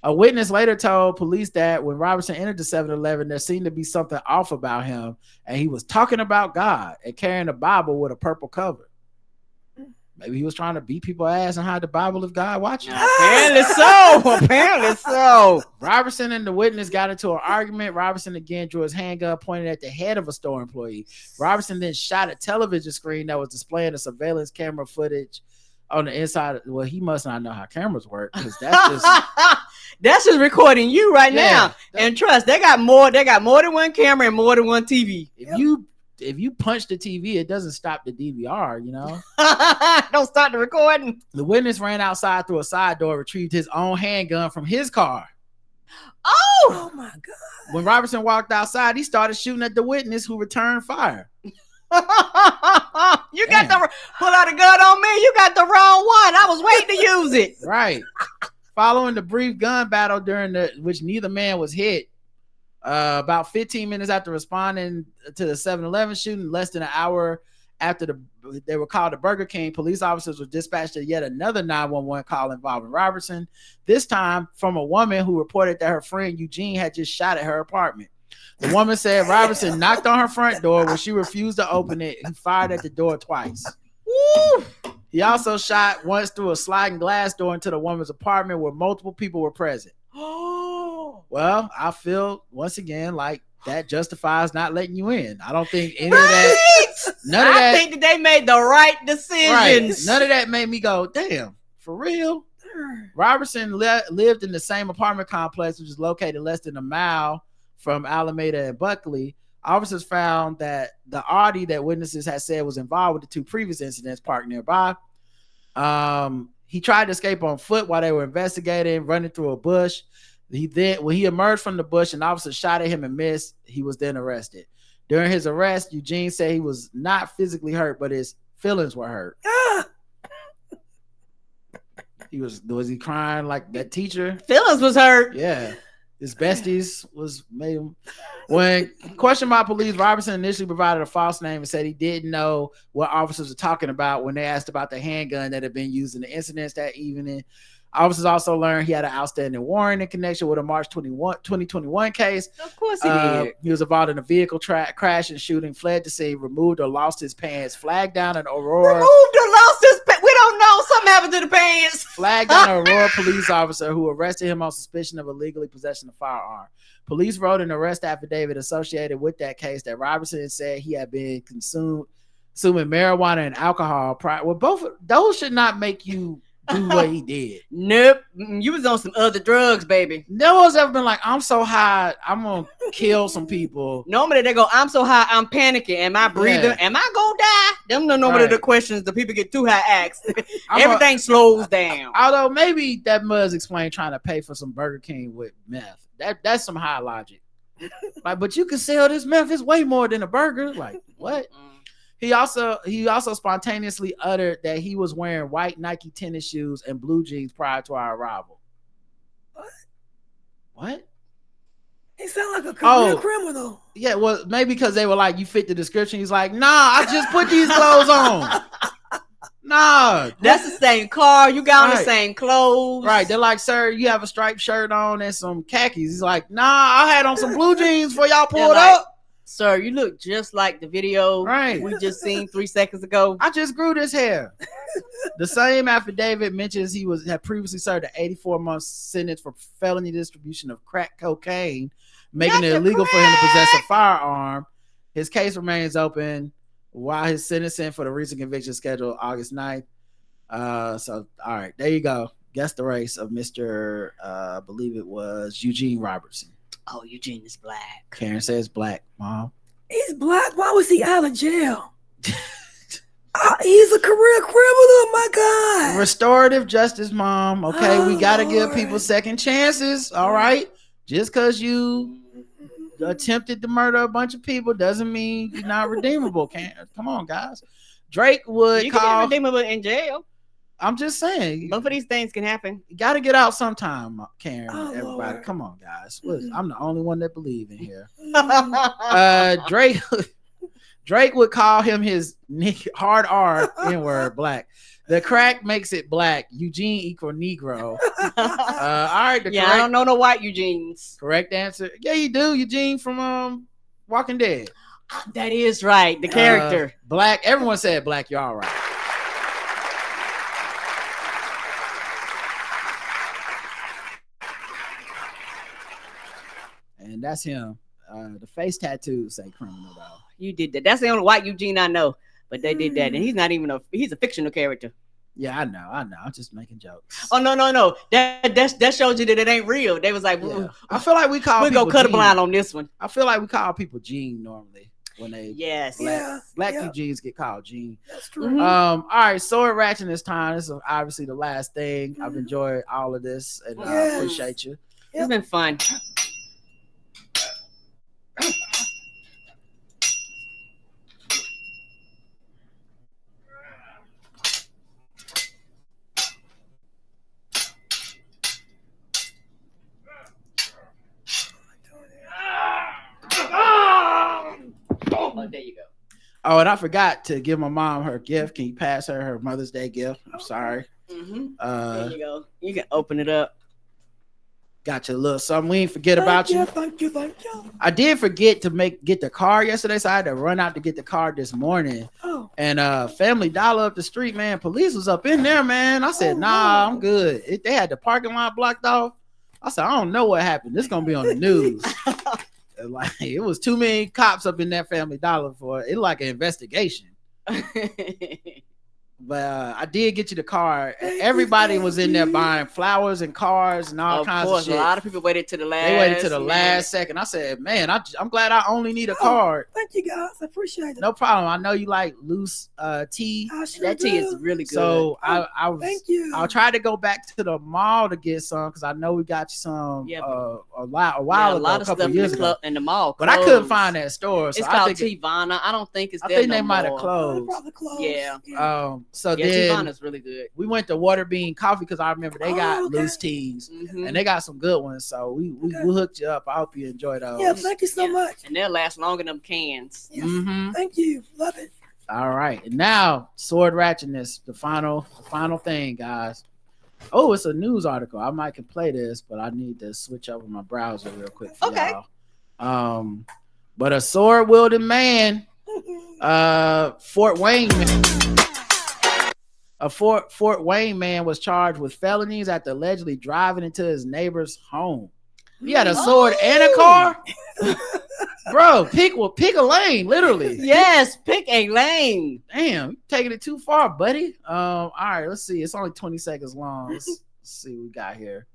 O: A witness later told police that when Robertson entered the 7-Eleven, there seemed to be something off about him, and he was talking about God and carrying a Bible with a purple cover. Maybe he was trying to beat people's ass and hide the Bible if God watching.
B: Apparently so. Apparently so.
O: Robertson and the witness got into an argument. Robertson again drew his handgun pointed at the head of a store employee. Robertson then shot a television screen that was displaying the surveillance camera footage on the inside. Well, he must not know how cameras work because that's
B: just recording you right now. And trust, they got more than one camera and more than one TV.
O: If you punch the TV, it doesn't stop the DVR, you know?
B: Don't stop the recording.
O: The witness ran outside through a side door, retrieved his own handgun from his car.
B: Oh
C: my God.
O: When Robertson walked outside, he started shooting at the witness who returned fire.
B: You got the pull out a gun on me. You got the wrong one. I was waiting to use it.
O: Right. Following the brief gun battle which neither man was hit, about 15 minutes after responding to the 7-Eleven shooting, less than an hour after they were called to Burger King, police officers were dispatched to yet another 911 call involving Robertson, this time from a woman who reported that her friend Eugene had just shot at her apartment. The woman said Robertson knocked on her front door. When she refused to open it, he fired at the door twice. Woo! He also shot once through a sliding glass door into the woman's apartment where multiple people were present. Well, I feel once again like that justifies not letting you in. I don't think any of that.
B: I think that they made the right decisions.
O: Right. None of that made me go, damn, for real. Robertson lived in the same apartment complex, which is located less than a mile from Alameda and Buckley. Officers found that the Audi that witnesses had said was involved with the 2 previous incidents parked nearby. He tried to escape on foot while they were investigating, running through a bush. When he emerged from the bush, an officer shot at him and missed. He was then arrested. During his arrest, Eugene said he was not physically hurt, but his feelings were hurt. Was he crying like that teacher?
B: Feelings was hurt.
O: Yeah. His besties made him. When questioned by police, Robertson initially provided a false name and said he didn't know what officers were talking about when they asked about the handgun that had been used in the incidents that evening. Officers also learned he had an outstanding warrant in connection with a March 2021 case.
B: Of course he did.
O: He was involved in a vehicle crash and shooting, fled the scene, removed or lost his pants, flagged down an Aurora.
B: Removed or lost his pants? We don't know. Something happened to the pants.
O: Flagged down an Aurora police officer who arrested him on suspicion of illegally possessing a firearm. Police wrote an arrest affidavit associated with that case that Robertson said he had been consuming marijuana and alcohol prior. Well, both of those should not make you do what he did.
B: Nope. You was on some other drugs, baby.
O: No one's ever been like, I'm so high, I'm gonna kill some people.
B: Normally they go, I'm so high, I'm panicking. Am I breathing? Yeah. Am I gonna die? Them no normally the questions the people get too high asked. Everything slows down.
O: Although maybe that must explain trying to pay for some Burger King with meth. That's some high logic. Like, but you can sell this meth. It's way more than a burger. Like, what? He also spontaneously uttered that he was wearing white Nike tennis shoes and blue jeans prior to our arrival. What?
C: He sound like a career criminal.
O: Yeah, well, maybe because they were like, you fit the description. He's like, nah, I just put these clothes on. Nah.
B: That's the same car. You got on the same clothes.
O: Right. They're like, sir, you have a striped shirt on and some khakis. He's like, nah, I had on some blue jeans before y'all pulled up.
B: Sir, you look just like the video we just seen 3 seconds ago.
O: I just grew this hair. The same affidavit mentions he had previously served an 84-month sentence for felony distribution of crack cocaine, making it illegal for him to possess a firearm. His case remains open while his sentencing for the recent conviction scheduled August 9th. So, all right, there you go. Guess the race of Mr. I believe it was Eugene Robertson.
B: Oh, Eugene is black.
O: Karen says black, Mom.
C: He's black. Why was he out of jail? He's a career criminal, my God.
O: Restorative justice, Mom. Okay, we got to give people second chances. All right. Just because you attempted to murder a bunch of people doesn't mean you're not redeemable. Come on, guys. Drake would
B: you can be redeemable in jail.
O: I'm just saying.
B: Both of these things can happen.
O: You got to get out sometime, Karen.
C: Oh,
O: everybody,
C: Lord.
O: come on, guys. I'm the only one that believe in here.
C: Mm.
O: Drake would call him his hard R N-word black. The crack makes it black. Eugene equal Negro. All right.
B: I don't know no white Eugenes.
O: Correct answer. Yeah, you do. Eugene from Walking Dead.
B: That is right. The character.
O: Black. Everyone said black. You're all right. And that's him. The face tattoos say criminal though.
B: You did that. That's the only white Eugene I know. But they did that, and he's not even he's a fictional character.
O: Yeah, I know. I'm just making jokes.
B: Oh no. That shows you that it ain't real. They was like,
O: I feel like we
B: go cut a blind on this one.
O: I feel like we call people Gene normally when they black
C: yeah.
O: Eugenes get called Gene.
C: That's true.
O: All right, sword ratchetness time. This is obviously the last thing. I've enjoyed all of this, and I appreciate you.
B: It's been fun. Oh, there you go.
O: Oh, and I forgot to give my mom her gift. Can you pass her Mother's Day gift? I'm sorry.
B: Mm-hmm. There you go. You can open it up.
O: Got you a little something. We ain't forget about you.
C: Thank you.
O: I did forget to get the car yesterday, so I had to run out to get the car this morning.
C: Oh.
O: And Family Dollar up the street, man. Police was up in there, man. I said, nah, I'm good. They had the parking lot blocked off. I said, I don't know what happened. This gonna be on the news. Like it was too many cops up in that Family Dollar for it, like an investigation. But I did get you the car. Everybody was in there buying flowers and cars and all kinds of shit.
B: A lot of people waited to the last.
O: They waited to the last second. I said, man, I'm glad I only need a card.
C: Thank you guys. I appreciate it.
O: No problem. I know you like loose tea.
B: That tea is really good.
O: So I
C: thank you.
O: I'll try to go back to the mall to get some because I know we got you some a while ago,
B: a lot of
O: couple
B: stuff
O: years ago
B: in the mall.
O: But I couldn't find that store. So
B: It's called Tivana. I don't think it's there.
O: I think they might have closed.
B: Yeah.
O: So
B: then Tivana's really good.
O: We went to Water Bean Coffee because I remember they got loose teas and they got some good ones. So we hooked you up. I hope you enjoy those.
C: Yeah, thank you so much.
B: And they'll last longer than them cans.
C: Yes. Thank you. Love it.
O: All right. And now sword ratchetness, the final thing, guys. Oh, it's a news article. I might can play this, but I need to switch over my browser real quick for y'all. But a sword wielding man, Fort Wayne man was charged with felonies after allegedly driving into his neighbor's home. He had a sword and a car. Bro, pick a lane, literally.
B: Yes, pick a lane.
O: Damn, taking it too far, buddy. All right, let's see. It's only 20 seconds long. Let's see what we got here.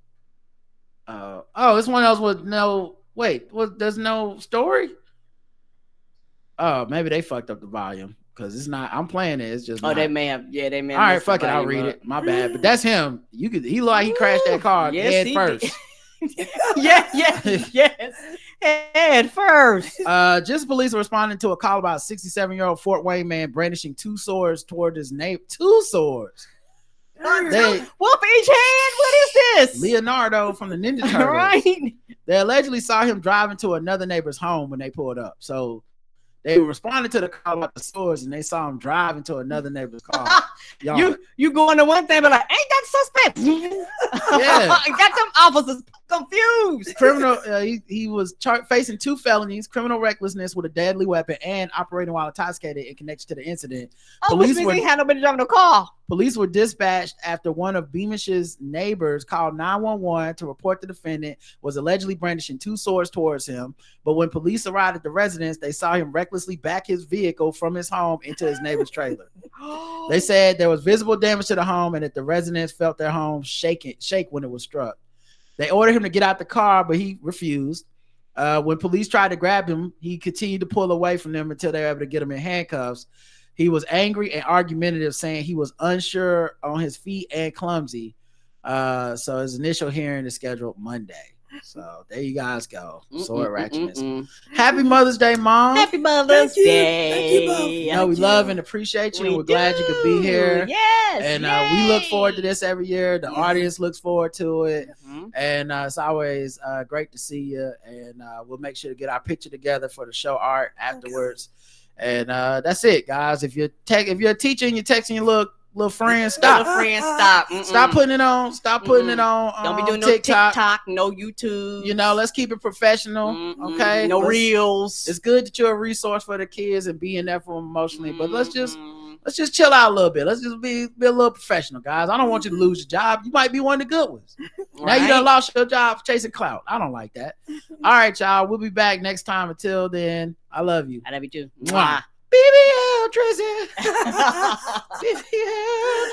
O: It's one of those with no there's no story. Oh, maybe they fucked up the volume. Because it's not, I'm playing it. It's just.
B: They may have. Yeah, they may have.
O: All right, fuck it. I'll read it. My bad. But that's him. He crashed that car head first.
B: Yes. Head first.
O: Just police were responding to a call about a 67-year-old Fort Wayne man brandishing two swords toward his neighbor. Two swords.
B: Whoop each hand. What is this?
O: Leonardo from the Ninja Turtles.
B: Right.
O: They allegedly saw him driving to another neighbor's home when they pulled up. So they responded to the call about the swords and they saw him driving to another neighbor's car.
B: You going to one thing, but like, ain't that suspect?
O: Yeah.
B: Got them officers confused.
O: Criminal. He was facing two felonies: criminal recklessness with a deadly weapon and operating while intoxicated in connection to the incident.
B: Police had nobody driving the car.
O: Police were dispatched after one of Beamish's neighbors called 911 to report the defendant was allegedly brandishing two swords towards him. But when police arrived at the residence, they saw him recklessly back his vehicle from his home into his neighbor's trailer. They said there was visible damage to the home and that the residents felt their home shake when it was struck. They ordered him to get out the car, but he refused. When police tried to grab him, he continued to pull away from them until they were able to get him in handcuffs. He was angry and argumentative, saying he was unsure on his feet and clumsy. So his initial hearing is scheduled Monday. So there you guys go. Sword ratchetness. Happy Mother's Day, Mom.
B: Happy Mother's Day.
C: Thank you both.
O: You know, we love and appreciate you. And we're glad you could be here.
B: Yes.
O: And we look forward to this every year. The audience looks forward to it. And it's always great to see you. And we'll make sure to get our picture together for the show art afterwards. And that's it, guys. If you're a teacher and you're texting your little friends, stop. Stop putting it on. Stop putting it on.
B: Don't be doing
O: TikTok.
B: no TikTok, no YouTube.
O: You know, let's keep it professional. Okay.
B: No reels.
O: It's good that you're a resource for the kids and being there for them emotionally. But let's just chill out a little bit. Let's just be a little professional, guys. I don't want you to lose your job. You might be one of the good ones. Now you done lost your job chasing clout. I don't like that. All right, y'all. We'll be back next time. Until then, I love you.
B: I love you too.
O: Mwah. BBL Tracy. BBL